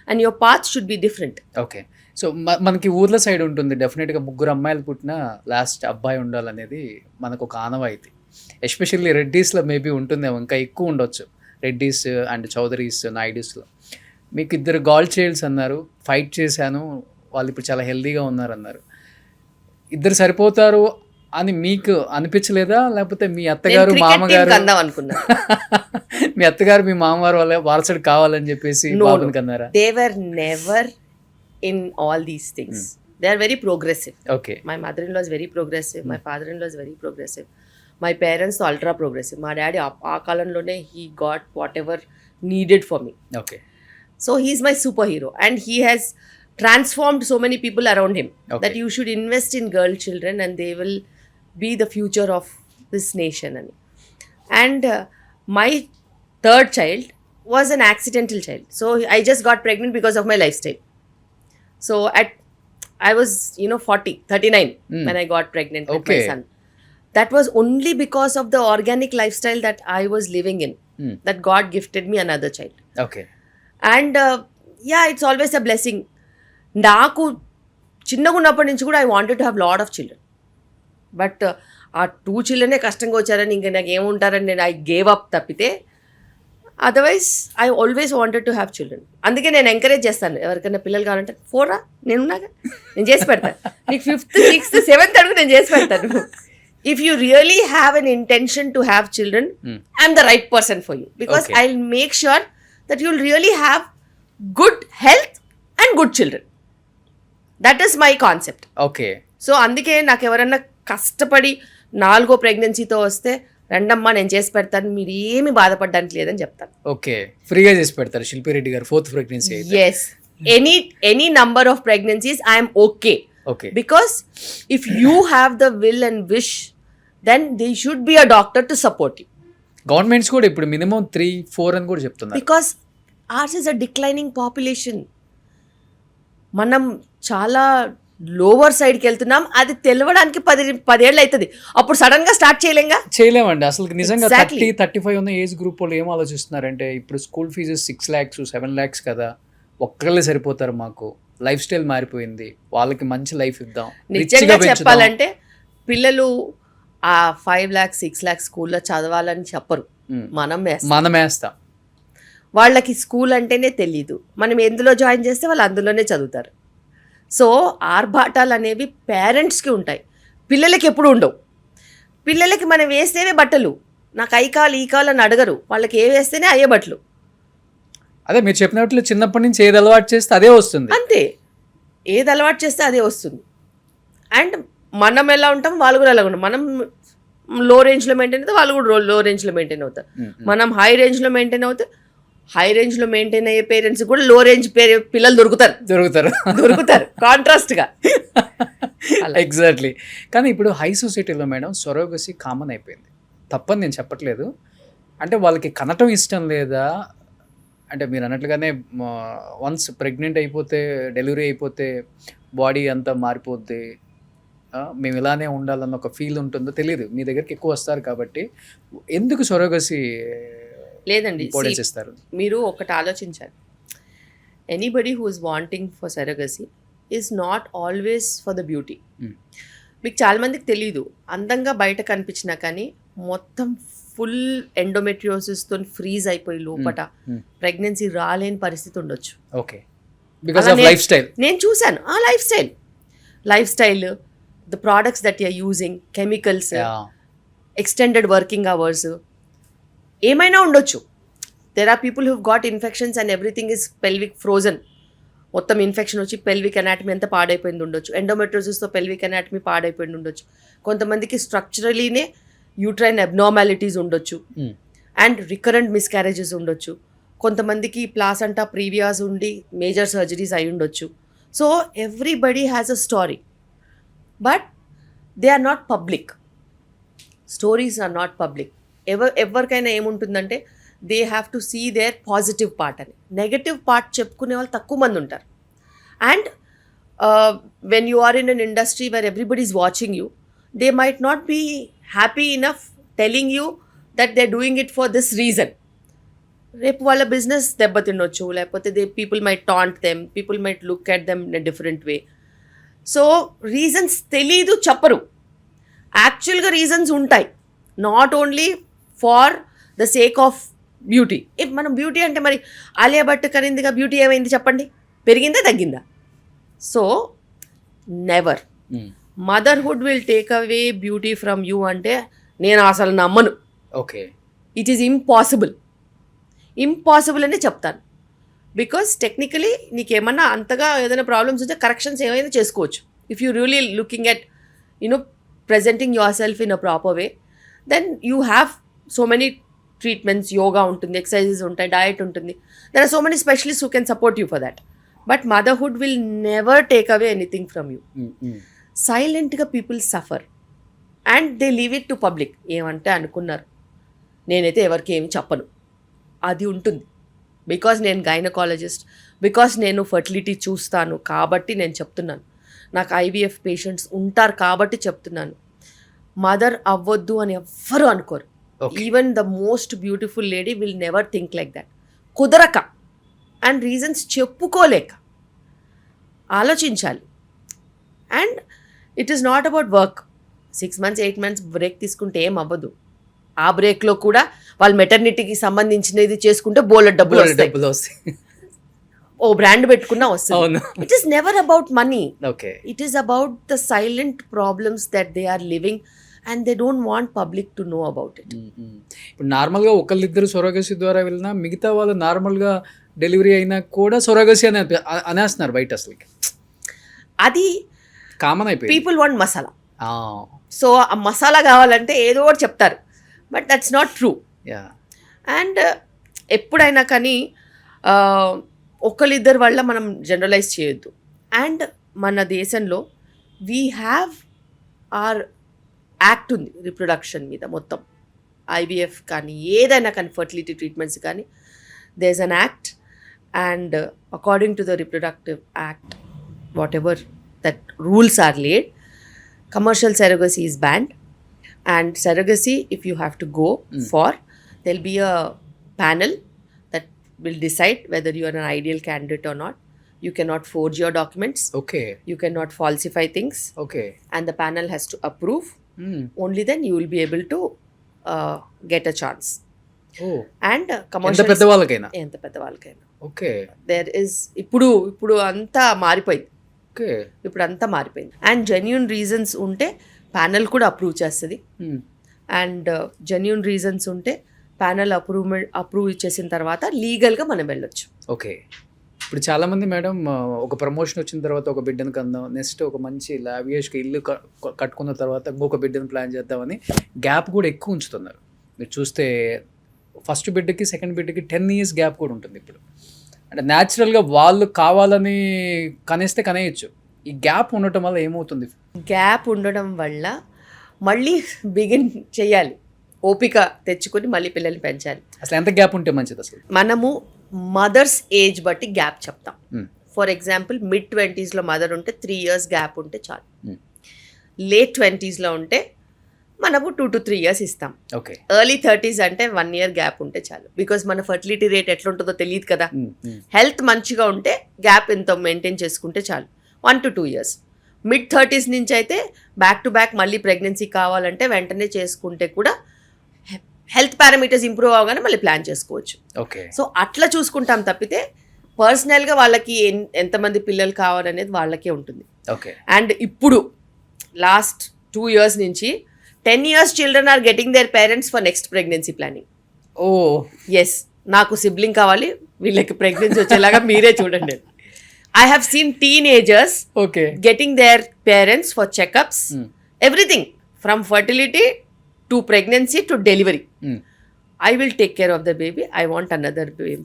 and your path should be different. Okay. So మనకి ఊర్ల సైడ్ ఉంటుంది డెఫినెట్గా 3 అమ్మాయిలు పుట్టిన లాస్ట్ అబ్బాయి ఉండాలనేది మనకు ఒక ఆనవాయితీ. ఎస్పెషల్లీ రెడ్డీస్లో మేబీ ఉంటుందేమో, ఇంకా ఎక్కువ ఉండొచ్చు. రెడ్డీస్ అండ్ చౌదరీస్, నాయుడుస్లో. మీకు 2 గర్ల్ చైల్డ్స్ అన్నారు, ఫైట్ చేశాను, వాళ్ళు ఇప్పుడు చాలా హెల్దీగా ఉన్నారు అన్నారు. 2 సరిపోతారు అని మీకు అనిపించలేదా? లేకపోతే మీ అత్తగారు మామగారు అనుకున్నా మీ అత్తగారు మీ మామగారు వాళ్ళ వారసుడు కావాలని చెప్పేసి బాబుని కన్నారా? They were never in all these things. They are very progressive. Okay. My mother in law is very progressive, my father in law is very progressive, my parents ultra progressive. మా డాడీ ఆ కాలంలోనే he got whatever needed for me. Okay. So he's my superhero and he has transformed so many people around him. Okay. That you should invest in girl children and they will be the future of this nation. And my 3rd child was an accidental child. So I just got pregnant because of my lifestyle. So I was 39 when I got pregnant with my son. That was only because of the organic lifestyle that I was living in, that God gifted me another child. Okay. And yeah, it's always a blessing. నాకు చిన్నగా ఉన్నప్పటి నుంచి కూడా I wanted to have lot of children, but ఆ 2 children కష్టంగా వచ్చారని ఇంకా నాకు ఏముంటారని నేను ఐ గేవ్ అప్ తప్పితే otherwise I always wanted to have children. అందుకే నేను ఎంకరేజ్ చేస్తాను, ఎవరికైనా పిల్లలు కావాలంటే 4 నేనున్నాగా, నేను చేసి పెడతాను. నీకు 5th, 6th, 7th అడుగు నేను చేసి పెడతాను. If you really have an intention to have children, I'm the right person for you, because I will make sure that you'll really have good health and good children. That is my concept. Okay. So అందుకే నాకు ఎవరన్నా కష్టపడి 4వ ప్రెగ్నెన్సీతో వస్తే రండమ్మా నేను చేసి పెడతాను, మీరు ఏమి బాధపడడానికి లేదని చెప్తాను. ఓకే. ఫ్రీగా చేసి పెడతారు శిల్పి రెడ్డి గారు 4th ప్రెగ్నెన్సీ అయితే. Yes, any number of pregnancies I'm okay. Okay. Because if you have the will and wish then they should be a doctor to support you. Governments కూడా ఇప్పుడు మినిమం 3-4 అని కూడా చెప్తున్నారు. Because ours is a declining population. మనం చాలా lower సైడ్కి వెళ్తున్నాం. అది తెలవడానికి 10 ఏళ్ళు అవుతుంది. అప్పుడు సడన్గా స్టార్ట్ చేయలేమండి అసలు. నిజంగా Exactly. 30-35 ఉన్న ఏజ్ గ్రూప్ వాళ్ళు ఏం ఆలోచిస్తున్నారంటే, ఇప్పుడు స్కూల్ ఫీజెస్ 6 lakhs 7 lakhs కదా, ఒక్కళ్ళే సరిపోతారు, మాకు లైఫ్ స్టైల్ మారిపోయింది, వాళ్ళకి మంచి లైఫ్ ఇద్దాం. నిజంగా చెప్పాలంటే పిల్లలు ఆ 5 lakhs 6 lakhs స్కూల్లో చదవాలని చెప్పరు, మనం వేస్తాం. వాళ్ళకి స్కూల్ అంటేనే తెలీదు. మనం ఎందులో జాయిన్ చేస్తే వాళ్ళు అందులోనే చదువుతారు. సో ఆర్భాటాలు అనేవి పేరెంట్స్కి ఉంటాయి, పిల్లలకి ఎప్పుడు ఉండవు. పిల్లలకి మనం వేస్తేనే బట్టలు, నాకు అయి కావాలి ఈ కావాలని అడగరు, వాళ్ళకి ఏ వేస్తేనే అయ్యే బట్టలు. అదే మీరు చెప్పినట్లు చిన్నప్పటి నుంచి ఏది అలవాటు చేస్తే అదే వస్తుంది. అంతే, ఏది అలవాటు చేస్తే అదే వస్తుంది. అండ్ మనం ఎలా ఉంటాం వాళ్ళు కూడా అలా ఉంటాం. మనం లో రేంజ్లో మెయింటైన్ అవుతాం, వాళ్ళు కూడా లో రేంజ్లో మెయింటైన్ అవుతారు. మనం హై రేంజ్లో మెయింటైన్ అవుతాం, హై రేంజ్లో మెయింటైన్ అయ్యే పేరెంట్స్ కూడా లో రేంజ్ పిల్లలు దొరుకుతారు కాంట్రాస్ట్గా. ఎగ్జాక్ట్లీ. కానీ ఇప్పుడు హై సొసైటీలో మేడం సొరోగసీ కామన్ అయిపోయింది. తప్పని నేను చెప్పట్లేదు. అంటే వాళ్ళకి కనటం ఇష్టం లేదా అంటే, మీరు అన్నట్లుగానే వన్స్ ప్రెగ్నెంట్ అయిపోతే, డెలివరీ అయిపోతే బాడీ అంతా మారిపోద్ది, మేము ఇలానే ఉండాలన్న ఒక ఫీల్ ఉంటుందో తెలియదు. మీ దగ్గరికి ఎక్కువ వస్తారు కాబట్టి ఎందుకు సొరోగసీ లేదండి ఇస్తారు? మీరు ఒకటి ఆలోచించాలి, anybody who is wanting for surrogacy is not always for the beauty. మీకు చాలా మందికి తెలీదు, అందంగా బయట కనిపించినా కానీ మొత్తం ఫుల్ ఎండోమెట్రియోసిస్తో ఫ్రీజ్ అయిపోయి లోపట ప్రెగ్నెన్సీ రాలేని పరిస్థితి ఉండొచ్చు. Okay. Because of life style. నేను చూశాను ఆ life style the products that you're using, chemicals, extended working hours, ఏమైనా ఉండొచ్చు. There are people who've got infections and everything is pelvic frozen. మొత్తం ఇన్ఫెక్షన్ వచ్చి పెల్విక్ అనాటమీ అంతా పాడైపోయింది ఉండొచ్చు. ఎండోమెట్రోసిస్తో పెల్విక్ అనాటమీ పాడైపోయింది ఉండొచ్చు. కొంతమందికి స్ట్రక్చరలీనే యూట్రైన్ అబ్నార్మాలిటీస్ ఉండొచ్చు అండ్ రికరెంట్ మిస్క్యారేజెస్ ఉండొచ్చు. కొంతమందికి ప్లాసెంటా ప్రీవియాస్ ఉండి మేజర్ సర్జరీస్ అయి ఉండొచ్చు. So everybody has a story, but they are not public. Stories are not public. ఎవరికైనా ఏముంటుందంటే they have to see their positive part అని. నెగటివ్ పార్ట్ చెప్పుకునే వాళ్ళు తక్కువ మంది ఉంటారు. And when you are in an industry where everybody is watching you, they might not be happy enough telling you that they are doing it for this reason. రేపు వాళ్ళ business దెబ్బతినొచ్చు, లేకపోతే people might taunt them, people might look at them in a different way. So reasons తెలీదు, చెప్పరు. యాక్చువల్గా reasons ఉంటాయి, not only for the sake of beauty. If మనం beauty అంటే మరి ఆలియా భట్ కనిందిగా బ్యూటీ ఏమైంది చెప్పండి, పెరిగిందా తగ్గిందా? So never. Motherhood will take away beauty from you అంటే నేను అసలు నమ్మను. Okay, it is impossible. Impossible అనే చెప్తాను. బికాస్ టెక్నికలీ నీకేమన్నా అంతగా ఏదైనా ప్రాబ్లమ్స్ ఉంటే కరెక్షన్స్ ఏమైనా చేసుకోవచ్చు. If you really looking at presenting yourself in a proper way, then you have so many treatments, yoga ఉంటుంది, exercises ఉంటాయి, diet ఉంటుంది. There are so many specialists who can support you for that. But motherhood will never take away anything from you. Silentగా people suffer and they leave it to public. ఏమంటే అనుకున్నారు, నేనైతే ఎవరికి ఏమి చెప్పను, అది ఉంటుంది. బికాజ్ నేను గైనకాలజిస్ట్, బికాజ్ నేను ఫర్టిలిటీ చూస్తాను కాబట్టి నేను చెప్తున్నాను. నాకు ఐవీఎఫ్ పేషెంట్స్ ఉంటారు కాబట్టి చెప్తున్నాను. మదర్ అవ్వద్దు అని ఎవ్వరు అనుకోరు. Even the most beautiful lady will never think like that. కుదరక అండ్ రీజన్స్ చెప్పుకోలేక ఆలోచించాలి. And it is not about work. 6 months 8 months break తీసుకుంటే ఏం అవ్వదు. ఆ బ్రేక్లో కూడా వాళ్ళు మెటర్నిటీకి సంబంధించినది చేసుకుంటే బోలెడ్ డబ్బులు వస్తాయి. ఓ బ్రాండ్ పెట్టుకున్నా వస్తుంది. It is never about money. It is about the silent problems that they are living and they don't want public to know about it. ఇప్పుడు నార్మల్గా ఒకళ్ళిద్దరు సొరగసి ద్వారా వెళ్ళినా మిగతా వాళ్ళు నార్మల్గా డెలివరీ అయినా కూడా సొరగసి అని అనేస్తున్నారు బయట. అసలు అది కామన్ అయిపోయింది. People want masala. సో ఆ మసాలా కావాలంటే ఏదో ఒకటి చెప్తారు, but that's not true. And ఎప్పుడైనా కానీ ఒకళ్ళిద్దరి వల్ల మనం జనరలైజ్ చేయొద్దు. అండ్ మన దేశంలో వీ హ్యావ్ ఆర్ యాక్ట్ ఉంది రిప్రొడక్షన్ మీద మొత్తం. ఐవీఎఫ్ కానీ ఏదైనా కానీ ఫర్టిలిటీ ట్రీట్మెంట్స్ కానీ there is an act. And according to the reproductive act, whatever that rules are laid, commercial surrogacy is banned. And surrogacy, if you have to go for, there'll be a panel that will decide whether you are an ideal candidate or not. You cannot forge your documents. Okay. You cannot falsify things. Okay. And the panel has to approve. Only then you will be able to get a chance. Oh. And commercial ఎంత పెద్దవాళ్ళకైనా. Okay. There is ఇప్పుడు అంతా మారిపోయింది. ఇప్పుడు అంతా మారిపోయింది. And genuine reasons ఉంటే panel కూడా approve చేస్తుంది. అండ్ జెన్యూన్ రీజన్స్ ఉంటే ప్యానెల్ అప్రూవ్ చేసిన తర్వాత లీగల్గా మనం వెళ్ళొచ్చు. ఓకే. ఇప్పుడు చాలామంది మేడం ఒక ప్రమోషన్ వచ్చిన తర్వాత ఒక బిడ్డను కందాం, నెక్స్ట్ ఒక మంచి లావియస్గా ఇల్లు కట్టుకున్న తర్వాత ఇంకొక బిడ్డను ప్లాన్ చేద్దామని గ్యాప్ కూడా ఎక్కువ ఉంచుతున్నారు. మీరు చూస్తే ఫస్ట్ బిడ్డకి సెకండ్ బిడ్డకి 10 years గ్యాప్ కూడా ఉంటుంది ఇప్పుడు. అంటే న్యాచురల్గా వాళ్ళు కావాలని కనేస్తే కనేయచ్చు. ఈ గ్యాప్ ఉండటం వల్ల ఏమవుతుంది? గ్యాప్ ఉండడం వల్ల మళ్ళీ బిగిన్ చేయాలి, ఓపిక తెచ్చుకొని మళ్ళీ పిల్లల్ని పెంచాలి. అసలు ఎంత గ్యాప్ ఉంటే మంచిది? అసలు మనము మదర్స్ ఏజ్ బట్టి గ్యాప్ చెప్తాం. ఫర్ ఎగ్జాంపుల్ mid-20s మదర్ ఉంటే 3 years గ్యాప్ ఉంటే చాలు. late 20s ఉంటే మనము 2 to 3 years ఇస్తాం. ఓకే. ఎర్లీ 30s అంటే 1 year గ్యాప్ ఉంటే చాలు. బికాజ్ మన ఫర్టిలిటీ రేట్ ఎట్లుంటుందో తెలియదు కదా. హెల్త్ మంచిగా ఉంటే గ్యాప్ ఎంత మెయింటైన్ చేసుకుంటే చాలు, 1 to 2 years. mid-30s నుంచి అయితే బ్యాక్ టు బ్యాక్ మళ్ళీ ప్రెగ్నెన్సీ కావాలంటే వెంటనే చేసుకుంటే కూడా హెల్త్ పారామీటర్స్ ఇంప్రూవ్ అవగానే మళ్ళీ ప్లాన్ చేసుకోవచ్చు. ఓకే. సో అట్లా చూసుకుంటాం తప్పితే పర్సనల్గా వాళ్ళకి ఎంతమంది పిల్లలు కావాలనేది వాళ్ళకే ఉంటుంది. ఓకే. అండ్ ఇప్పుడు లాస్ట్ 2 years నుంచి 10 years children are getting their parents for next pregnancy planning. Oh yes, నాకు సిబ్లింగ్ కావాలి, వీళ్ళకి ప్రెగ్నెన్సీ వచ్చేలాగా మీరే చూడండి. I have seen teenagers okay getting their parents for checkups, everything from fertility to pregnancy to delivery. I will take care of the baby. I want another baby,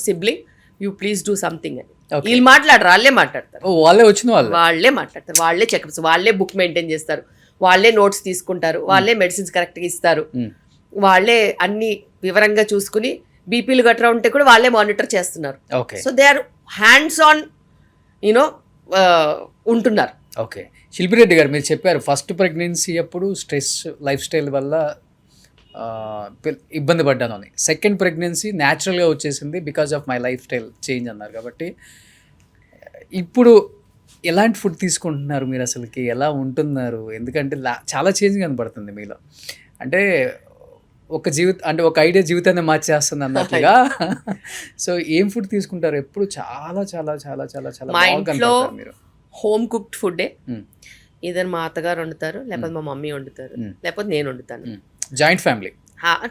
sibling. You please do something. Okay. వీళ్ళు మాట్లాడరు, వాళ్ళే మాట్లాడతారు, ఓ వాళ్ళే వచ్చిన వాళ్ళు. వాళ్ళే మాట్లాడతారు, వాళ్ళే చెకప్స్, వాళ్ళే బుక్ మెయింటైన్ చేస్తారు, వాళ్ళే నోట్స్ తీసుకుంటారు, వాళ్ళే మెడిసిన్స్ కరెక్ట్గా ఇస్తారు, వాళ్ళే అన్ని వివరంగా చూసుకుని బీపీలు గట్రా ఉంటే కూడా వాళ్ళే మానిటర్ చేస్తున్నారు. Okay so they are hands on ఉంటున్నారు. ఓకే శిల్పిరెడ్డి గారు, మీరు చెప్పారు ఫస్ట్ ప్రెగ్నెన్సీ అప్పుడు స్ట్రెస్ లైఫ్ స్టైల్ వల్ల ఇబ్బంది పడ్డాను అని. సెకండ్ ప్రెగ్నెన్సీ న్యాచురల్గా వచ్చేసింది because of my lifestyle change అన్నారు. కాబట్టి ఇప్పుడు ఎలాంటి ఫుడ్ తీసుకుంటున్నారు మీరు, అసలుకి ఎలా ఉంటున్నారు? ఎందుకంటే చాలా చేంజ్ కనపడుతుంది మీలో. అంటే ఒక ఐడియా జీవితాన్ని మార్చేస్తుంది అన్నట్లుగా. సో ఏం ఫుడ్ తీసుకుంటారు? ఎప్పుడు చాలా చాలా చాలా చాలా చాలా మా బాగా ఇంట్లో కనపడతారు మీరు. హోమ్ కుక్డ్ ఫుడ్డే, ఇద్దరు మా అత్తగారు వండుతారు, లేకపోతే మా మమ్మీ వండుతారు, లేకపోతే నేను వండుతాను. జాయింట్ ఫ్యామిలీ,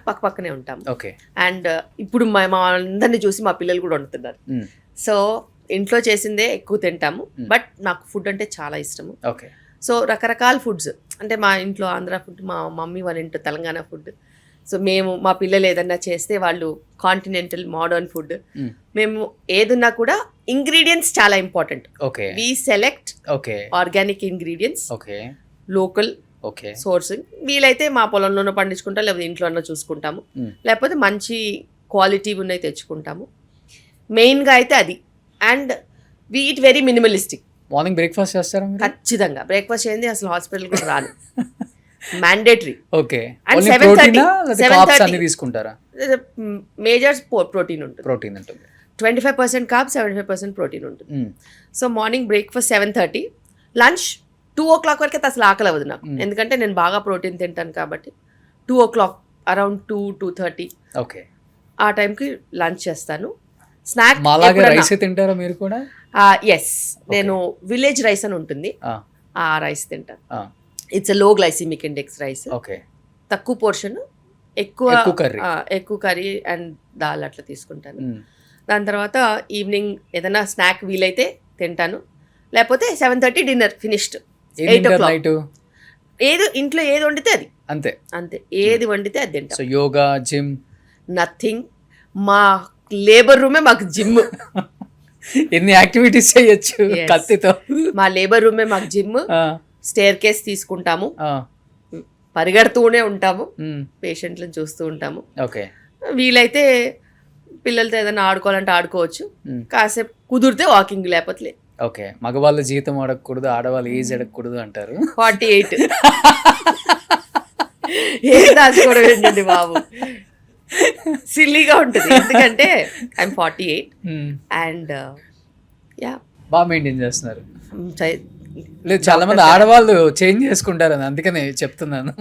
పక్క పక్కనే ఉంటాము. ఓకే. అండ్ ఇప్పుడు మా అందరిని చూసి మా పిల్లలు కూడా వండుతున్నారు. సో ఇంట్లో చేసిందే ఎక్కువ తింటాము, బట్ నాకు ఫుడ్ అంటే చాలా ఇష్టము. ఓకే. సో రకరకాల ఫుడ్స్, అంటే మా ఇంట్లో ఆంధ్ర ఫుడ్, మా మమ్మీ వాళ్ళ ఇంట్లో తెలంగాణ ఫుడ్. సో మేము మా పిల్లలు ఏదన్నా చేస్తే వాళ్ళు కాంటినెంటల్ మోడర్న్ ఫుడ్. మేము ఏదున్నా కూడా ఇంగ్రీడియంట్స్ చాలా important. Okay. We select okay organic ingredients, okay, local okay sourcing. వీలైతే మా పొలంలోనూ పండించుకుంటాం, లేకపోతే ఇంట్లోనో చూసుకుంటాము, లేకపోతే మంచి క్వాలిటీ ఉన్నాయి తెచ్చుకుంటాము. మెయిన్గా అయితే అది. And we eat very minimalistic. Morning breakfast చేస్తారా మీరు? ఖచ్చితంగా బ్రేక్ఫాస్ట్ చేయండి అసలు హాస్పిటల్ కూడా రాను. మ్యాండేటరీ. ఓకే. And ఓన్లీ 7:30 ప్రోటీనా లేదా కార్బ్స్ 7:30 అన్ని తీసుకుంటారా? మేజర్ ప్రోటీన్ ఉంటుంది, ప్రోటీన్ ఉంటుంది. 25% కార్బ్స్, 75% ప్రోటీన్ ఉంటుంది. So morning breakfast 7:30, lunch 2 o'clock వరకు అసలు ఆకలి అవ్వదు నాకు, ఎందుకంటే నేను బాగా ప్రోటీన్ తింటాను కాబట్టి. 2 o'clock, అరౌండ్ 2-2:30 ఓకే ఆ టైంకి లంచ్ చేస్తాను. స్నాక్ మాలాగా రైస్ తింటారా మీరు కూడా? ఎస్, నేను విలేజ్ రైస్ అని ఉంటుంది, ఆ రైస్ తింటాను. It's low glycemic index rice. Okay. తక్కువ పోర్షన్, ఎక్కువ కర్రీ అండ్ దాల్ అట్లా తీసుకుంటాను. దాని తర్వాత ఈవినింగ్ ఏదైనా స్నాక్ వీలైతే తింటాను, లేకపోతే 7:30 డిన్నర్ ఫినిష్డ్. 8 o'clock ఇంట్లో ఏది వండితే అది, అంతే అంతే, ఏది వండితే అది తింటాం. So yoga, gym, nothing. మా లేబర్ రూమే మాకు జిమ్. ఎన్ని యాక్టివిటీస్ చేయొచ్చు కత్తితో. మా లేబర్ రూమే మాకు జిమ్. స్టేర్ కేస్ తీసుకుంటాము, పరిగెడుతూనే ఉంటాము, పేషెంట్లను చూస్తూ ఉంటాము. ఓకే. వీలైతే పిల్లలతో ఏదైనా ఆడుకోవాలంటే ఆడుకోవచ్చు, కాసేపు కుదిరితే వాకింగ్, లేకపోతే లేదు. ఓకే. మగవాళ్ళ జీతం అడగకూడదు, ఆడవాళ్ళ ఏజ్ అడగకూడదు అంటారు. 48. ఏం దాచుకోవడం ఏంటండి బాబు, సిల్లీగా ఉంటుంది. ఎందుకంటే ఐఎమ్ 48 అండ్ యా బాగా మెయింటైన్ చేస్తున్నారు. లేదు, చాలా మంది ఆడవాళ్ళు చేంజ్ చేసుకుంటారు అని అందుకనే చెప్తున్నాను.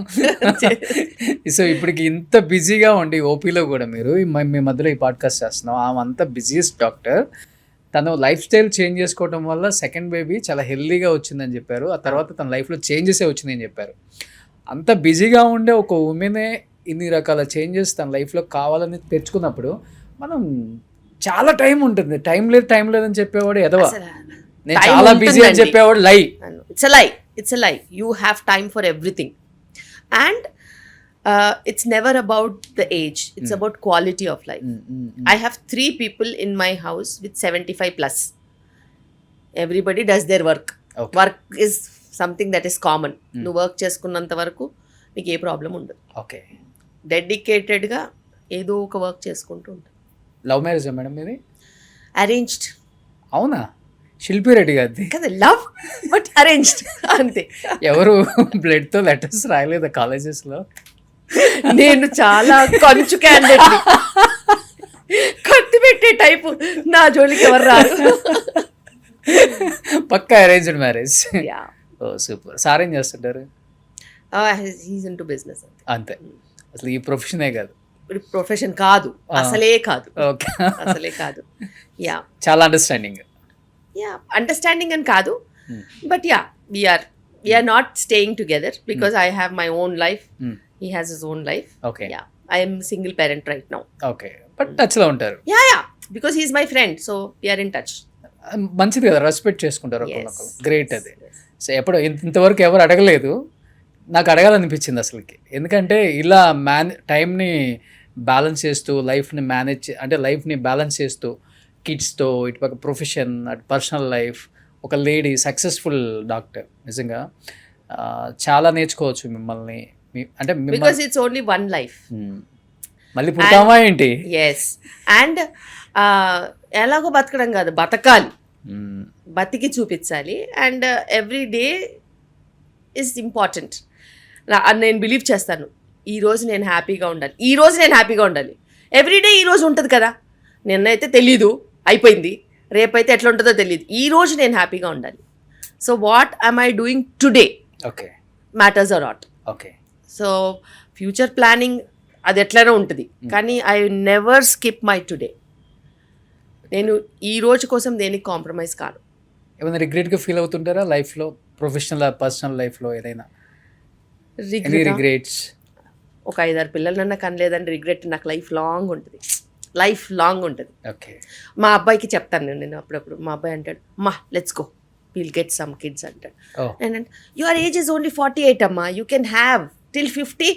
సో ఇప్పటికి ఇంత బిజీగా ఉండి ఓపీలో కూడా మీరు మీ మధ్యలో ఈ పాడ్కాస్ట్ చేస్తున్నాం, ఆమె అంత బిజీయెస్ట్ డాక్టర్. తను లైఫ్ స్టైల్ చేంజ్ చేసుకోవడం వల్ల సెకండ్ బేబీ చాలా హెల్దీగా వచ్చిందని చెప్పారు. ఆ తర్వాత తన లైఫ్లో చేంజెసే వచ్చినాయని చెప్పారు. అంత బిజీగా ఉండే ఒక ఉమెనే ఇన్ని రకాల చేంజెస్ తన లైఫ్లో కావాలని తెచ్చుకున్నప్పుడు మనం చాలా టైం ఉంటుంది. టైం లేదని చెప్పేవాడు ఎదవా, నేను చాలా బిజీ అని చెప్పేవాడు లై. ఇట్స్ ఎ లై. You have time for everything and it's never about the age, it's about quality of life. I have 3 people in my house with 75 plus. Everybody does their work. Okay. Work is something that is common. Nu work చేసుకున్నంత వరకు నీకు ఏ problem ఉండదు. Okay. డెడికేటెడ్గా ఏదో ఒక work చేసుకుంటూ ఉంటాను. Love marriage madam మీది? Arranged. అవునా? శిల్పిరెడ్డి గారిది కదా, లవ్ బట్ అరేంజ్డ్ అంతే. ఎవరు బ్లడ్తో లెటర్స్ రాయలేదా కాలేజెస్లో? నేను చాలా కొంచెం క్యాండిడేట్, కత్తి పెట్టే టైపు, నా జోలికి ఎవరు రారు. పక్కా అరేంజ్డ్ మ్యారేజ్. ఓ సూపర్. సార్ ఏం చేస్తుంటారు? He's into business. అంతే. అసలు ఈ ప్రొఫెషనే కాదు. ప్రొఫెషన్ కాదు, అసలే కాదు. ఓకే, అసలే కాదు. యా, చాలా అండర్స్టాండింగ్. యా, అండర్స్టాండింగ్ అని కాదు, but yeah we're not staying together because I have my own life, he has his own life. Okay yeah, I'm single parent right now. Okay, but టచ్లో ఉంటారు. Yeah because he's my friend, so we're in touch. మంచిది కదా, respect చేసుకుంటారు ఒకరినొకరు. Great అది. So ఎప్పుడు ఇంతవరకు ఎవరు అడగలేదు, నాకు అడగాలనిపించింది అసలుకి. ఎందుకంటే ఇలా టైంని బ్యాలెన్స్ చేస్తూ లైఫ్ని లైఫ్ని బ్యాలెన్స్ చేస్తూ కిడ్స్తో ఇటుపక్క ప్రొఫెషన్, అటు పర్సనల్ లైఫ్, ఒక లేడీ సక్సెస్ఫుల్ డాక్టర్. నిజంగా చాలా నేర్చుకోవచ్చు మిమ్మల్ని. అంటే because it's only one life. మళ్ళీ పుట్టామా ఏంటి? ఎస్, అండ్ ఎలాగో బతకడం కాదు, బతకాలి, బతికి చూపించాలి. And every day is important. నేను బిలీవ్ చేస్తాను, ఈరోజు నేను హ్యాపీగా ఉండాలి. ఎవ్రీడే ఈరోజు ఉంటుంది కదా, నిన్నైతే తెలీదు, అయిపోయింది, రేపైతే ఎట్లా ఉంటుందో తెలియదు. ఈరోజు నేను హ్యాపీగా ఉండాలి. So what I'm I doing today okay matters or not. Okay, so future planning అది ఎట్లనే ఉంటుంది, కానీ I never skip my today. నేను ఈ రోజు కోసం దేనికి కాంప్రమైజ్ కాను. ఏమైనా రిగ్రెట్గా ఫీల్ అవుతుంటారా లైఫ్లో, ప్రొఫెషనల్ పర్సనల్ లైఫ్లో ఏదైనా రిగ్రెట్స్? ఒక 5-6 పిల్లలన్నా కనలేదని రిగ్రెట్ నాకు లైఫ్ లాంగ్ ఉంటుంది. ఓకే, మా అబ్బాయికి చెప్తాను నేను అప్పుడప్పుడు. మా అబ్బాయి అంటాడు, మా let's go, will get some kids అంటాడు. And your age is only 48 అమ్మా, యూ కెన్ హ్యావ్ టిల్ 50.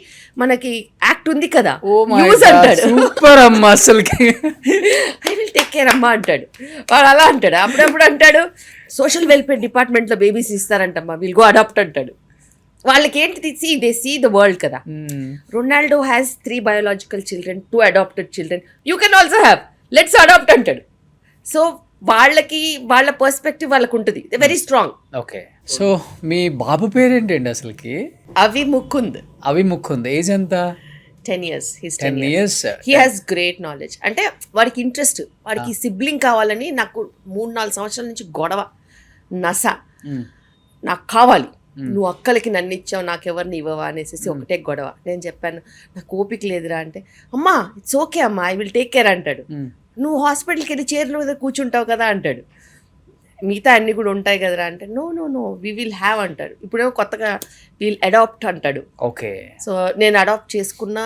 మనకి యాక్ట్ ఉంది కదా, యూజ్ అంటాడు. సూపర్ అమ్మా, అసలుకి ఐ విల్ టేక్ కేర్ అమ్మా అంటాడు వాడు. అలా అంటాడు. అప్పుడప్పుడు అంటాడు, సోషల్ వెల్ఫేర్ డిపార్ట్మెంట్లో బేబీస్ ఇస్తారంటమ్మా, విల్ గో అడాప్ట్ అంటాడు. వాళ్ళకి ఏంటిది, దే సీ ద వరల్డ్ కదా. Ronaldo has 3 biological children, 2 adopted children, you can also have, let's adopt అంటాడు. సో వాళ్ళ పర్స్పెక్టివ్ వాళ్ళకు ఉంటుంది, they very strong. Okay, so మీ బాబు పేరేంటండి అసలుకి? అవి ముక్కుంద్. ఏజ్ ఎంత? 10 years. He's 10 years. He has great knowledge. అంటే వాడికి ఇంట్రెస్ట్, వాడికి సిబ్లింగ్ కావాలని. నాకు 3-4 సంవత్సరాల నుంచి గొడవ, నస, నాకు కావాలి, నువ్వు అక్కలకి నన్ను ఇచ్చావు, నాకెవరిని ఇవ్వవా అనేసి ఒకటే గొడవ. నేను చెప్పాను, నాకు ఓపిక లేదురా అంటే, అమ్మా ఇట్స్ ఓకే అమ్మా, ఐ విల్ టేక్ కేర్ అంటాడు. నువ్వు హాస్పిటల్కి వెళ్ళి చైర్ల మీద కూర్చుంటావు కదా అంటాడు. మిగతా అన్నీ కూడా ఉంటాయి కదరా అంటే, నో వి విల్ హ్యావ్ అంటాడు. ఇప్పుడేమో కొత్తగా విల్ అడాప్ట్ అంటాడు. ఓకే, సో నేను అడాప్ట్ చేసుకున్నా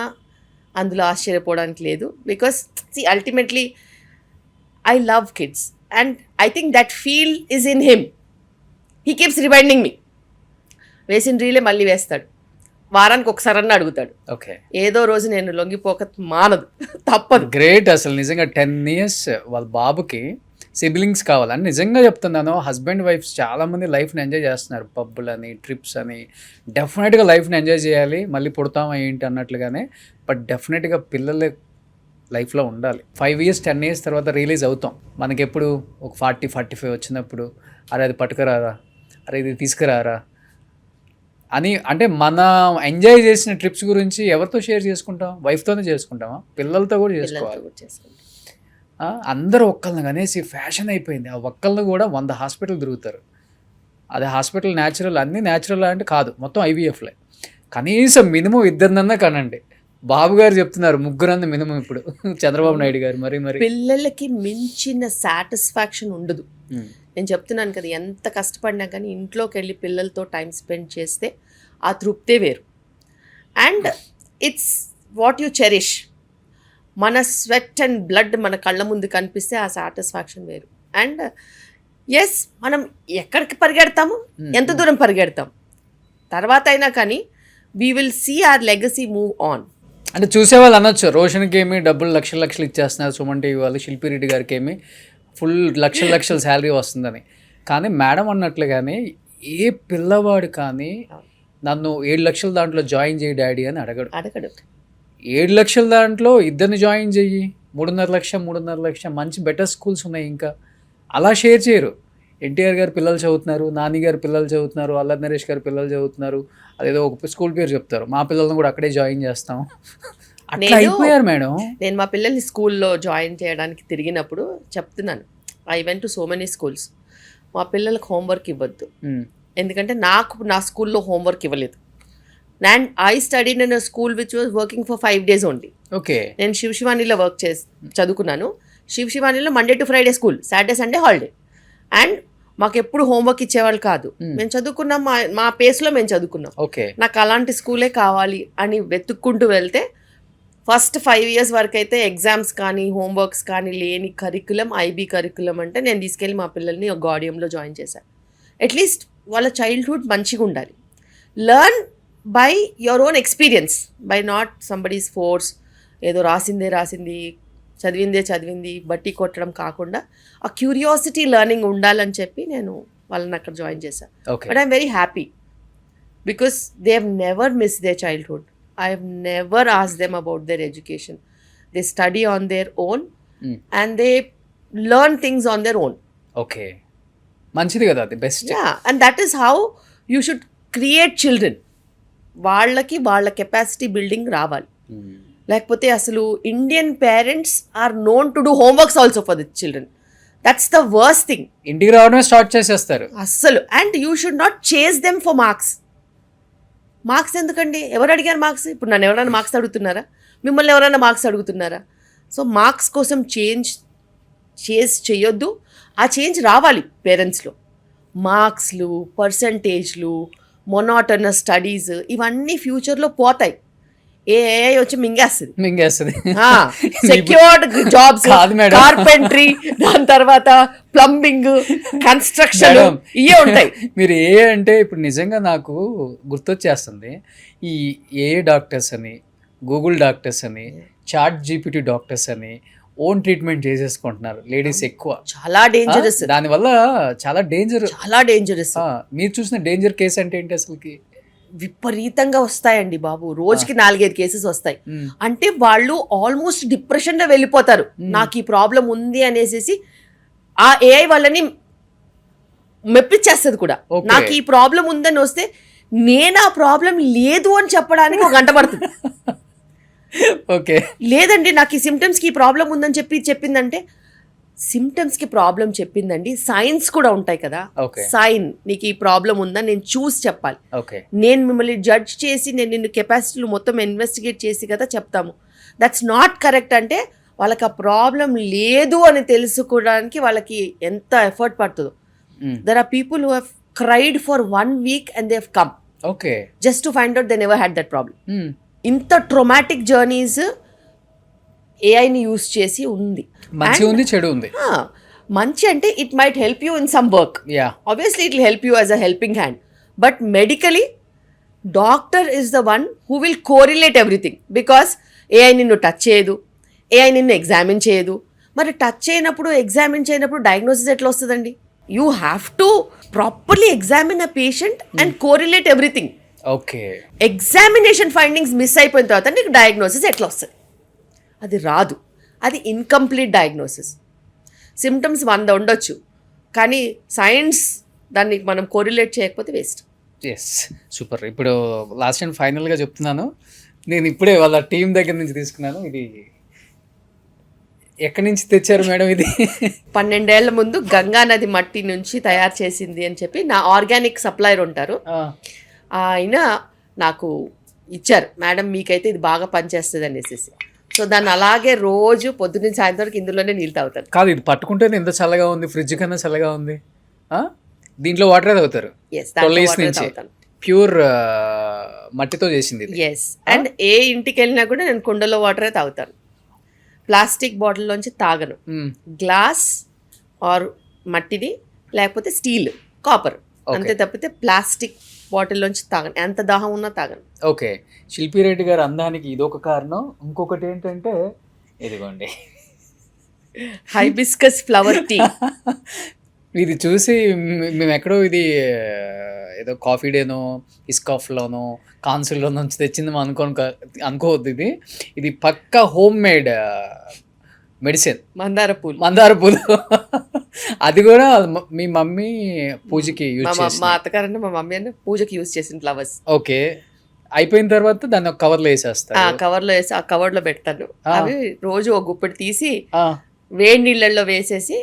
అందులో ఆశ్చర్యపోవడానికి లేదు. Because ultimately I love kids and I think that feel is in him. He keeps reminding me. వేసిన రీలే మళ్ళీ వేస్తాడు, వారానికి ఒకసారన్నా అడుగుతాడు. ఓకే, ఏదో రోజు నేను లొంగిపోక మానదు, తప్పదు. గ్రేట్ అసలు. నిజంగా 10 years వాళ్ళ బాబుకి సిబ్లింగ్స్ కావాలని నిజంగా చెప్తున్నాను. హస్బెండ్ వైఫ్స్ చాలామంది లైఫ్ని ఎంజాయ్ చేస్తున్నారు, పబ్బులని, ట్రిప్స్ అని. డెఫినెట్గా లైఫ్ని ఎంజాయ్ చేయాలి, మళ్ళీ పుడతామా ఏంటి అన్నట్లుగానే. బట్ డెఫినెట్గా పిల్లలే లైఫ్లో ఉండాలి. 5 years 10 years తర్వాత రిలీజ్ అవుతాం. మనకి ఎప్పుడు ఒక 40-45 వచ్చినప్పుడు, అరే అది పట్టుకురారా, అరే ఇది తీసుకురారా అని. అంటే మనం ఎంజాయ్ చేసిన ట్రిప్స్ గురించి ఎవరితో షేర్ చేసుకుంటాం? వైఫ్తోనే చేసుకుంటామా? పిల్లలతో కూడా చేసుకోవాలి. అందరూ ఒక్కళ్ళని అనేసి ఫ్యాషన్ అయిపోయింది. ఆ ఒక్కళ్ళని కూడా 100 హాస్పిటల్ తిరుగుతారు. అదే హాస్పిటల్ న్యాచురల్, అన్నీ న్యాచురల్ అంటే కాదు, మొత్తం IVFలే. కనీసం మినిమం 2 కనండి. బాబు గారు చెప్తున్నారు 3 మినిమం ఇప్పుడు, చంద్రబాబు నాయుడు గారు. మరి పిల్లలకి మించిన సాటిస్ఫాక్షన్ ఉండదు. నేను చెప్తున్నాను కదా, ఎంత కష్టపడినా కానీ ఇంట్లోకి వెళ్ళి పిల్లలతో టైం స్పెండ్ చేస్తే ఆ తృప్తే వేరు. And it's what you cherish. మన స్వెట్ అండ్ బ్లడ్ మన కళ్ళ ముందు కనిపిస్తే ఆ సాటిస్ఫాక్షన్ వేరు. అండ్ ఎస్, మనం ఎక్కడికి పరిగెడతాము, ఎంత దూరం పరిగెడతాం తర్వాత అయినా కానీ we will see our legacy move on. అంటే చూసేవాళ్ళు అనొచ్చు, రోషన్కి ఏమి డబ్బులు లక్షలు ఇచ్చేస్తున్నారు సుమన్ టీవీ వాళ్ళు, శిల్పి రెడ్డి గారికి ఏమి ఫుల్ లక్షల శాలరీ వస్తుందని. కానీ మేడం అన్నట్లుగానే ఏ పిల్లవాడు కానీ నన్ను 7 లక్షల దాంట్లో జాయిన్ చేయి డాడీ అని అడగడు. 7 లక్షల దాంట్లో 2 జాయిన్ చెయ్యి, 3.5 లక్ష మంచి బెటర్ స్కూల్స్ ఉన్నాయి. ఇంకా అలా షేర్ చేయరు. ఎన్టీఆర్ గారు పిల్లలు చదువుతున్నారు, నాని గారు పిల్లలు చదువుతున్నారు, అల్లరి నరేష్ గారు పిల్లలు చదువుతున్నారు, అదేదో ఒక స్కూల్ పేరు చెప్తారు, మా పిల్లల్ని కూడా అక్కడే జాయిన్ చేస్తాం. అట్లా అయిపోయారు మేడం. నేను మా పిల్లల్ని స్కూల్లో జాయిన్ చేయడానికి తిరిగినప్పుడు చెప్తున్నాను, I went to so many schools. మా పిల్లలకు హోంవర్క్ ఇవ్వద్దు, ఎందుకంటే నా స్కూల్లో హోంవర్క్ ఇవ్వలేదు. And I studied in a school which was working for 5 days only. Okay, నేను శివానీలో చదువుకున్నాను. శివానీలో Monday to Friday school, Saturday Sunday holiday. And మాకు ఎప్పుడు హోంవర్క్ ఇచ్చేవాళ్ళు కాదు. మేము చదువుకున్నాం, మా పేస్లో మేము చదువుకున్నాం. ఓకే. నాకు అలాంటి స్కూలే కావాలి అని వెతుక్కుంటూ వెళ్తే ఫస్ట్ 5 years వరకు అయితే ఎగ్జామ్స్ కానీ హోంవర్క్స్ కానీ లేని కరికులం, ఐబీ కరికులం అంటే నేను తీసుకెళ్ళి మా పిల్లల్ని ఒక గాడియంలో జాయిన్ చేశాను. అట్లీస్ట్ వాళ్ళ చైల్డ్హుడ్ మంచిగా ఉండాలి. Learn by your own experience, by not somebody's force. ఏదో రాసింది చదివింది బట్టి కొట్టడం కాకుండా ఆ క్యూరియాసిటీ లెర్నింగ్ ఉండాలని చెప్పి నేను వాళ్ళని అక్కడ జాయిన్ చేశాను. But I'm very happy because they have never miss their childhood. I have never asked them about their education. They study on their own and they learn things on their own. Okay. మంచిది కదా, అది best. Yeah, and that is how you should create children. వాళ్ళకి వాళ్ళ capacity building రావాలి. లేకపోతే అసలు Indian parents are known to do homeworks also for the children. That's the worst thing. ఇంటికి రావడమే స్టార్ట్ చేసేస్తారు అస్సలు. And you should not chase them for marks ఎందుకండి? ఎవరు అడిగారు మార్క్స్? ఇప్పుడు నన్ను ఎవరైనా మార్క్స్ అడుగుతున్నారా? మిమ్మల్ని ఎవరైనా మార్క్స్ అడుగుతున్నారా? సో మార్క్స్ కోసం చేయొద్దు. ఆ చేంజ్ రావాలి పేరెంట్స్లో. మార్క్స్లు, పర్సంటేజ్లు, మొనాటనస్ స్టడీస్ ఇవన్నీ ఫ్యూచర్లో పోతాయి. ఏఐ వచ్చి మింగేస్తుంది. సెక్యూర్డ్ జాబ్స్, కార్పెంటరీ, దాని తర్వాత ప్లంబింగ్, కన్స్ట్రక్షన్ ఇవే ఉంటాయి. మీరు ఏ అంటే ఇప్పుడు నిజంగా నాకు గుర్తొచ్చేస్తుంది ఈ ఏఏ డాక్టర్స్ అని, గూగుల్ డాక్టర్స్ అని, చాట్ జీపీటీ డాక్టర్స్ అని ఓన్ ట్రీట్మెంట్ చేసేసుకుంటున్నారు లేడీస్ ఎక్కువ. చాలా డేంజరస్. దానివల్ల చాలా డేంజరస్. మీరు చూసిన డేంజర్ కేసు అంటే ఏంటి అసలుకి? విపరీతంగా వస్తాయండి బాబు. రోజుకి 4-5 కేసెస్ వస్తాయి. అంటే వాళ్ళు ఆల్మోస్ట్ డిప్రెషన్ లో వెళ్ళిపోతారు. నాకు ఈ ప్రాబ్లం ఉంది అనేసి ఆ ఏఐ వాళ్ళని మెప్పించేస్తుంది కూడా. నాకు ఈ ప్రాబ్లం ఉందని వస్తే నేను ఆ ప్రాబ్లం లేదు అని చెప్పడానికి 1 గంట పడుతుంది. ఓకే, లేదండి నాకు ఈ సిమ్టమ్స్కి ఈ ప్రాబ్లం ఉందని చెప్పిందంటే సిమ్టమ్స్కి ప్రాబ్లం చెప్పిందండి. సైన్స్ కూడా ఉంటాయి కదా. సైన్ నీకు ఈ ప్రాబ్లం ఉందని నేను చూసి చెప్పాలి. నేను మిమ్మల్ని జడ్జ్ చేసి నేను నిన్ను కెపాసిటీలు మొత్తం ఇన్వెస్టిగేట్ చేసి కదా చెప్తాము. That's not correct. అంటే వాళ్ళకి ఆ ప్రాబ్లం లేదు అని తెలుసుకోవడానికి వాళ్ళకి ఎంత ఎఫర్ట్ పడుతుందో. There are people who have cried for 1 week and they have come just to find out they never had that problem. ఇంత ట్రొమాటిక్ జర్నీస్ ఏఐని యూస్ చేసి ఉంది. మంచి ఉంది, చెడు ఉంది. మంచి అంటే it might help you in some work. Obviously it will help you as a helping hand. But medically doctor is the one who will correlate everything. Because AI నిన్ను టచ్ చేయదు, ఏఐ నిన్ను ఎగ్జామిన్ చేయదు. మరి touch చేయనప్పుడు, examine చేయనప్పుడు diagnosis ఎట్లా వస్తుందండి? You have to properly examine a patient and correlate everything. Examination findings miss అయిపోయిన తర్వాత నీకు డయాగ్నోసిస్ ఎట్లా వస్తుంది? అది రాదు. అది ఇన్కంప్లీట్ డయాగ్నోసిస్. సిమ్టమ్స్ 100 ఉండొచ్చు, కానీ సైన్స్ దాన్ని మనం కోరిలేట్ చేయకపోతే వేస్ట్. Yes, super. ఇప్పుడు లాస్ట్ అండ్ ఫైనల్గా చెప్తున్నాను, నేను ఇప్పుడే వాళ్ళ టీం దగ్గర నుంచి తీసుకున్నాను. ఇది ఎక్కడి నుంచి తెచ్చారు మేడం? ఇది 12 ఏళ్ల ముందు గంగా నది మట్టి నుంచి తయారు చేసింది అని చెప్పి నా ఆర్గానిక్ సప్లయర్ ఉంటారు, ఆయన నాకు ఇచ్చారు. మేడం మీకైతే ఇది బాగా పనిచేస్తుంది అనేసి. సో దాన్ని అలాగే రోజు పొద్దున్న సాయంత్రం వరకు ఇందులోనే నీళ్ళు తాగుతారు. కాదు, ఇది పట్టుకుంటేనే ఎంత చల్లగా ఉంది, ఫ్రిడ్జ్ కన్నా చల్లగా ఉంది. దీంట్లో వాటరే తాగుతారు. ప్యూర్ మట్టితో చేసింది. ఎస్, అండ్ ఏ ఇంటికి వెళ్ళినా కూడా నేను కుండలో వాటరే తాగుతాను. ప్లాస్టిక్ బాటిల్లోంచి తాగను. గ్లాస్ ఆర్ మట్టిది, లేకపోతే స్టీల్, కాపర్, అంతే తప్పితే ప్లాస్టిక్ బాటిల్లోంచి తాగను. ఎంత దాహం ఉన్నా తాగను. ఓకే, శిల్పి రెడ్డి గారు అందానికి ఇదొక కారణం. ఇంకొకటి ఏంటంటే ఇదిగోండి హైబిస్కస్ ఫ్లవర్ టీ. ఇది చూసి మేము ఎక్కడో ఇది ఏదో కాఫీ డేనో ఇస్కాఫ్లోనో కాన్సిల్లో నుంచి తెచ్చింది అనుకోవద్దు. ఇది పక్కా హోమ్ మేడ్ మెడిసిన్. మందార పూలు. అది కూడా మీ మమ్మీ పూజకి యూజ్ చేసి, మా అత్తగారంటే మా మమ్మీ అంటే పూజకి యూజ్ చేసిన ఫ్లవర్స్. ఓకే, అయిపోయిన తర్వాత దాన్ని ఒక కవర్లో వేసేస్తాను. కవర్లో వేసి ఆ కవర్లో పెడతాను. అవి రోజు ఒక గుప్పెడు తీసి వేడి నీళ్ళల్లో వేసేసి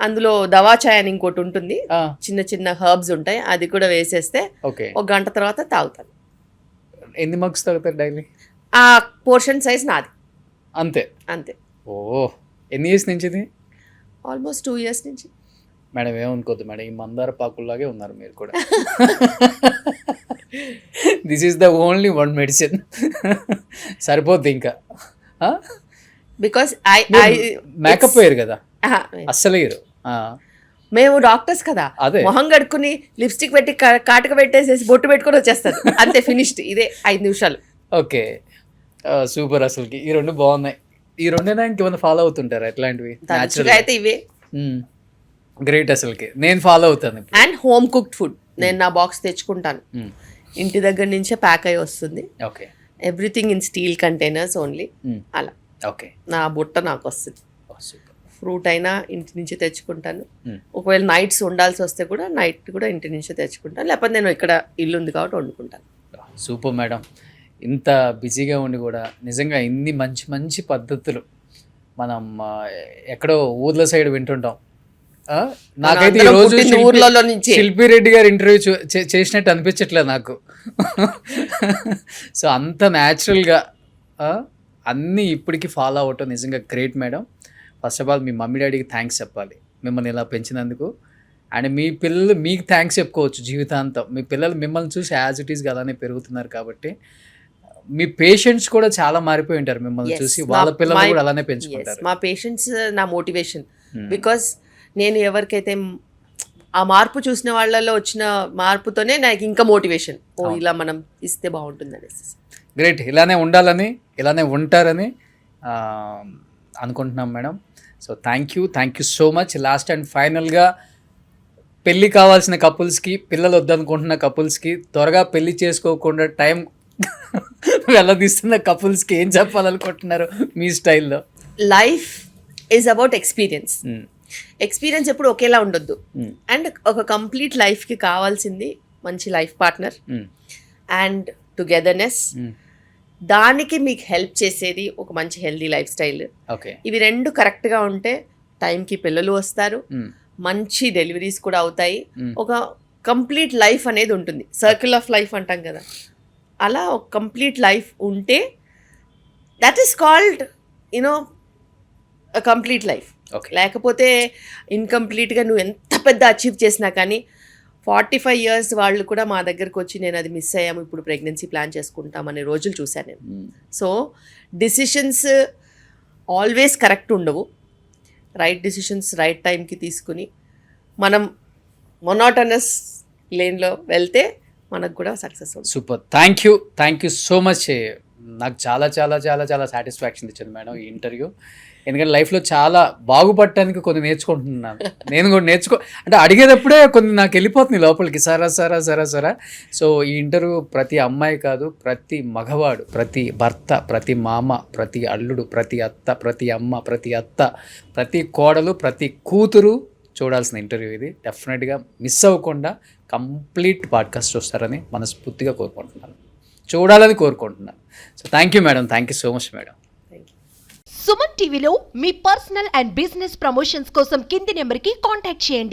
అందులో దవాచాయ్ అని ఇంకోటి ఉంటుంది, చిన్న చిన్న హర్బ్స్ ఉంటాయి, అది కూడా వేసేస్తే 1 గంట తర్వాత తాగుతాను. ఎన్ని మగ్స్ తాగుతారు డైలీ? ఆ పోర్షన్ సైజ్ నాది. అంతే. అంతే. ఓ, ఎన్ని ఇయర్స్ నుంచి ఇది? ఆల్మోస్ట్ 2 years నుంచి. మేడం ఏమనుకోద్దు మేడం, ఈ మందార పాకుల్లాగే ఉన్నారు మీరు కూడా. This is the only one medicine. సరిపోద్ది ఇంకా. బికాస్ మేకప్ వేయరు కదా అస్సలు వేయరు. మేము డాక్టర్స్ కదా, అదే. మొహం కడుక్కుని లిప్స్టిక్ పెట్టి కాటుక పెట్టేసేసి బొట్టు పెట్టుకొని వచ్చేస్తారు అంతే, ఫినిష్డ్. ఇదే 5 నిమిషాలు. Okay, super. అసలుకి ఈ రెండు బాగున్నాయి. ఈ రెండైనా ఇంకేమైనా ఫాలో అవుతుంటారా ఇట్లాంటివి? తరచుగా అయితే ఇవే. గ్రేట్. అసలుకి నేను ఫాలో అవుతాను ఇప్పుడు. అండ్ హోమ్ కుక్డ్ ఫుడ్ నేను నా బాక్స్ తెచ్చుకుంటాను, ఇంటి దగ్గర నుంచే ప్యాక్ అయ్యి వస్తుంది. Okay, everything in steel containers only. అలా ఓకే, నా బుట్ట నాకు వస్తుంది. సూపర్. ఫ్రూట్ అయినా ఇంటి నుంచి తెచ్చుకుంటాను. ఒకవేళ నైట్స్ ఉండాల్సి వస్తే కూడా నైట్ కూడా ఇంటి నుంచే తెచ్చుకుంటాను, లేకపోతే నేను ఇక్కడ ఇల్లు ఉంది కాబట్టి వండుకుంటాను. Super madam. ఇంత బిజీగా ఉండి కూడా నిజంగా ఇన్ని మంచి మంచి పద్ధతులు మనం ఎక్కడో ఊర్ల సైడ్ వింటుంటాం. నాకైతే ఈ రోజు ఊర్లలో నుంచి శిల్పి రెడ్డి గారు ఇంటర్వ్యూ చేసినట్టు అనిపించట్లేదు నాకు. సో అంత న్యాచురల్గా అన్నీ ఇప్పటికీ ఫాలో అవటం నిజంగా great madam. First of all me mummy డాడీకి థ్యాంక్స్ చెప్పాలి మిమ్మల్ని ఇలా పెంచినందుకు. అండ్ మీ పిల్లలు మీకు థ్యాంక్స్ చెప్పుకోవచ్చు జీవితాంతం. మీ పిల్లలు మిమ్మల్ని చూసి యాజ్ ఇట్ ఈస్గా అలానే పెరుగుతున్నారు కాబట్టి. మీ పేషెంట్స్ కూడా చాలా మారిపోయి ఉంటారు మిమ్మల్ని చూసి, వాళ్ళ పిల్లలు కూడా అలానే పెంచుకుంటారు. మా పేషెంట్స్ నా మోటివేషన్. బికాస్ నేను ఎవరికైతే ఆ మార్పు చూసిన వాళ్ళలో వచ్చిన మార్పుతోనే నాకు ఇంకా మోటివేషన్, ఇలా మనం ఇస్తే బాగుంటుంది అనేసి. గ్రేట్. ఇలానే ఉండాలని, ఇలానే ఉంటారని అనుకుంటున్నాం madam. So thank you so much. Last and ఫైనల్గా పెళ్ళి కావాల్సిన కపుల్స్కి, పిల్లలు వద్దనుకుంటున్న కపుల్స్కి, త్వరగా పెళ్ళి చేసుకోకుండా టైం వెళ్ళదీస్తున్న కపుల్స్కి ఏం చెప్పాలనుకుంటున్నారు మీ స్టైల్లో? Life is about experience. Experience ఎప్పుడు ఒకేలా ఉండొద్దు. అండ్ ఒక కంప్లీట్ లైఫ్కి కావాల్సింది మంచి లైఫ్ పార్ట్నర్ అండ్ టుగెదర్నెస్. దానికి మీకు హెల్ప్ చేసేది ఒక మంచి హెల్దీ లైఫ్ స్టైల్. ఇవి రెండు కరెక్ట్గా ఉంటే టైంకి పిల్లలు వస్తారు, మంచి డెలివరీస్ కూడా అవుతాయి, ఒక కంప్లీట్ లైఫ్ అనేది ఉంటుంది. సర్కిల్ ఆఫ్ లైఫ్ అంటాం కదా, అలా ఒక కంప్లీట్ లైఫ్ ఉంటే that is called you know complete life. లేకపోతే ఇన్కంప్లీట్గా నువ్వు ఎంత పెద్ద అచీవ్ చేసినా కానీ 45 years వాళ్ళు కూడా మా దగ్గరకు వచ్చి నేను అది మిస్ అయ్యాము, ఇప్పుడు ప్రెగ్నెన్సీ ప్లాన్ చేసుకుంటామనే రోజులు చూశాను నేను. సో డిసిషన్స్ ఆల్వేస్ కరెక్ట్ ఉండవు. రైట్ డిసిషన్స్ రైట్ టైంకి తీసుకుని మనం మొనోటనస్ లేన్లో వెళ్తే మనకు కూడా సక్సెస్ అవుతుంది. Super. Thank you so much. నాకు చాలా చాలా చాలా చాలా సాటిస్ఫాక్షన్ ఇచ్చింది మేడం ఈ ఇంటర్వ్యూ. ఎందుకంటే లైఫ్లో చాలా బాగుపడటానికి కొన్ని నేర్చుకుంటున్నాను. నేను కూడా అంటే అడిగేటప్పుడే కొన్ని నాకు వెళ్ళిపోతుంది లోపలికి సరా. సో ఈ ఇంటర్వ్యూ ప్రతి అమ్మాయి కాదు, ప్రతి మగవాడు, ప్రతి భర్త, ప్రతి మామ, ప్రతి అల్లుడు, ప్రతి అత్త, ప్రతి అమ్మ, ప్రతి అత్త, ప్రతి కోడలు, ప్రతి కూతురు చూడాల్సిన ఇంటర్వ్యూ ఇది. డెఫినెట్గా మిస్ అవ్వకుండా కంప్లీట్ పాడ్కాస్ట్ చూస్తారని మనస్ఫూర్తిగా కోరుకుంటున్నాను, చూడాలని కోరుకుంటున్నాను. So thank you madam. Thank you so much madam. Suman టీవీలో మీ పర్సనల్ అండ్ బిజినెస్ ప్రమోషన్స్ కోసం కింది నెంబర్కి కాంటాక్ట్ చేయండి.